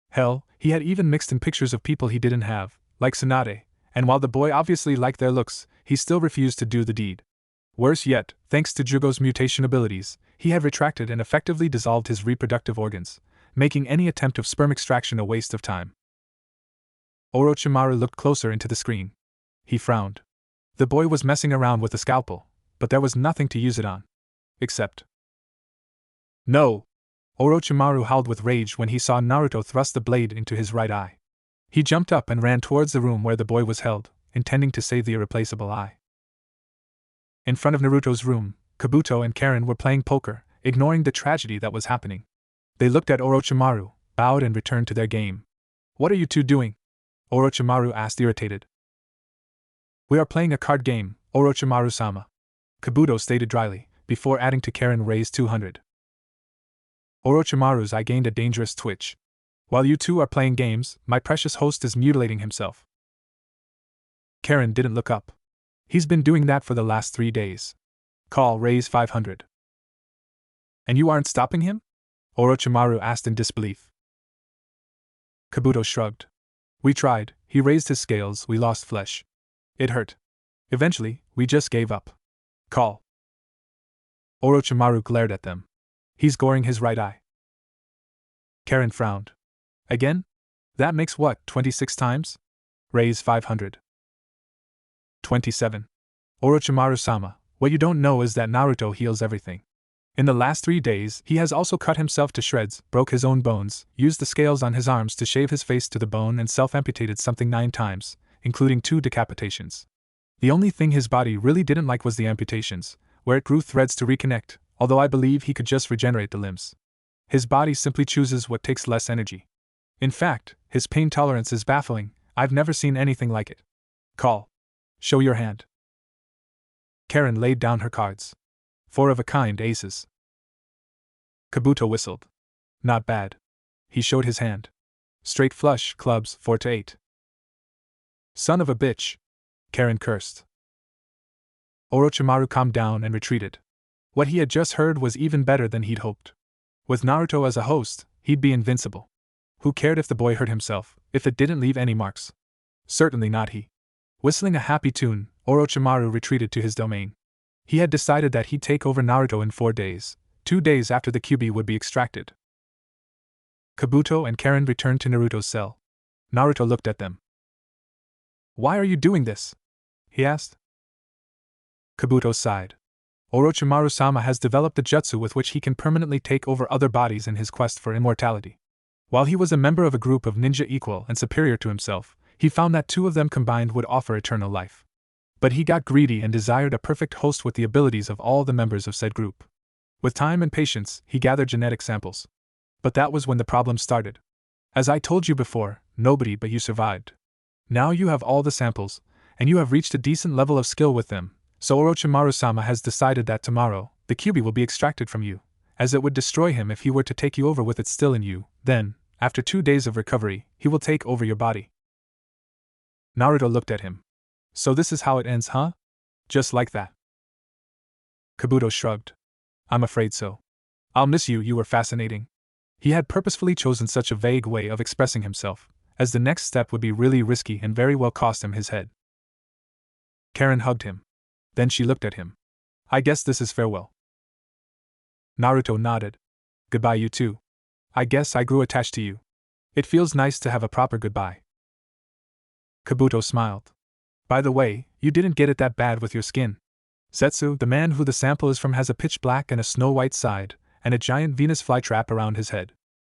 Hell, he had even mixed in pictures of people he didn't have, like Tsunade, and while the boy obviously liked their looks, he still refused to do the deed. Worse yet, thanks to Jugo's mutation abilities, he had retracted and effectively dissolved his reproductive organs, making any attempt of sperm extraction a waste of time. Orochimaru looked closer into the screen. He frowned. The boy was messing around with a scalpel, but there was nothing to use it on. Except. No! Orochimaru howled with rage when he saw Naruto thrust the blade into his right eye. He jumped up and ran towards the room where the boy was held, intending to save the irreplaceable eye. In front of Naruto's room, Kabuto and Karen were playing poker, ignoring the tragedy that was happening. They looked at Orochimaru, bowed and returned to their game. What are you two doing? Orochimaru asked, irritated. We are playing a card game, Orochimaru-sama. Kabuto stated dryly, before adding to Karen raised 200. Orochimaru's eye gained a dangerous twitch. While you two are playing games, my precious host is mutilating himself. Karen didn't look up. He's been doing that for the last 3 days. Call raise 500. And you aren't stopping him? Orochimaru asked in disbelief. Kabuto shrugged. We tried, he raised his scales, we lost flesh. It hurt. Eventually, we just gave up. Call. Orochimaru glared at them. He's goring his right eye. Karen frowned. Again? That makes what, 26 times? Raise 500. 27. Orochimaru-sama, what you don't know is that Naruto heals everything. In the last 3 days, he has also cut himself to shreds, broke his own bones, used the scales on his arms to shave his face to the bone and self-amputated something 9 times, including 2 decapitations. The only thing his body really didn't like was the amputations, where it grew threads to reconnect, although I believe he could just regenerate the limbs. His body simply chooses what takes less energy. In fact, his pain tolerance is baffling, I've never seen anything like it. Call. Show your hand. Karen laid down her cards. 4 of a kind aces. Kabuto whistled. Not bad. He showed his hand. Straight flush, clubs, 4 to 8. Son of a bitch. Karen cursed. Orochimaru calmed down and retreated. What he had just heard was even better than he'd hoped. With Naruto as a host, he'd be invincible. Who cared if the boy hurt himself, if it didn't leave any marks? Certainly not he. Whistling a happy tune, Orochimaru retreated to his domain. He had decided that he'd take over Naruto in 4 days, 2 days after the Kyuubi would be extracted. Kabuto and Karen returned to Naruto's cell. Naruto looked at them. "Why are you doing this?" he asked. Kabuto sighed. Orochimaru-sama has developed a jutsu with which he can permanently take over other bodies in his quest for immortality. While he was a member of a group of ninja equal and superior to himself, he found that 2 of them combined would offer eternal life. But he got greedy and desired a perfect host with the abilities of all the members of said group. With time and patience, he gathered genetic samples. But that was when the problem started. As I told you before, nobody but you survived. Now you have all the samples, and you have reached a decent level of skill with them, so Orochimaru-sama has decided that tomorrow, the Kyuubi will be extracted from you, as it would destroy him if he were to take you over with it still in you. Then, after 2 days of recovery, he will take over your body. Naruto looked at him. So this is how it ends, huh? Just like that. Kabuto shrugged. I'm afraid so. I'll miss you, you were fascinating. He had purposefully chosen such a vague way of expressing himself, as the next step would be really risky and very well cost him his head. Karen hugged him. Then she looked at him. I guess this is farewell. Naruto nodded. Goodbye, you too. I guess I grew attached to you. It feels nice to have a proper goodbye. Kabuto smiled. By the way, you didn't get it that bad with your skin. Zetsu, the man who the sample is from, has a pitch black and a snow-white side, and a giant Venus flytrap around his head.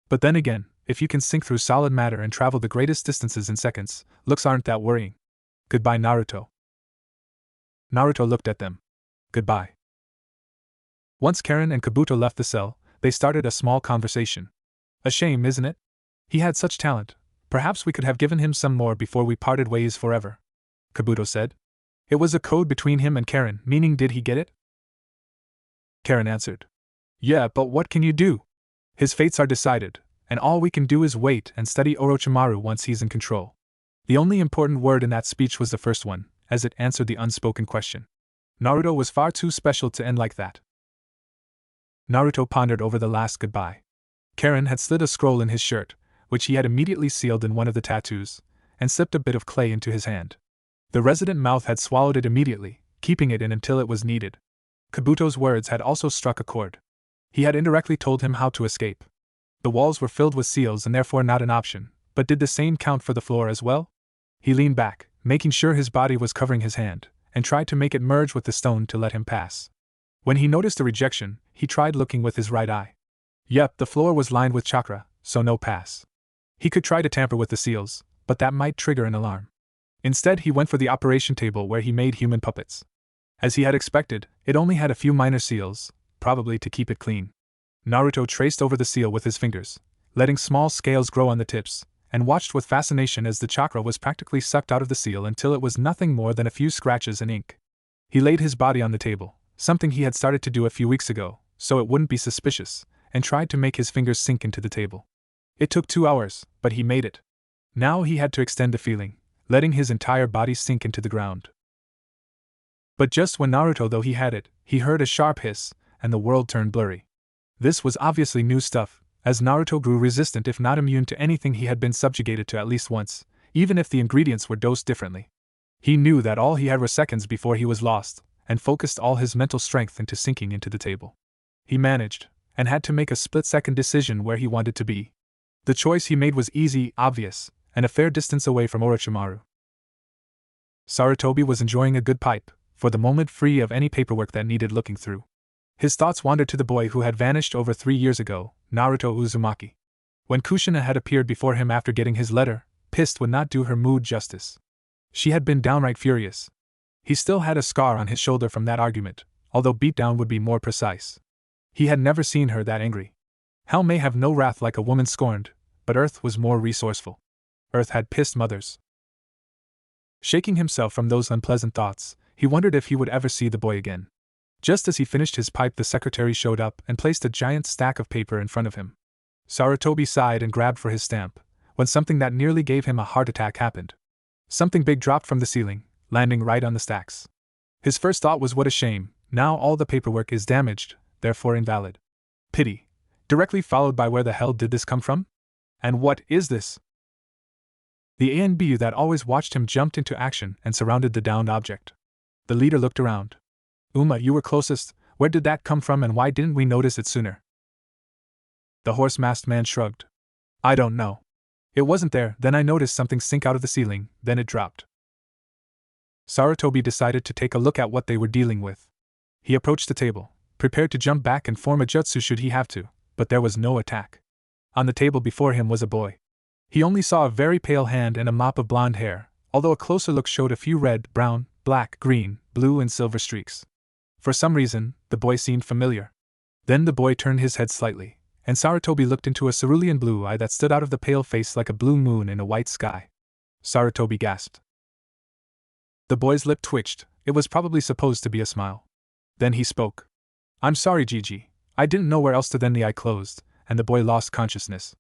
But then again, if you can sink through solid matter and travel the greatest distances in seconds, looks aren't that worrying. Goodbye, Naruto. Naruto looked at them. Goodbye. Once Karen and Kabuto left the cell, they started a small conversation. A shame, isn't it? He had such talent. Perhaps we could have given him some more before we parted ways forever. Kabuto said. It was a code between him and Karen, meaning did he get it? Karen answered. Yeah, but what can you do? His fates are decided, and all we can do is wait and study Orochimaru once he's in control. The only important word in that speech was the first one, as it answered the unspoken question. Naruto was far too special to end like that. Naruto pondered over the last goodbye. Karen had slid a scroll in his shirt, which he had immediately sealed in one of the tattoos, and slipped a bit of clay into his hand. The resident mouth had swallowed it immediately, keeping it in until it was needed. Kabuto's words had also struck a chord. He had indirectly told him how to escape. The walls were filled with seals and therefore not an option, but did the same count for the floor as well? He leaned back, making sure his body was covering his hand, and tried to make it merge with the stone to let him pass. When he noticed a rejection, he tried looking with his right eye. Yep, the floor was lined with chakra, so no pass. He could try to tamper with the seals, but that might trigger an alarm. Instead, he went for the operation table where he made human puppets. As he had expected, it only had a few minor seals, probably to keep it clean. Naruto traced over the seal with his fingers, letting small scales grow on the tips, and watched with fascination as the chakra was practically sucked out of the seal until it was nothing more than a few scratches and ink. He laid his body on the table, something he had started to do a few weeks ago, so it wouldn't be suspicious, and tried to make his fingers sink into the table. It took 2 hours, but he made it. Now he had to extend the feeling, letting his entire body sink into the ground. But just when Naruto thought he had it, he heard a sharp hiss, and the world turned blurry. This was obviously new stuff, as Naruto grew resistant if not immune to anything he had been subjugated to at least once, even if the ingredients were dosed differently. He knew that all he had were seconds before he was lost, and focused all his mental strength into sinking into the table. He managed, and had to make a split-second decision where he wanted to be. The choice he made was easy, obvious, and a fair distance away from Orochimaru. Sarutobi was enjoying a good pipe, for the moment free of any paperwork that needed looking through. His thoughts wandered to the boy who had vanished over 3 years ago, Naruto Uzumaki. When Kushina had appeared before him after getting his letter, pissed would not do her mood justice. She had been downright furious. He still had a scar on his shoulder from that argument, although beatdown would be more precise. He had never seen her that angry. Hell may have no wrath like a woman scorned, but Earth was more resourceful. Earth had pissed mothers. Shaking himself from those unpleasant thoughts, he wondered if he would ever see the boy again. Just as he finished his pipe, the secretary showed up and placed a giant stack of paper in front of him. Sarutobi sighed and grabbed for his stamp, when something that nearly gave him a heart attack happened. Something big dropped from the ceiling, landing right on the stacks. His first thought was what a shame, Now all the paperwork is damaged, therefore invalid. Pity. Directly followed by where the hell did this come from? And what is this? The ANBU that always watched him jumped into action and surrounded the downed object. The leader looked around. Uma, you were closest. Where did that come from and why didn't we notice it sooner? The horse-masked man shrugged. I don't know. It wasn't there, then I noticed something sink out of the ceiling, then it dropped. Sarutobi decided to take a look at what they were dealing with. He approached the table, prepared to jump back and form a jutsu should he have to, but there was no attack. On the table before him was a boy. He only saw a very pale hand and a mop of blonde hair, although a closer look showed a few red, brown, black, green, blue and silver streaks. For some reason, the boy seemed familiar. Then the boy turned his head slightly, and Sarutobi looked into a cerulean blue eye that stood out of the pale face like a blue moon in a white sky. Sarutobi gasped. The boy's lip twitched. It was probably supposed to be a smile. Then he spoke. I'm sorry, Gigi. I didn't know where else to. Then the eye closed, and the boy lost consciousness.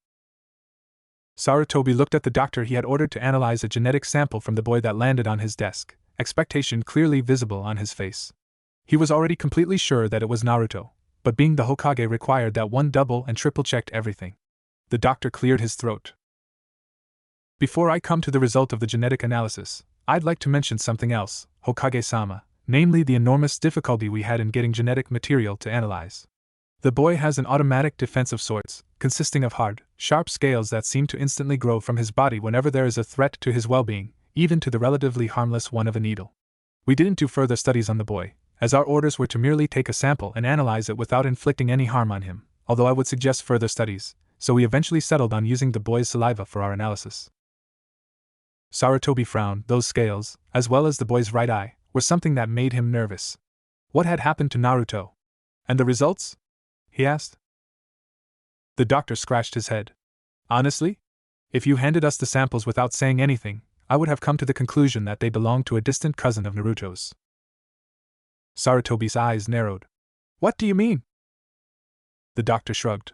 Sarutobi looked at the doctor he had ordered to analyze a genetic sample from the boy that landed on his desk, expectation clearly visible on his face. He was already completely sure that it was Naruto, but being the Hokage required that one double and triple checked everything. The doctor cleared his throat. Before I come to the result of the genetic analysis, I'd like to mention something else, Hokage-sama, namely the enormous difficulty we had in getting genetic material to analyze. The boy has an automatic defense of sorts, consisting of hard, sharp scales that seem to instantly grow from his body whenever there is a threat to his well-being, even to the relatively harmless one of a needle. We didn't do further studies on the boy, as our orders were to merely take a sample and analyze it without inflicting any harm on him, although I would suggest further studies, so we eventually settled on using the boy's saliva for our analysis. Sarutobi frowned. Those scales, as well as the boy's right eye, were something that made him nervous. What had happened to Naruto? And the results? He asked. The doctor scratched his head. Honestly? If you handed us the samples without saying anything, I would have come to the conclusion that they belonged to a distant cousin of Naruto's. Sarutobi's eyes narrowed. What do you mean? The doctor shrugged.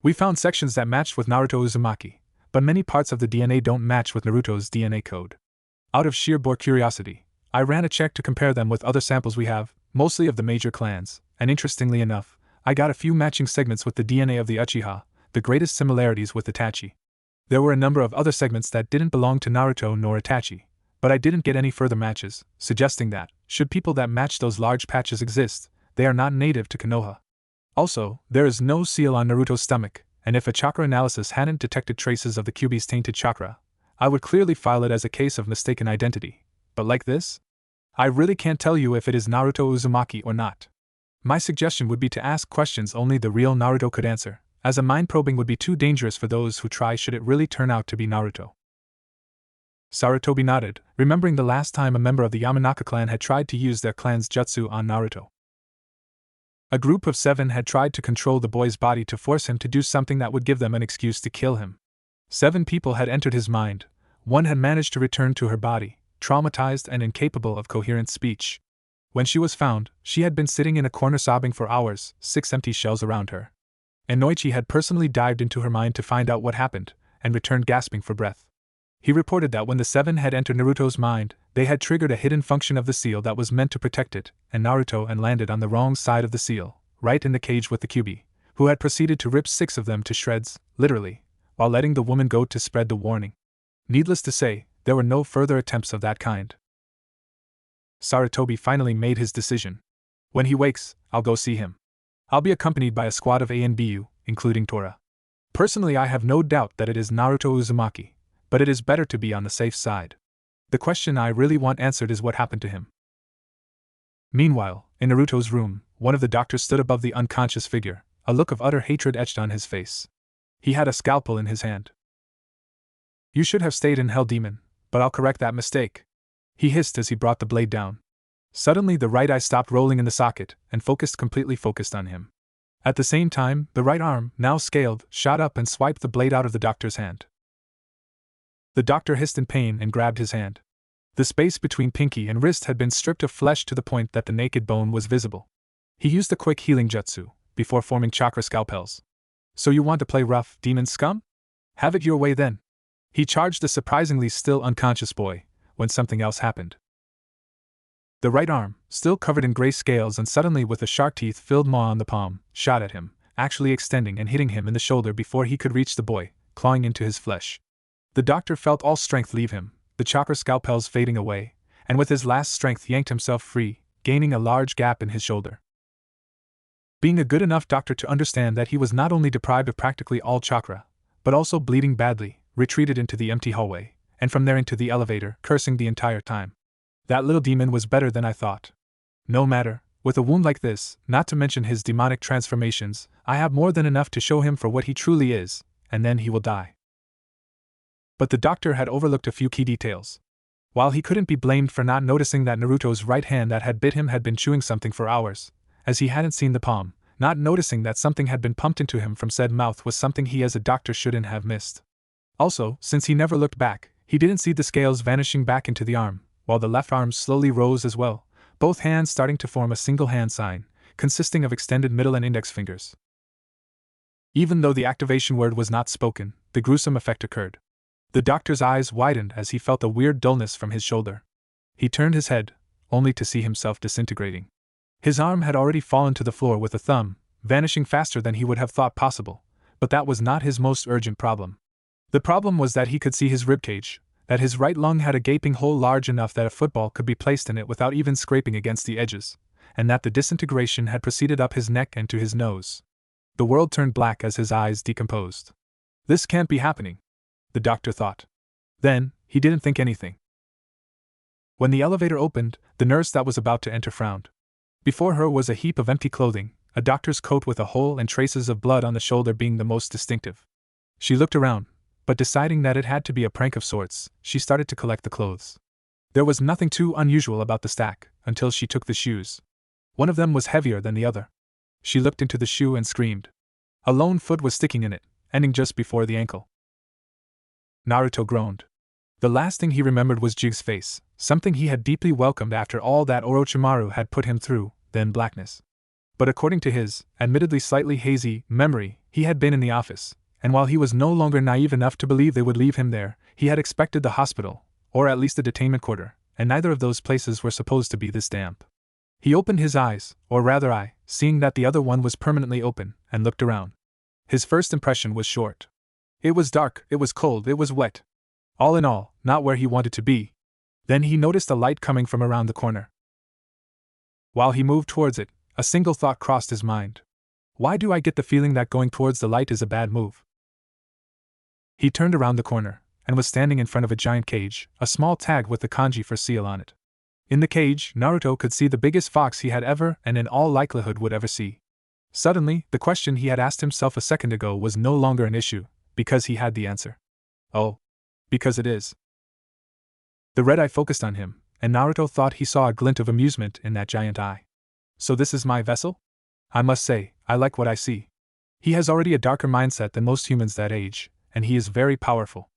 We found sections that matched with Naruto Uzumaki, but many parts of the DNA don't match with Naruto's DNA code. Out of sheer bored curiosity, I ran a check to compare them with other samples we have, mostly of the major clans, and interestingly enough, I got a few matching segments with the DNA of the Uchiha, the greatest similarities with Itachi. There were a number of other segments that didn't belong to Naruto nor Itachi, but I didn't get any further matches, suggesting that, should people that match those large patches exist, they are not native to Konoha. Also, there is no seal on Naruto's stomach, and if a chakra analysis hadn't detected traces of the Kyuubi's tainted chakra, I would clearly file it as a case of mistaken identity. But like this? I really can't tell you if it is Naruto Uzumaki or not. My suggestion would be to ask questions only the real Naruto could answer, as a mind probing would be too dangerous for those who try should it really turn out to be Naruto. Sarutobi nodded, remembering the last time a member of the Yamanaka clan had tried to use their clan's jutsu on Naruto. A group of 7 had tried to control the boy's body to force him to do something that would give them an excuse to kill him. 7 people had entered his mind. 1 had managed to return to her body, traumatized and incapable of coherent speech. When she was found, she had been sitting in a corner sobbing for hours, 6 empty shells around her. Enoichi had personally dived into her mind to find out what happened, and returned gasping for breath. He reported that when the 7 had entered Naruto's mind, they had triggered a hidden function of the seal that was meant to protect it, and Naruto and landed on the wrong side of the seal, right in the cage with the Kyuubi, who had proceeded to rip 6 of them to shreds, literally, while letting the woman go to spread the warning. Needless to say, there were no further attempts of that kind. Sarutobi finally made his decision. When he wakes, I'll go see him. I'll be accompanied by a squad of ANBU, including Tora. Personally, I have no doubt that it is Naruto Uzumaki, but it is better to be on the safe side. The question I really want answered is what happened to him. Meanwhile, in Naruto's room, one of the doctors stood above the unconscious figure, a look of utter hatred etched on his face. He had a scalpel in his hand. You should have stayed in Hell, Demon, but I'll correct that mistake, he hissed as he brought the blade down. Suddenly the right eye stopped rolling in the socket, and completely focused on him. At the same time, the right arm, now scaled, shot up and swiped the blade out of the doctor's hand. The doctor hissed in pain and grabbed his hand. The space between pinky and wrist had been stripped of flesh to the point that the naked bone was visible. He used a quick healing jutsu, before forming chakra scalpels. So you want to play rough, demon scum? Have it your way then. He charged the surprisingly still unconscious boy, when something else happened. The right arm, still covered in gray scales and suddenly with a shark teeth-filled maw on the palm, shot at him, actually extending and hitting him in the shoulder before he could reach the boy, clawing into his flesh. The doctor felt all strength leave him, the chakra scalpels fading away, and with his last strength yanked himself free, gaining a large gap in his shoulder. Being a good enough doctor to understand that he was not only deprived of practically all chakra, but also bleeding badly, retreated into the empty hallway, and from there into the elevator, cursing the entire time. That little demon was better than I thought. No matter, with a wound like this, not to mention his demonic transformations, I have more than enough to show him for what he truly is, and then he will die. But the doctor had overlooked a few key details. While he couldn't be blamed for not noticing that Naruto's right hand that had bit him had been chewing something for hours, as he hadn't seen the palm, not noticing that something had been pumped into him from said mouth was something he as a doctor shouldn't have missed. Also, since he never looked back, he didn't see the scales vanishing back into the arm, while the left arm slowly rose as well, both hands starting to form a single hand sign, consisting of extended middle and index fingers. Even though the activation word was not spoken, the gruesome effect occurred. The doctor's eyes widened as he felt a weird dullness from his shoulder. He turned his head, only to see himself disintegrating. His arm had already fallen to the floor with a thumb, vanishing faster than he would have thought possible, but that was not his most urgent problem. The problem was that he could see his ribcage, that his right lung had a gaping hole large enough that a football could be placed in it without even scraping against the edges, and that the disintegration had proceeded up his neck and to his nose. The world turned black as his eyes decomposed. This can't be happening, the doctor thought. Then, he didn't think anything. When the elevator opened, the nurse that was about to enter frowned. Before her was a heap of empty clothing, a doctor's coat with a hole and traces of blood on the shoulder being the most distinctive. She looked around, but deciding that it had to be a prank of sorts, she started to collect the clothes. There was nothing too unusual about the stack, until she took the shoes. One of them was heavier than the other. She looked into the shoe and screamed. A lone foot was sticking in it, ending just before the ankle. Naruto groaned. The last thing he remembered was Jig's face, something he had deeply welcomed after all that Orochimaru had put him through, then blackness. But according to his, admittedly slightly hazy, memory, he had been in the office, and while he was no longer naive enough to believe they would leave him there, he had expected the hospital, or at least a detainment quarter, and neither of those places were supposed to be this damp. He opened his eyes, or rather eye, seeing that the other one was permanently open, and looked around. His first impression was short. It was dark, it was cold, it was wet. All in all, not where he wanted to be. Then he noticed a light coming from around the corner. While he moved towards it, a single thought crossed his mind. Why do I get the feeling that going towards the light is a bad move? He turned around the corner, and was standing in front of a giant cage, a small tag with the kanji for seal on it. In the cage, Naruto could see the biggest fox he had ever and in all likelihood would ever see. Suddenly, the question he had asked himself a second ago was no longer an issue, because he had the answer. Oh. Because it is. The red eye focused on him, and Naruto thought he saw a glint of amusement in that giant eye. So this is my vessel? I must say, I like what I see. He has already a darker mindset than most humans that age, and he is very powerful.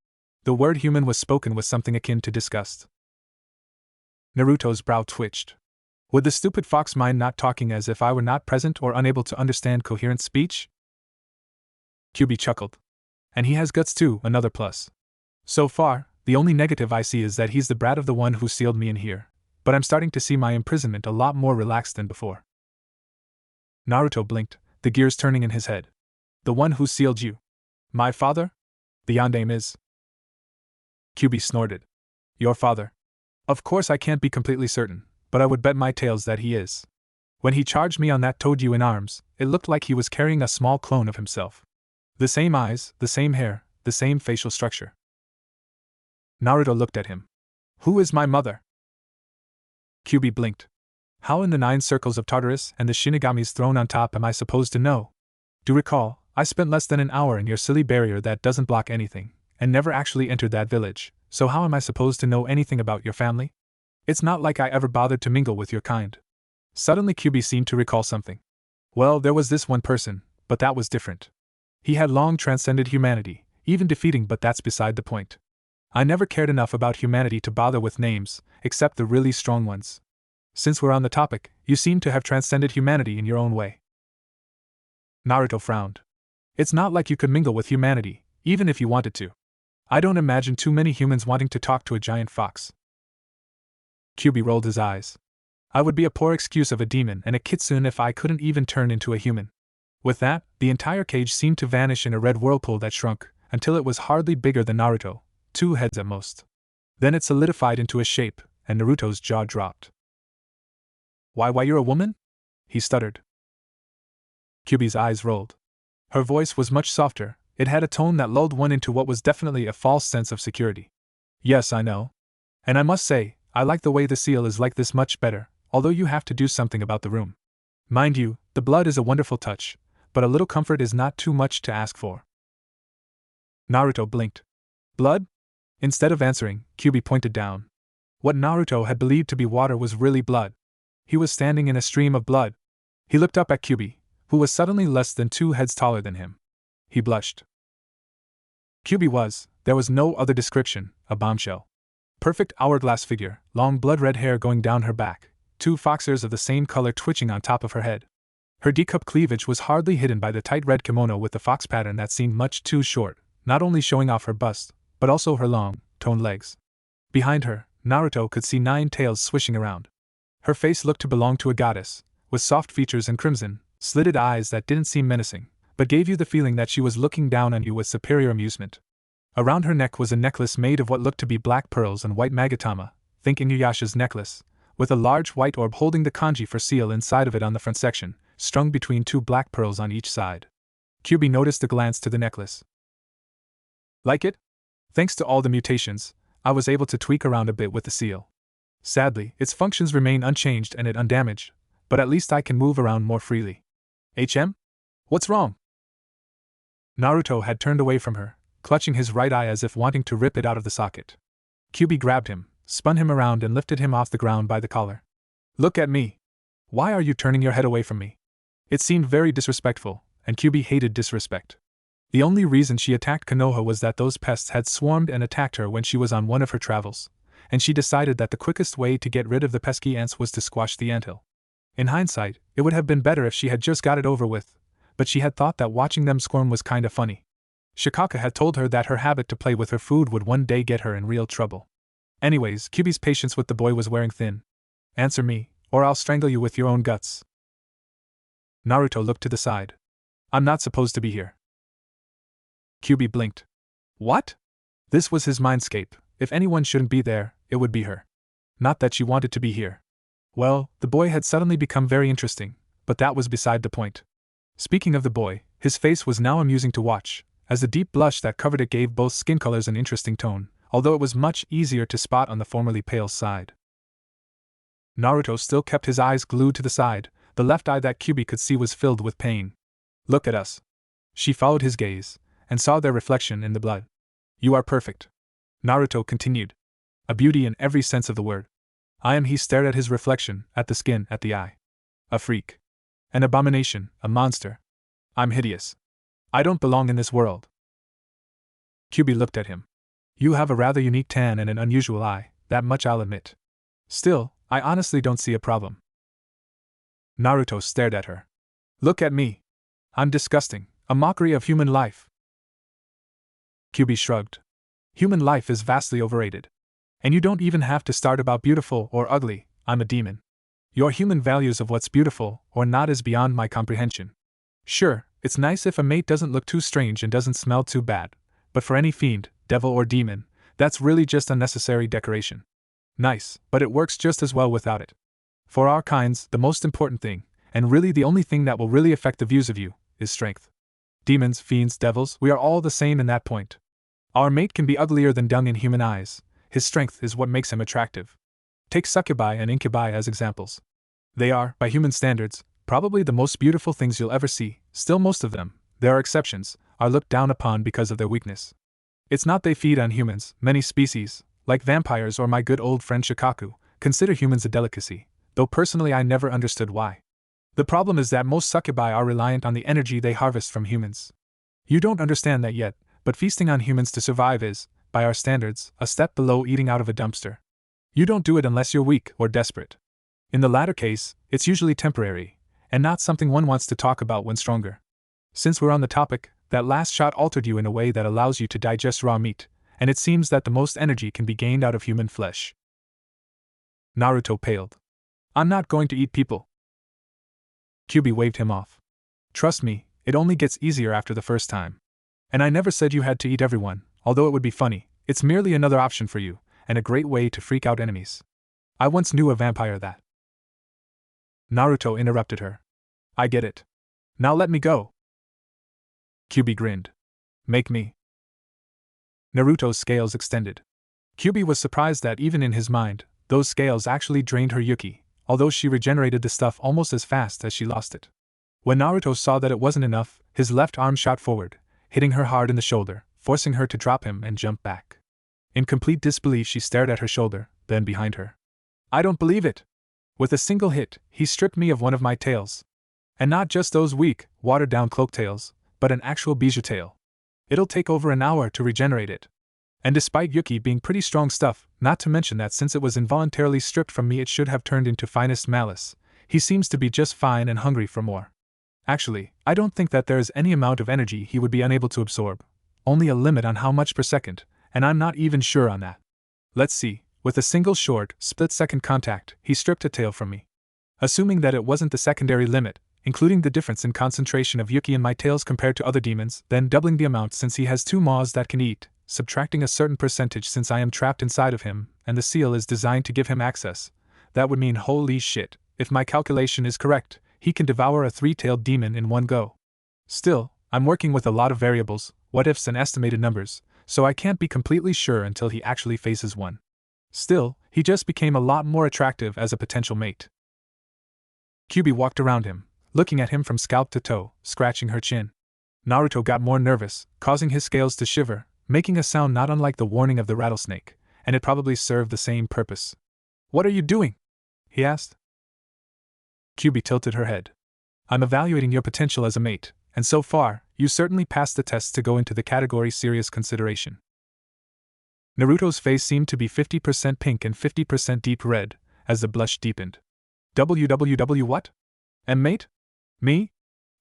The word human was spoken with something akin to disgust. Naruto's brow twitched. Would the stupid fox mind not talking as if I were not present or unable to understand coherent speech? Kyuubi chuckled. And he has guts too, another plus. So far, the only negative I see is that he's the brat of the one who sealed me in here, but I'm starting to see my imprisonment a lot more relaxed than before. Naruto blinked, the gears turning in his head. The one who sealed you. My father? The yondaime is. Kyuubi snorted. Your father. Of course I can't be completely certain, but I would bet my tails that he is. When he charged me on that Toadyu in arms, it looked like he was carrying a small clone of himself. The same eyes, the same hair, the same facial structure. Naruto looked at him. Who is my mother? Kyuubi blinked. How in the 9 circles of Tartarus and the Shinigamis thrown on top am I supposed to know? Do recall, I spent less than an hour in your silly barrier that doesn't block anything, and never actually entered that village, so how am I supposed to know anything about your family? It's not like I ever bothered to mingle with your kind. Suddenly Kyuubi seemed to recall something. Well, there was this one person, but that was different. He had long transcended humanity, even defeating, but that's beside the point. I never cared enough about humanity to bother with names, except the really strong ones. Since we're on the topic, you seem to have transcended humanity in your own way. Naruto frowned. It's not like you could mingle with humanity, even if you wanted to. I don't imagine too many humans wanting to talk to a giant fox. Kyuubi rolled his eyes. I would be a poor excuse of a demon and a kitsune if I couldn't even turn into a human. With that, the entire cage seemed to vanish in a red whirlpool that shrunk, until it was hardly bigger than Naruto, 2 heads at most. Then it solidified into a shape, and Naruto's jaw dropped. Why you're a woman? He stuttered. Kyuubi's eyes rolled. Her voice was much softer, it had a tone that lulled one into what was definitely a false sense of security. Yes, I know. And I must say, I like the way the seal is like this much better, although you have to do something about the room. Mind you, the blood is a wonderful touch, but a little comfort is not too much to ask for. Naruto blinked. Blood? Instead of answering, Kyuubi pointed down. What Naruto had believed to be water was really blood. He was standing in a stream of blood. He looked up at Kyuubi, who was suddenly less than 2 heads taller than him. He blushed. Kyuubi was, there was no other description, a bombshell. Perfect hourglass figure, long blood-red hair going down her back, 2 fox ears of the same color twitching on top of her head. Her D-cup cleavage was hardly hidden by the tight red kimono with the fox pattern that seemed much too short, not only showing off her bust, but also her long, toned legs. Behind her, Naruto could see 9 tails swishing around. Her face looked to belong to a goddess, with soft features and crimson, slitted eyes that didn't seem menacing, but gave you the feeling that she was looking down on you with superior amusement. Around her neck was a necklace made of what looked to be black pearls and white magatama, think Inuyasha's necklace, with a large white orb holding the kanji for seal inside of it on the front section, strung between 2 black pearls on each side. Kyuubi noticed a glance to the necklace. Like it? Thanks to all the mutations, I was able to tweak around a bit with the seal. Sadly, its functions remain unchanged and it undamaged, but at least I can move around more freely. What's wrong? Naruto had turned away from her, clutching his right eye as if wanting to rip it out of the socket. Kyuubi grabbed him, spun him around and lifted him off the ground by the collar. Look at me. Why are you turning your head away from me? It seemed very disrespectful, and Kyuubi hated disrespect. The only reason she attacked Konoha was that those pests had swarmed and attacked her when she was on one of her travels, and she decided that the quickest way to get rid of the pesky ants was to squash the anthill. In hindsight, it would have been better if she had just got it over with, but she had thought that watching them squirm was kinda funny. Shikaka had told her that her habit to play with her food would one day get her in real trouble. Anyways, Kyuubi's patience with the boy was wearing thin. Answer me, or I'll strangle you with your own guts. Naruto looked to the side. I'm not supposed to be here. Kyuubi blinked. What? This was his mindscape. If anyone shouldn't be there, it would be her. Not that she wanted to be here. Well, the boy had suddenly become very interesting, but that was beside the point. Speaking of the boy, his face was now amusing to watch, as the deep blush that covered it gave both skin colors an interesting tone, although it was much easier to spot on the formerly pale side. Naruto still kept his eyes glued to the side, the left eye that Kyuubi could see was filled with pain. Look at us. She followed his gaze, and saw their reflection in the blood. You are perfect. Naruto continued. A beauty in every sense of the word. He stared at his reflection, at the skin, at the eye. A freak. An abomination, a monster. I'm hideous. I don't belong in this world. Kyuubi looked at him. You have a rather unique tan and an unusual eye, that much I'll admit. Still, I honestly don't see a problem. Naruto stared at her. Look at me. I'm disgusting, a mockery of human life. Kyuubi shrugged. Human life is vastly overrated. And you don't even have to start about beautiful or ugly, I'm a demon. Your human values of what's beautiful or not is beyond my comprehension. Sure, it's nice if a mate doesn't look too strange and doesn't smell too bad, but for any fiend, devil or demon, that's really just unnecessary decoration. Nice, but it works just as well without it. For our kinds, the most important thing, and really the only thing that will really affect the views of you, is strength. Demons, fiends, devils, we are all the same in that point. Our mate can be uglier than dung in human eyes, his strength is what makes him attractive. Take succubi and incubi as examples. They are, by human standards, probably the most beautiful things you'll ever see, still most of them, there are exceptions, are looked down upon because of their weakness. It's not they feed on humans, many species, like vampires or my good old friend Shikaku, consider humans a delicacy, though personally I never understood why. The problem is that most succubi are reliant on the energy they harvest from humans. You don't understand that yet, but feasting on humans to survive is, by our standards, a step below eating out of a dumpster. You don't do it unless you're weak or desperate. In the latter case, it's usually temporary, and not something one wants to talk about when stronger. Since we're on the topic, that last shot altered you in a way that allows you to digest raw meat, and it seems that the most energy can be gained out of human flesh. Naruto paled. I'm not going to eat people. Kyuubi waved him off. Trust me, it only gets easier after the first time. And I never said you had to eat everyone, although it would be funny. It's merely another option for you, and a great way to freak out enemies. I once knew a vampire that. Naruto interrupted her. I get it. Now let me go. Kyuubi grinned. Make me. Naruto's scales extended. Kyuubi was surprised that even in his mind, those scales actually drained her Yuki, although she regenerated the stuff almost as fast as she lost it. When Naruto saw that it wasn't enough, his left arm shot forward, hitting her hard in the shoulder, forcing her to drop him and jump back. In complete disbelief, she stared at her shoulder, then behind her. I don't believe it! With a single hit, he stripped me of one of my tails. And not just those weak, watered-down cloak tails, but an actual bijou tail. It'll take over an hour to regenerate it. And despite Yuki being pretty strong stuff, not to mention that since it was involuntarily stripped from me it should have turned into finest malice, he seems to be just fine and hungry for more. Actually, I don't think that there is any amount of energy he would be unable to absorb. Only a limit on how much per second, and I'm not even sure on that. Let's see, with a single short, split-second contact, he stripped a tail from me. Assuming that it wasn't the secondary limit, including the difference in concentration of Yuki in my tails compared to other demons, then doubling the amount since he has 2 maws that can eat, subtracting a certain percentage since I am trapped inside of him, and the seal is designed to give him access, that would mean holy shit, if my calculation is correct, he can devour a 3-tailed demon in one go. Still, I'm working with a lot of variables, what-ifs and estimated numbers, so I can't be completely sure until he actually faces one. Still, he just became a lot more attractive as a potential mate. Kyuubi walked around him, looking at him from scalp to toe, scratching her chin. Naruto got more nervous, causing his scales to shiver, making a sound not unlike the warning of the rattlesnake, and it probably served the same purpose. What are you doing? He asked. Kyuubi tilted her head. I'm evaluating your potential as a mate, and so far, you certainly passed the test to go into the category serious consideration. Naruto's face seemed to be 50% pink and 50% deep red, as the blush deepened. WWW what? And mate? Me?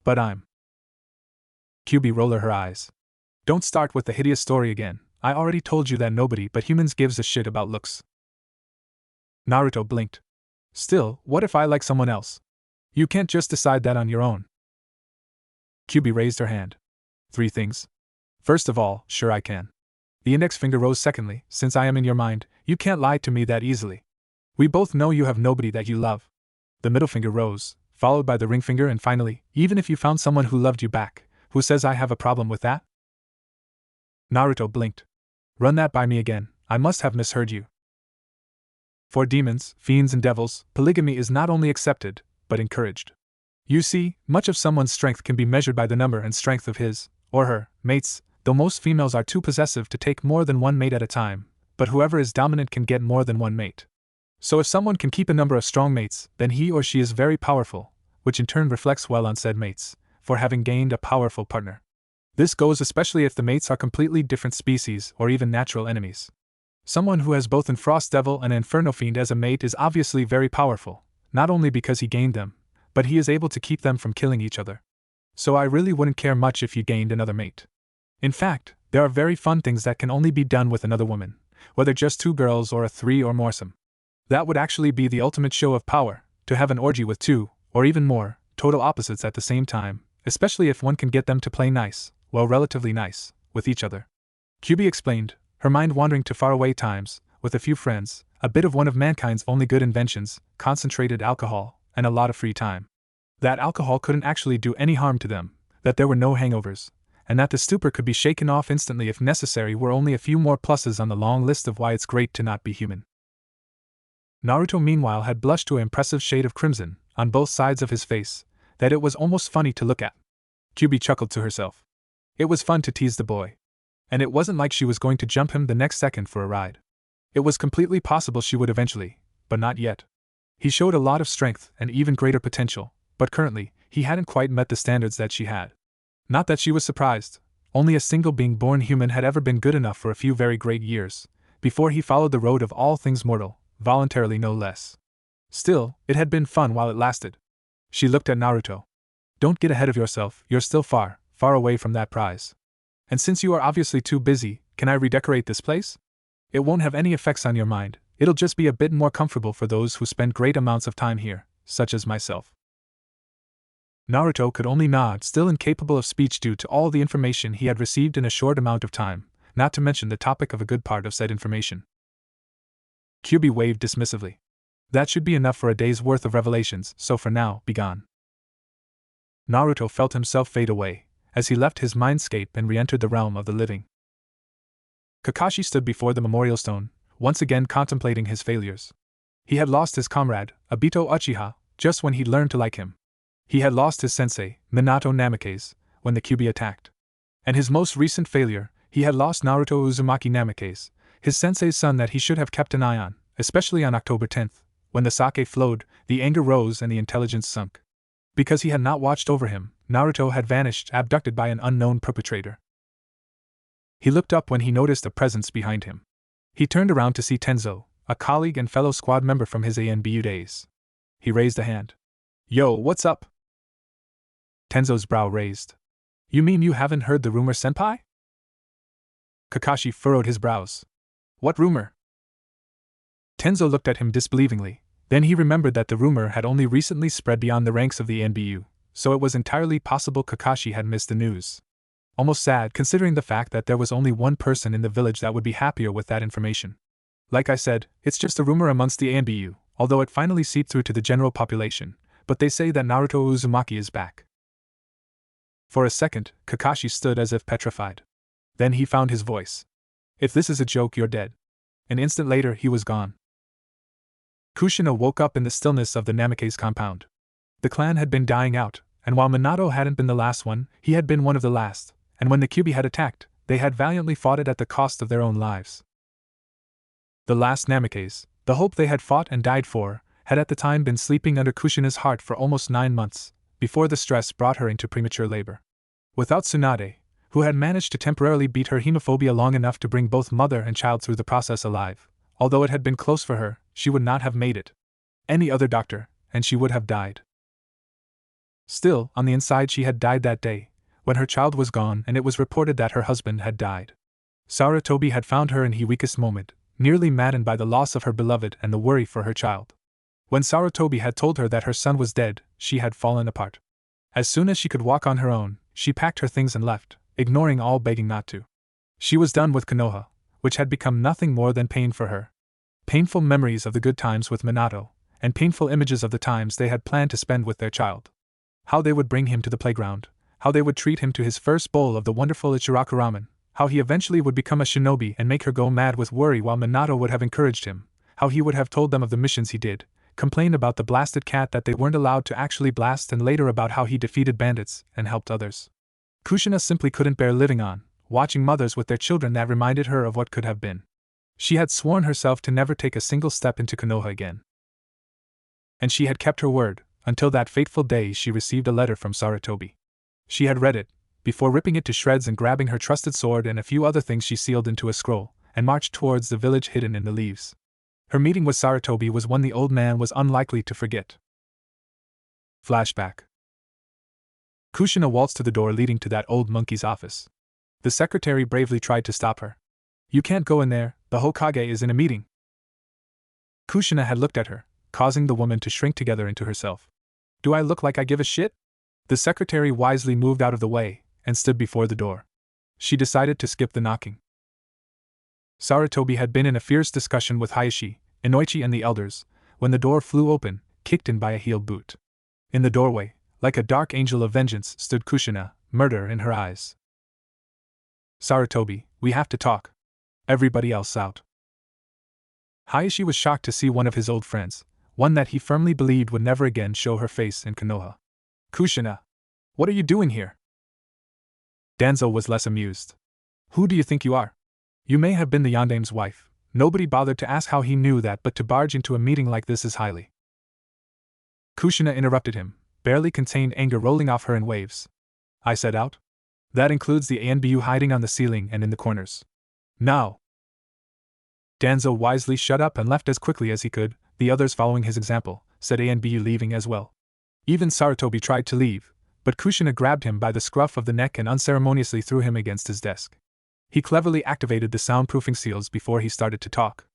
But I'm. Kyuubi rolled her eyes. Don't start with the hideous story again, I already told you that nobody but humans gives a shit about looks. Naruto blinked. Still, what if I like someone else? You can't just decide that on your own. Kyuubi raised her hand. 3 things. First of all, sure I can. The index finger rose. Secondly, since I am in your mind, you can't lie to me that easily. We both know you have nobody that you love. The middle finger rose, followed by the ring finger, and finally, even if you found someone who loved you back, who says I have a problem with that? Naruto blinked. Run that by me again, I must have misheard you. For demons, fiends and devils, polygamy is not only accepted, but encouraged. You see, much of someone's strength can be measured by the number and strength of his, or her, mates, though most females are too possessive to take more than one mate at a time, but whoever is dominant can get more than one mate. So if someone can keep a number of strong mates, then he or she is very powerful, which in turn reflects well on said mates, for having gained a powerful partner. This goes especially if the mates are completely different species or even natural enemies. Someone who has both an Frost Devil and an Inferno Fiend as a mate is obviously very powerful, not only because he gained them, but he is able to keep them from killing each other. So I really wouldn't care much if you gained another mate. In fact, there are very fun things that can only be done with another woman, whether just 2 girls or a 3 or moresome. That would actually be the ultimate show of power, to have an orgy with 2, or even more, total opposites at the same time, especially if one can get them to play nice, well relatively nice, with each other. Kyuubi explained, her mind wandering to faraway times, with a few friends, a bit of one of mankind's only good inventions, concentrated alcohol, and a lot of free time. That alcohol couldn't actually do any harm to them, that there were no hangovers, and that the stupor could be shaken off instantly if necessary were only a few more pluses on the long list of why it's great to not be human. Naruto meanwhile had blushed to an impressive shade of crimson, on both sides of his face, that it was almost funny to look at. Kyuubi chuckled to herself. It was fun to tease the boy. And it wasn't like she was going to jump him the next second for a ride. It was completely possible she would eventually, but not yet. He showed a lot of strength and even greater potential, but currently, he hadn't quite met the standards that she had. Not that she was surprised, only a single being born human had ever been good enough for a few very great years, before he followed the road of all things mortal, voluntarily no less. Still, it had been fun while it lasted. She looked at Naruto. Don't get ahead of yourself, you're still far, far away from that prize. And since you are obviously too busy, can I redecorate this place? It won't have any effects on your mind, It'll just be a bit more comfortable for those who spend great amounts of time here, such as myself. Naruto could only nod, still incapable of speech due to all the information he had received in a short amount of time, not to mention the topic of a good part of said information. Kyuubi waved dismissively. That should be enough for a day's worth of revelations, so for now, be gone. Naruto felt himself fade away, as he left his mindscape and re-entered the realm of the living. Kakashi stood before the memorial stone, once again contemplating his failures. He had lost his comrade, Obito Uchiha, just when he'd learned to like him. He had lost his sensei, Minato Namikaze, when the Kyuubi attacked. And his most recent failure, he had lost Naruto Uzumaki Namikaze, his sensei's son that he should have kept an eye on, especially on October 10th, when the sake flowed, the anger rose and the intelligence sunk. Because he had not watched over him, Naruto had vanished, abducted by an unknown perpetrator. He looked up when he noticed a presence behind him. He turned around to see Tenzo, a colleague and fellow squad member from his ANBU days. He raised a hand. Yo, what's up? Tenzo's brow raised. You mean you haven't heard the rumor, senpai? Kakashi furrowed his brows. What rumor? Tenzo looked at him disbelievingly, then he remembered that the rumor had only recently spread beyond the ranks of the ANBU, so it was entirely possible Kakashi had missed the news. Almost sad considering the fact that there was only one person in the village that would be happier with that information. Like I said, it's just a rumor amongst the ANBU, although it finally seeped through to the general population, but they say that Naruto Uzumaki is back. For a second, Kakashi stood as if petrified. Then he found his voice. If this is a joke, you're dead. An instant later, he was gone. Kushina woke up in the stillness of the Namikaze compound. The clan had been dying out, and while Minato hadn't been the last one, he had been one of the last, and when the Kyuubi had attacked, they had valiantly fought it at the cost of their own lives. The last Namikaze, the hope they had fought and died for, had at the time been sleeping under Kushina's heart for almost 9 months, before the stress brought her into premature labor. Without Tsunade, who had managed to temporarily beat her hemophobia long enough to bring both mother and child through the process alive, although it had been close for her, she would not have made it. Any other doctor, and she would have died. Still, on the inside she had died that day, when her child was gone and it was reported that her husband had died. Sarutobi had found her in her weakest moment, nearly maddened by the loss of her beloved and the worry for her child. When Sarutobi had told her that her son was dead, she had fallen apart. As soon as she could walk on her own, she packed her things and left, ignoring all begging not to. She was done with Konoha, which had become nothing more than pain for her. Painful memories of the good times with Minato, and painful images of the times they had planned to spend with their child. How they would bring him to the playground, how they would treat him to his first bowl of the wonderful Ichiraku ramen, how he eventually would become a shinobi and make her go mad with worry while Minato would have encouraged him, how he would have told them of the missions he did, complain about the blasted cat that they weren't allowed to actually blast, and later about how he defeated bandits and helped others. Kushina simply couldn't bear living on, watching mothers with their children that reminded her of what could have been. She had sworn herself to never take a single step into Konoha again. And she had kept her word, until that fateful day she received a letter from Sarutobi. She had read it, before ripping it to shreds and grabbing her trusted sword and a few other things she sealed into a scroll, and marched towards the village hidden in the leaves. Her meeting with Sarutobi was one the old man was unlikely to forget. Flashback. Kushina waltzed to the door leading to that old monkey's office. The secretary bravely tried to stop her. You can't go in there, the Hokage is in a meeting. Kushina had looked at her, causing the woman to shrink together into herself. Do I look like I give a shit? The secretary wisely moved out of the way, and stood before the door. She decided to skip the knocking. Sarutobi had been in a fierce discussion with Hayashi, Inoichi and the elders, when the door flew open, kicked in by a heeled boot. In the doorway, like a dark angel of vengeance, stood Kushina, murder in her eyes. Sarutobi, we have to talk. Everybody else out. Hayashi was shocked to see one of his old friends, one that he firmly believed would never again show her face in Konoha. Kushina, what are you doing here? Danzo was less amused. Who do you think you are? You may have been the Yandame's wife. Nobody bothered to ask how he knew that, but to barge into a meeting like this is highly. Kushina interrupted him, barely contained anger rolling off her in waves. I said out? That includes the ANBU hiding on the ceiling and in the corners. Now. Danzo wisely shut up and left as quickly as he could, the others following his example, said ANBU leaving as well. Even Sarutobi tried to leave, but Kushina grabbed him by the scruff of the neck and unceremoniously threw him against his desk. He cleverly activated the soundproofing seals before he started to talk.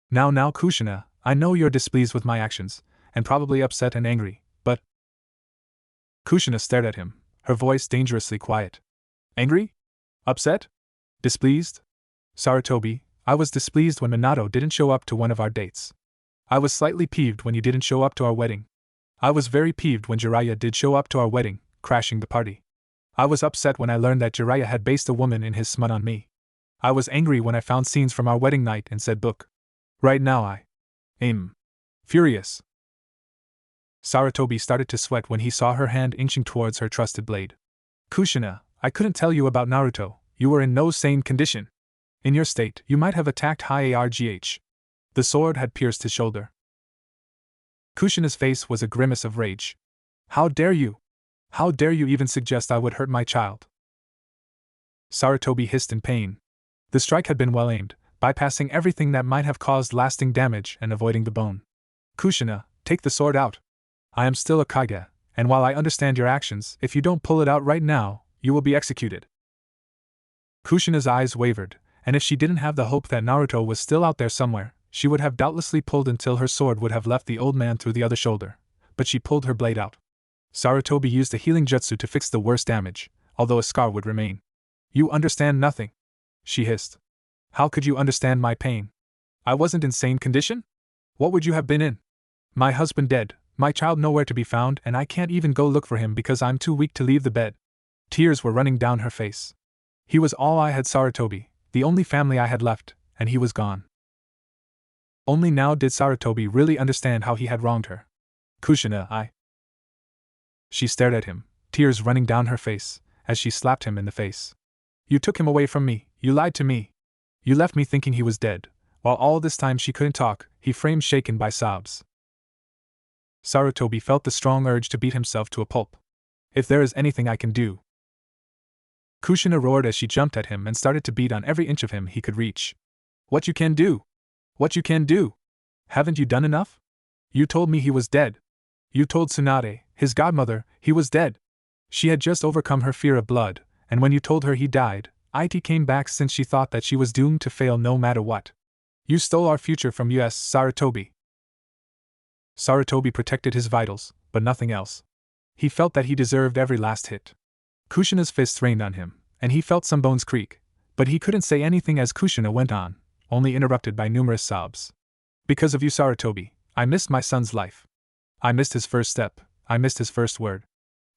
Now, Kushina, I know you're displeased with my actions, and probably upset and angry, but. Kushina stared at him, her voice dangerously quiet. Angry? Upset? Displeased? Sarutobi, I was displeased when Minato didn't show up to one of our dates. I was slightly peeved when you didn't show up to our wedding. I was very peeved when Jiraiya did show up to our wedding, crashing the party. I was upset when I learned that Jiraiya had based a woman in his smut on me. I was angry when I found scenes from our wedding night and said book. Right now I am furious. Sarutobi started to sweat when he saw her hand inching towards her trusted blade. Kushina, I couldn't tell you about Naruto, you were in no sane condition. In your state, you might have attacked high ARGH. The sword had pierced his shoulder. Kushina's face was a grimace of rage. How dare you? How dare you even suggest I would hurt my child? Sarutobi hissed in pain. The strike had been well aimed, bypassing everything that might have caused lasting damage and avoiding the bone. Kushina, take the sword out. I am still a Kage, and while I understand your actions, if you don't pull it out right now, you will be executed. Kushina's eyes wavered, and if she didn't have the hope that Naruto was still out there somewhere, she would have doubtlessly pulled until her sword would have left the old man through the other shoulder, but she pulled her blade out. Sarutobi used a healing jutsu to fix the worst damage, although a scar would remain. You understand nothing, she hissed. How could you understand my pain? I wasn't in sane condition? What would you have been in? My husband dead, my child nowhere to be found, and I can't even go look for him because I'm too weak to leave the bed. Tears were running down her face. He was all I had, Sarutobi, the only family I had left, and he was gone. Only now did Sarutobi really understand how he had wronged her. Kushina, She stared at him, tears running down her face, as she slapped him in the face. You took him away from me, you lied to me. You left me thinking he was dead, while all this time she couldn't talk, he framed shaken by sobs. Sarutobi felt the strong urge to beat himself to a pulp. If there is anything I can do. Kushina roared as she jumped at him and started to beat on every inch of him he could reach. What you can do? What you can do? Haven't you done enough? You told me he was dead. You told Tsunade, his godmother, he was dead. She had just overcome her fear of blood, and when you told her he died, it came back since she thought that she was doomed to fail no matter what. You stole our future from us, Sarutobi. Sarutobi protected his vitals, but nothing else. He felt that he deserved every last hit. Kushina's fists rained on him, and he felt some bones creak, but he couldn't say anything as Kushina went on, only interrupted by numerous sobs. Because of you, Sarutobi, I missed my son's life. I missed his first step, I missed his first word.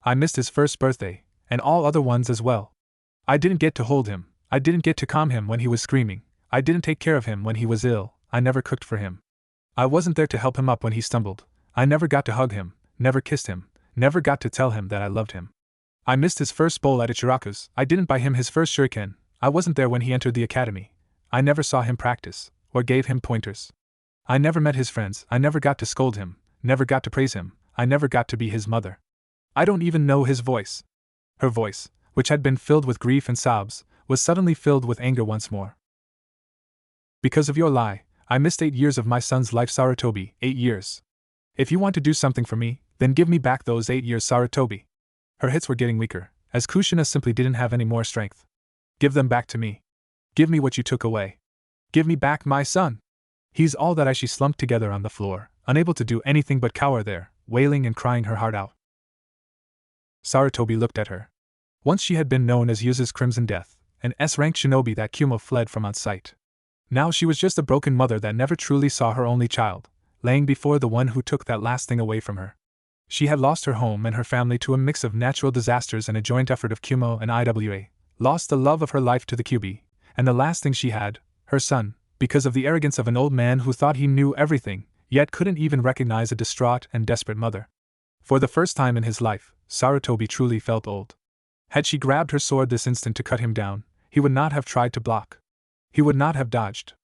I missed his first birthday, and all other ones as well. I didn't get to hold him, I didn't get to calm him when he was screaming, I didn't take care of him when he was ill, I never cooked for him. I wasn't there to help him up when he stumbled, I never got to hug him, never kissed him, never got to tell him that I loved him. I missed his first bowl at Ichiraku's, I didn't buy him his first shuriken, I wasn't there when he entered the academy, I never saw him practice, or gave him pointers. I never met his friends, I never got to scold him, never got to praise him, I never got to be his mother. I don't even know his voice. Her voice, which had been filled with grief and sobs, was suddenly filled with anger once more. Because of your lie, I missed 8 years of my son's life, Sarutobi, 8 years. If you want to do something for me, then give me back those 8 years, Sarutobi. Her hits were getting weaker, as Kushina simply didn't have any more strength. Give them back to me. Give me what you took away. Give me back my son. He's all that she slumped together on the floor, unable to do anything but cower there, wailing and crying her heart out. Sarutobi looked at her. Once she had been known as Yuzu's Crimson Death, an S-rank shinobi that Kyuubi fled from on sight. Now she was just a broken mother that never truly saw her only child, laying before the one who took that last thing away from her. She had lost her home and her family to a mix of natural disasters and a joint effort of Kyuubi and IWA, lost the love of her life to the Kyuubi, and the last thing she had, her son, because of the arrogance of an old man who thought he knew everything, yet couldn't even recognize a distraught and desperate mother. For the first time in his life, Sarutobi truly felt old. Had she grabbed her sword this instant to cut him down, he would not have tried to block. He would not have dodged.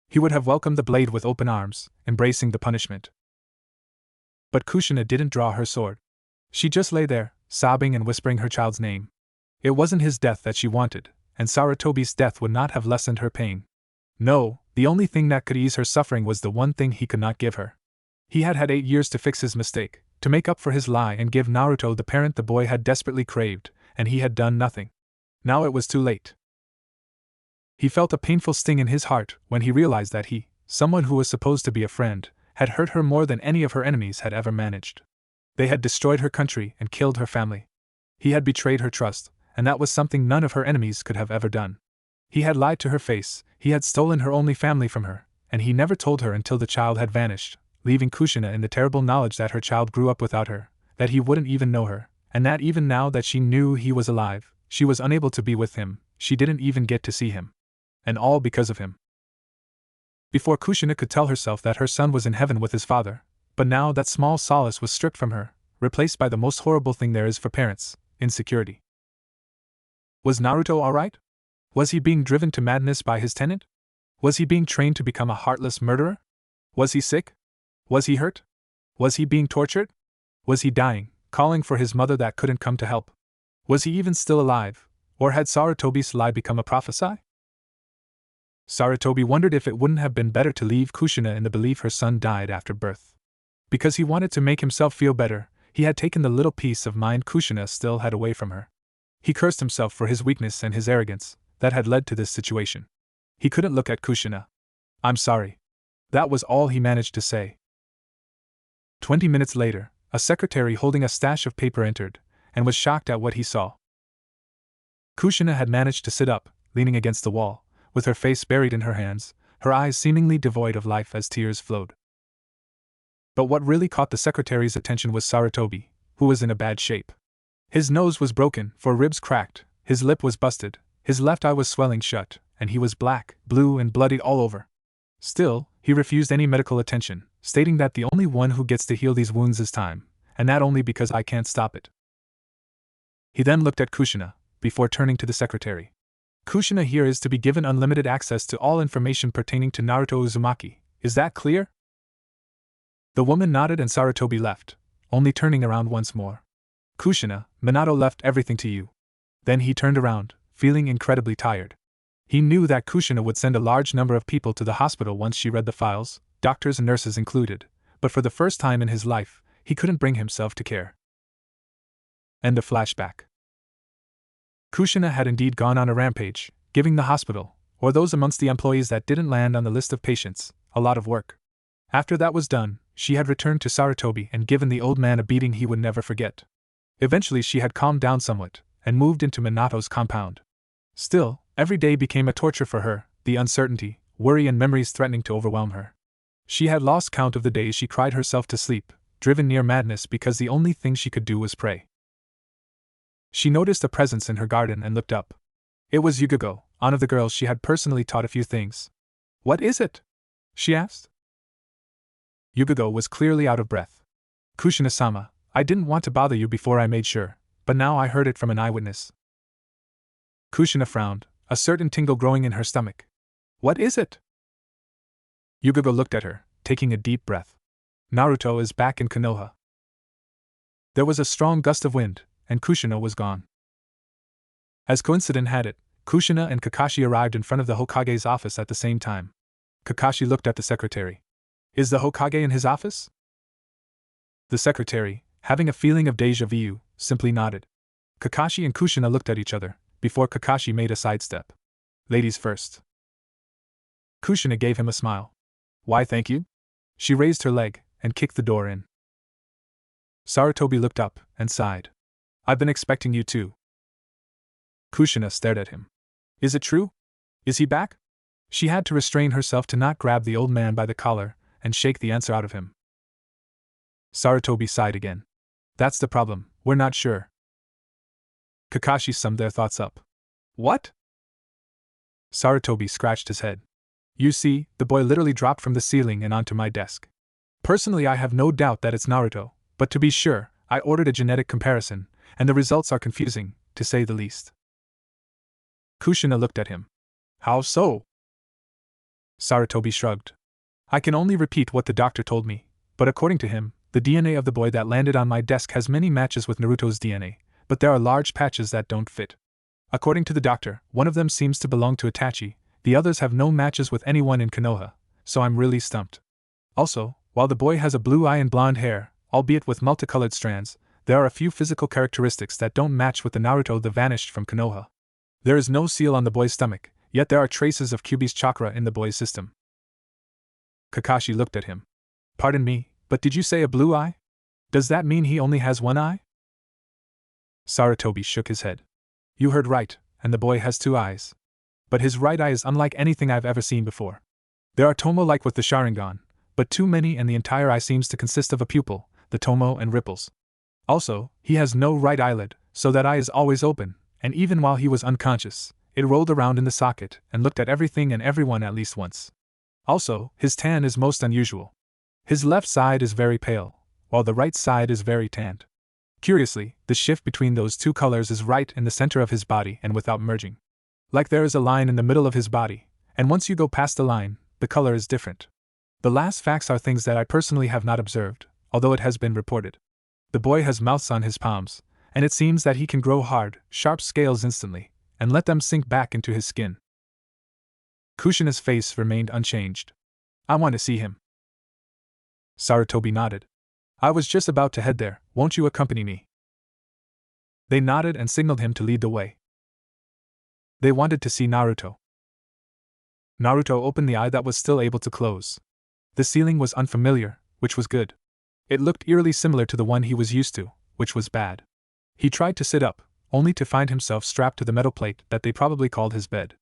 He would have welcomed the blade with open arms, embracing the punishment. But Kushina didn't draw her sword. She just lay there, sobbing and whispering her child's name. It wasn't his death that she wanted, and Sarutobi's death would not have lessened her pain. No, the only thing that could ease her suffering was the one thing he could not give her. He had had 8 years to fix his mistake, to make up for his lie and give Naruto the parent the boy had desperately craved, and he had done nothing. Now it was too late. He felt a painful sting in his heart when he realized that he, someone who was supposed to be a friend, had hurt her more than any of her enemies had ever managed. They had destroyed her country and killed her family. He had betrayed her trust, and that was something none of her enemies could have ever done. He had lied to her face, he had stolen her only family from her, and he never told her until the child had vanished, leaving Kushina in the terrible knowledge that her child grew up without her, that he wouldn't even know her, and that even now that she knew he was alive, she was unable to be with him, she didn't even get to see him. And all because of him. Before Kushina could tell herself that her son was in heaven with his father, but now that small solace was stripped from her, replaced by the most horrible thing there is for parents, insecurity. Was Naruto alright? Was he being driven to madness by his tenant? Was he being trained to become a heartless murderer? Was he sick? Was he hurt? Was he being tortured? Was he dying, calling for his mother that couldn't come to help? Was he even still alive, or had Sarutobi's lie become a prophecy? Sarutobi wondered if it wouldn't have been better to leave Kushina in the belief her son died after birth. Because he wanted to make himself feel better, he had taken the little piece of mind Kushina still had away from her. He cursed himself for his weakness and his arrogance that had led to this situation. He couldn't look at Kushina. "I'm sorry." That was all he managed to say. 20 minutes later, a secretary holding a stash of paper entered, and was shocked at what he saw. Kushina had managed to sit up, leaning against the wall, with her face buried in her hands, her eyes seemingly devoid of life as tears flowed. But what really caught the secretary's attention was Sarutobi, who was in a bad shape. His nose was broken, 4 ribs cracked, his lip was busted, his left eye was swelling shut, and he was black, blue, and bloodied all over. Still, he refused any medical attention, stating that the only one who gets to heal these wounds is time, and that only because I can't stop it. He then looked at Kushina, before turning to the secretary. "Kushina here is to be given unlimited access to all information pertaining to Naruto Uzumaki, is that clear?" The woman nodded and Sarutobi left, only turning around once more. "Kushina, Minato left everything to you." Then he turned around, feeling incredibly tired. He knew that Kushina would send a large number of people to the hospital once she read the files, doctors and nurses included, but for the first time in his life, he couldn't bring himself to care. End of flashback. Kushina had indeed gone on a rampage, giving the hospital, or those amongst the employees that didn't land on the list of patients, a lot of work. After that was done, she had returned to Sarutobi and given the old man a beating he would never forget. Eventually she had calmed down somewhat, and moved into Minato's compound. Still, every day became a torture for her, the uncertainty, worry and memories threatening to overwhelm her. She had lost count of the days she cried herself to sleep, driven near madness because the only thing she could do was pray. She noticed a presence in her garden and looked up. It was Yugogo, one of the girls she had personally taught a few things. "What is it?" she asked. Yugogo was clearly out of breath. "Kushina-sama, I didn't want to bother you before I made sure, but now I heard it from an eyewitness." Kushina frowned, a certain tingle growing in her stomach. "What is it?" Yugogo looked at her, taking a deep breath. "Naruto is back in Konoha." There was a strong gust of wind, and Kushina was gone. As coincidence had it, Kushina and Kakashi arrived in front of the Hokage's office at the same time. Kakashi looked at the secretary. "Is the Hokage in his office?" The secretary, having a feeling of déjà vu, simply nodded. Kakashi and Kushina looked at each other, before Kakashi made a sidestep. "Ladies first." Kushina gave him a smile. "Why thank you?" She raised her leg, and kicked the door in. Sarutobi looked up, and sighed. "I've been expecting you too." Kushina stared at him. "Is it true? Is he back?" She had to restrain herself to not grab the old man by the collar, and shake the answer out of him. Sarutobi sighed again. "That's the problem, we're not sure." Kakashi summed their thoughts up. "What?" Sarutobi scratched his head. "You see, the boy literally dropped from the ceiling and onto my desk. Personally, I have no doubt that it's Naruto, but to be sure, I ordered a genetic comparison, and the results are confusing, to say the least." Kushina looked at him. "How so?" Sarutobi shrugged. "I can only repeat what the doctor told me, but according to him, the DNA of the boy that landed on my desk has many matches with Naruto's DNA, but there are large patches that don't fit. According to the doctor, one of them seems to belong to Itachi, the others have no matches with anyone in Konoha, so I'm really stumped. Also, while the boy has a blue eye and blonde hair, albeit with multicolored strands, there are a few physical characteristics that don't match with the Naruto that vanished from Konoha. There is no seal on the boy's stomach, yet there are traces of Kyuubi's chakra in the boy's system." Kakashi looked at him. Pardon me, but did you say a blue eye? Does that mean he only has one eye? Sarutobi shook his head. You heard right, and the boy has two eyes. But his right eye is unlike anything I've ever seen before. There are tomo like with the Sharingan, but too many and the entire eye seems to consist of a pupil, the tomo and ripples. Also, he has no right eyelid, so that eye is always open, and even while he was unconscious, it rolled around in the socket and looked at everything and everyone at least once. Also, his tan is most unusual. His left side is very pale, while the right side is very tanned. Curiously, the shift between those two colors is right in the center of his body and without merging. Like there is a line in the middle of his body, and once you go past the line, the color is different. The last facts are things that I personally have not observed, although it has been reported. The boy has mouths on his palms, and it seems that he can grow hard, sharp scales instantly, and let them sink back into his skin. Kushina's face remained unchanged. I want to see him. Sarutobi nodded. I was just about to head there, won't you accompany me? They nodded and signaled him to lead the way. They wanted to see Naruto. Naruto opened the eye that was still able to close. The ceiling was unfamiliar, which was good. It looked eerily similar to the one he was used to, which was bad. He tried to sit up, only to find himself strapped to the metal plate that they probably called his bed.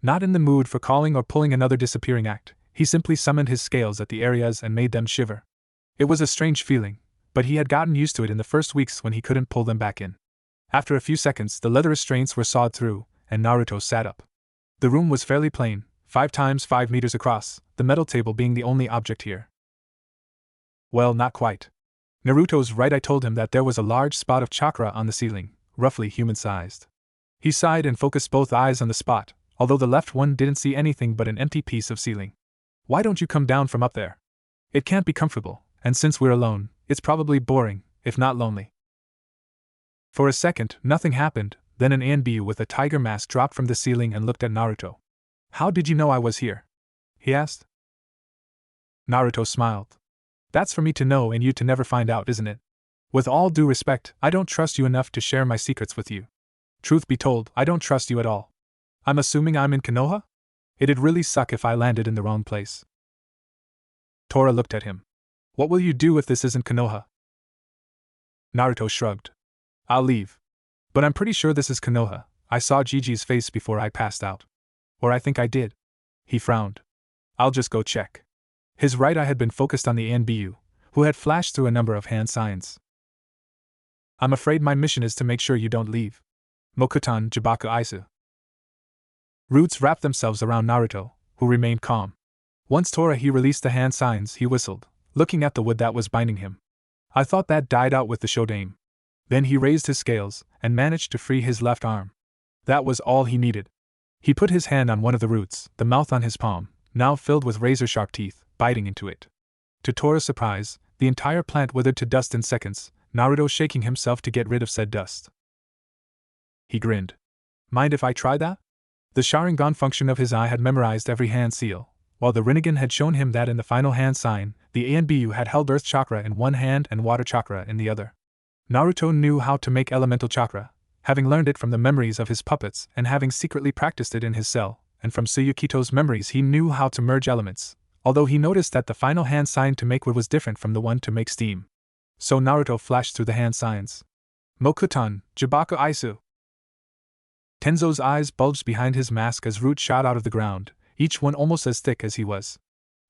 Not in the mood for calling or pulling another disappearing act, he simply summoned his scales at the areas and made them shiver. It was a strange feeling, but he had gotten used to it in the first weeks when he couldn't pull them back in. After a few seconds, the leather restraints were sawed through, and Naruto sat up. The room was fairly plain, 5 times 5 meters across, the metal table being the only object here. Well, not quite. Naruto's right eye told him that there was a large spot of chakra on the ceiling, roughly human-sized. He sighed and focused both eyes on the spot, although the left one didn't see anything but an empty piece of ceiling. Why don't you come down from up there? It can't be comfortable, and since we're alone, it's probably boring, if not lonely. For a second, nothing happened, then an ANBU with a tiger mask dropped from the ceiling and looked at Naruto. How did you know I was here? He asked. Naruto smiled. That's for me to know and you to never find out, isn't it? With all due respect, I don't trust you enough to share my secrets with you. Truth be told, I don't trust you at all. I'm assuming I'm in Konoha? It'd really suck if I landed in the wrong place. Tora looked at him. What will you do if this isn't Konoha? Naruto shrugged. I'll leave. But I'm pretty sure this is Konoha. I saw Gigi's face before I passed out. Or I think I did. He frowned. I'll just go check. His right eye had been focused on the ANBU, who had flashed through a number of hand signs. I'm afraid my mission is to make sure you don't leave. Mokutan Jibaku Aisu. Roots wrapped themselves around Naruto, who remained calm. Once Tora released the hand signs, he whistled, looking at the wood that was binding him. I thought that died out with the Shodaime. Then he raised his scales, and managed to free his left arm. That was all he needed. He put his hand on one of the roots, the mouth on his palm, now filled with razor-sharp teeth, biting into it. To Tora's surprise, the entire plant withered to dust in seconds, Naruto shaking himself to get rid of said dust. He grinned. Mind if I try that? The Sharingan function of his eye had memorized every hand seal, while the Rinnegan had shown him that in the final hand sign, the ANBU had held Earth Chakra in one hand and Water Chakra in the other. Naruto knew how to make elemental chakra, having learned it from the memories of his puppets and having secretly practiced it in his cell, and from Tsuyukito's memories he knew how to merge elements, although he noticed that the final hand sign to make wood was different from the one to make steam. So Naruto flashed through the hand signs. Mokutan, Jibaku Aisu. Tenzo's eyes bulged behind his mask as roots shot out of the ground, each one almost as thick as he was.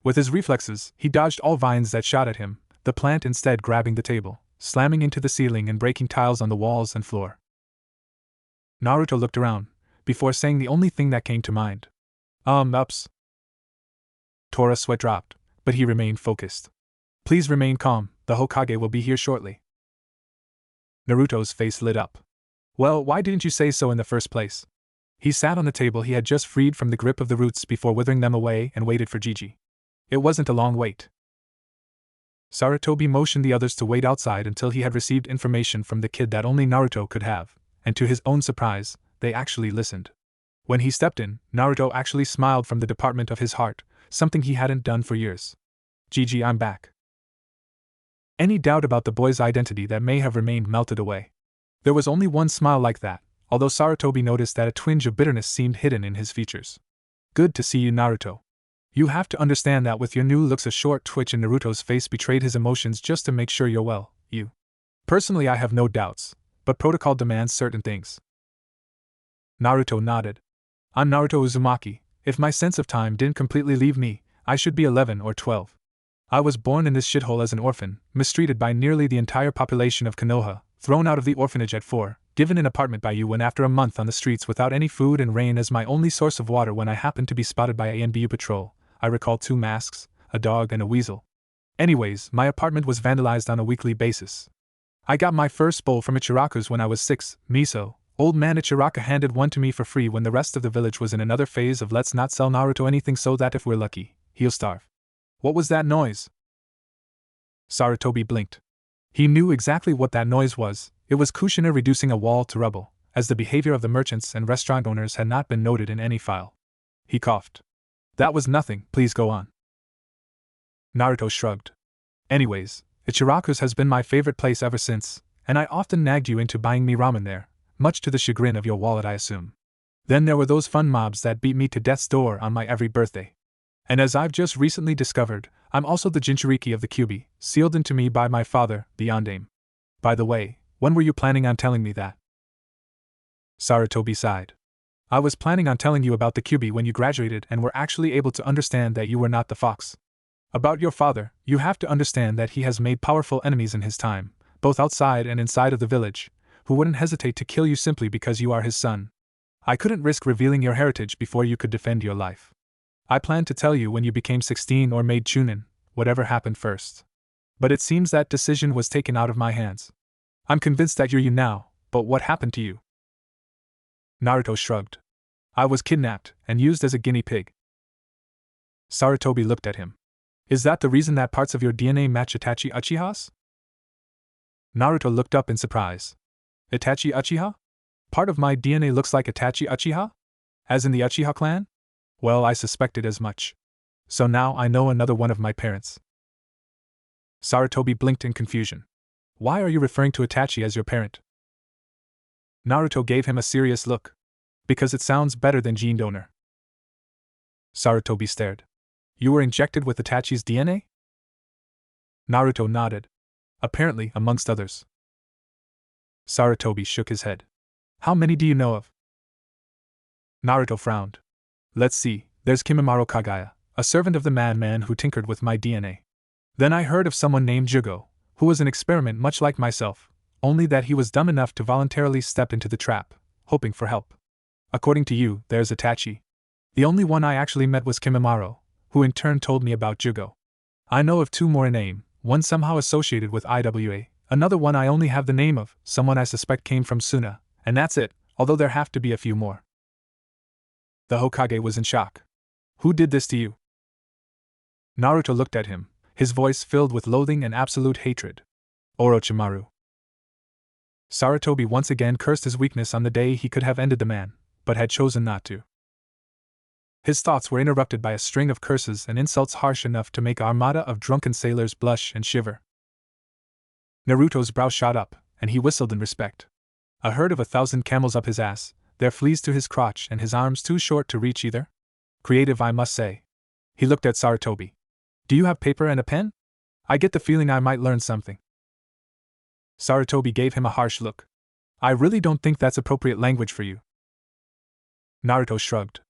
With his reflexes, he dodged all vines that shot at him, the plant instead grabbing the table, slamming into the ceiling and breaking tiles on the walls and floor. Naruto looked around, before saying the only thing that came to mind. Ups. Tora's sweat dropped, but he remained focused. Please remain calm, the Hokage will be here shortly. Naruto's face lit up. Well, why didn't you say so in the first place? He sat on the table he had just freed from the grip of the roots before withering them away and waited for Gigi. It wasn't a long wait. Sarutobi motioned the others to wait outside until he had received information from the kid that only Naruto could have, and to his own surprise, they actually listened. When he stepped in, Naruto actually smiled from the department of his heart, something he hadn't done for years. Gigi, I'm back. Any doubt about the boy's identity that may have remained melted away. There was only one smile like that, although Sarutobi noticed that a twinge of bitterness seemed hidden in his features. Good to see you, Naruto. You have to understand that with your new looks, a short twitch in Naruto's face betrayed his emotions just to make sure you're well, you. Personally, I have no doubts, but protocol demands certain things. Naruto nodded. I'm Naruto Uzumaki. If my sense of time didn't completely leave me, I should be 11 or 12. I was born in this shithole as an orphan, mistreated by nearly the entire population of Konoha, thrown out of the orphanage at 4, given an apartment by you when after a month on the streets without any food and rain as my only source of water when I happened to be spotted by ANBU patrol. I recall 2 masks, a dog and a weasel. Anyways, my apartment was vandalized on a weekly basis. I got my first bowl from Ichiraku's when I was 6, miso. Old man Ichiraku handed one to me for free when the rest of the village was in another phase of let's not sell Naruto anything so that if we're lucky, he'll starve. What was that noise? Sarutobi blinked. He knew exactly what that noise was. It was Kushina reducing a wall to rubble, as the behavior of the merchants and restaurant owners had not been noted in any file. He coughed. That was nothing, please go on. Naruto shrugged. Anyways, Ichiraku's has been my favorite place ever since, and I often nagged you into buying me ramen there, much to the chagrin of your wallet, I assume. Then there were those fun mobs that beat me to death's door on my every birthday. And as I've just recently discovered, I'm also the Jinchuriki of the Kyuubi, sealed into me by my father, the Yondaime. By the way, when were you planning on telling me that? Sarutobi sighed. I was planning on telling you about the Kyuubi when you graduated and were actually able to understand that you were not the fox. About your father, you have to understand that he has made powerful enemies in his time, both outside and inside of the village, who wouldn't hesitate to kill you simply because you are his son. I couldn't risk revealing your heritage before you could defend your life. I planned to tell you when you became 16 or made Chunin, whatever happened first. But it seems that decision was taken out of my hands. I'm convinced that you're you now, but what happened to you? Naruto shrugged. I was kidnapped and used as a guinea pig. Sarutobi looked at him. Is that the reason that parts of your DNA match Itachi Uchiha's? Naruto looked up in surprise. Itachi Uchiha? Part of my DNA looks like Itachi Uchiha? As in the Uchiha clan? Well, I suspected as much. So now I know another one of my parents. Sarutobi blinked in confusion. Why are you referring to Itachi as your parent? Naruto gave him a serious look. Because it sounds better than gene donor. Sarutobi stared. You were injected with Itachi's DNA? Naruto nodded. Apparently, amongst others. Sarutobi shook his head. How many do you know of? Naruto frowned. Let's see, there's Kimimaro Kagaya, a servant of the madman who tinkered with my DNA. Then I heard of someone named Jugo, who was an experiment much like myself, only that he was dumb enough to voluntarily step into the trap, hoping for help. According to you, there's Itachi. The only one I actually met was Kimimaro, who in turn told me about Jugo. I know of 2 more in name, one somehow associated with IWA, another one I only have the name of, someone I suspect came from Suna, and that's it, although there have to be a few more. The Hokage was in shock. Who did this to you? Naruto looked at him, his voice filled with loathing and absolute hatred. Orochimaru. Sarutobi once again cursed his weakness on the day he could have ended the man, but had chosen not to. His thoughts were interrupted by a string of curses and insults harsh enough to make an armada of drunken sailors blush and shiver. Naruto's brow shot up, and he whistled in respect. A herd of 1,000 camels up his ass, their fleas to his crotch and his arms too short to reach either? Creative, I must say. He looked at Sarutobi. Do you have paper and a pen? I get the feeling I might learn something. Sarutobi gave him a harsh look. I really don't think that's appropriate language for you. Naruto shrugged.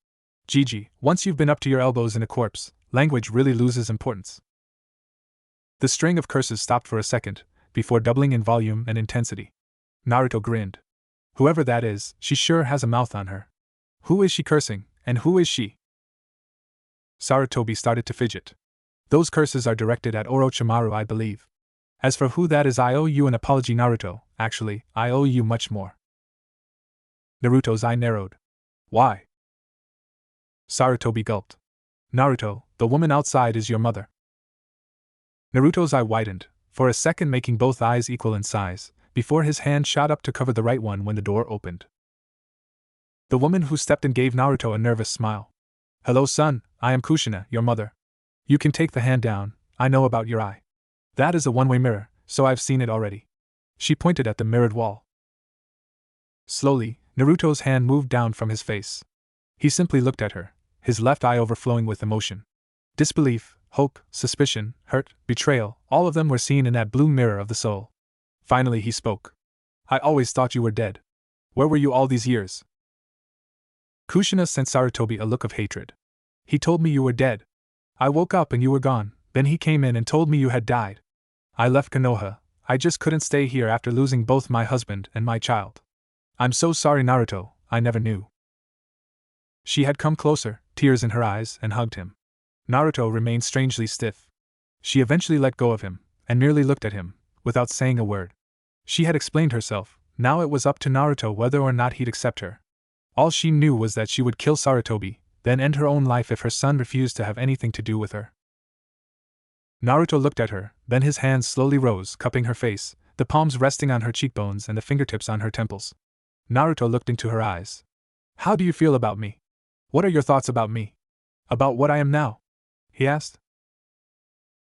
Gigi, once you've been up to your elbows in a corpse, language really loses importance. The string of curses stopped for a second, before doubling in volume and intensity. Naruto grinned. Whoever that is, she sure has a mouth on her. Who is she cursing, and who is she? Sarutobi started to fidget. Those curses are directed at Orochimaru, I believe. As for who that is, I owe you an apology, Naruto. Actually, I owe you much more. Naruto's eye narrowed. Why? Sarutobi gulped. Naruto, the woman outside is your mother. Naruto's eye widened, for a second making both eyes equal in size, before his hand shot up to cover the right one when the door opened. The woman who stepped in gave Naruto a nervous smile. Hello, son, I am Kushina, your mother. You can take the hand down, I know about your eye. That is a one-way mirror, so I've seen it already. She pointed at the mirrored wall. Slowly, Naruto's hand moved down from his face. He simply looked at her, his left eye overflowing with emotion. Disbelief, hope, suspicion, hurt, betrayal, all of them were seen in that blue mirror of the soul. Finally he spoke. I always thought you were dead. Where were you all these years? Kushina sent Sarutobi a look of hatred. He told me you were dead. I woke up and you were gone, then he came in and told me you had died. I left Konoha, I just couldn't stay here after losing both my husband and my child. I'm so sorry Naruto, I never knew. She had come closer, tears in her eyes, and hugged him. Naruto remained strangely stiff. She eventually let go of him, and merely looked at him, without saying a word. She had explained herself, now it was up to Naruto whether or not he'd accept her. All she knew was that she would kill Sarutobi, then end her own life if her son refused to have anything to do with her. Naruto looked at her, then his hands slowly rose, cupping her face, the palms resting on her cheekbones and the fingertips on her temples. Naruto looked into her eyes. How do you feel about me? What are your thoughts about me? About what I am now? He asked.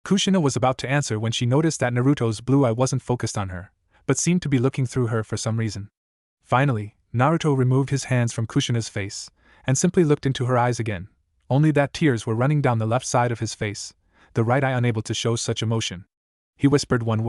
Kushina was about to answer when she noticed that Naruto's blue eye wasn't focused on her, but seemed to be looking through her for some reason. Finally, Naruto removed his hands from Kushina's face, and simply looked into her eyes again, only that tears were running down the left side of his face, the right eye unable to show such emotion. He whispered one word.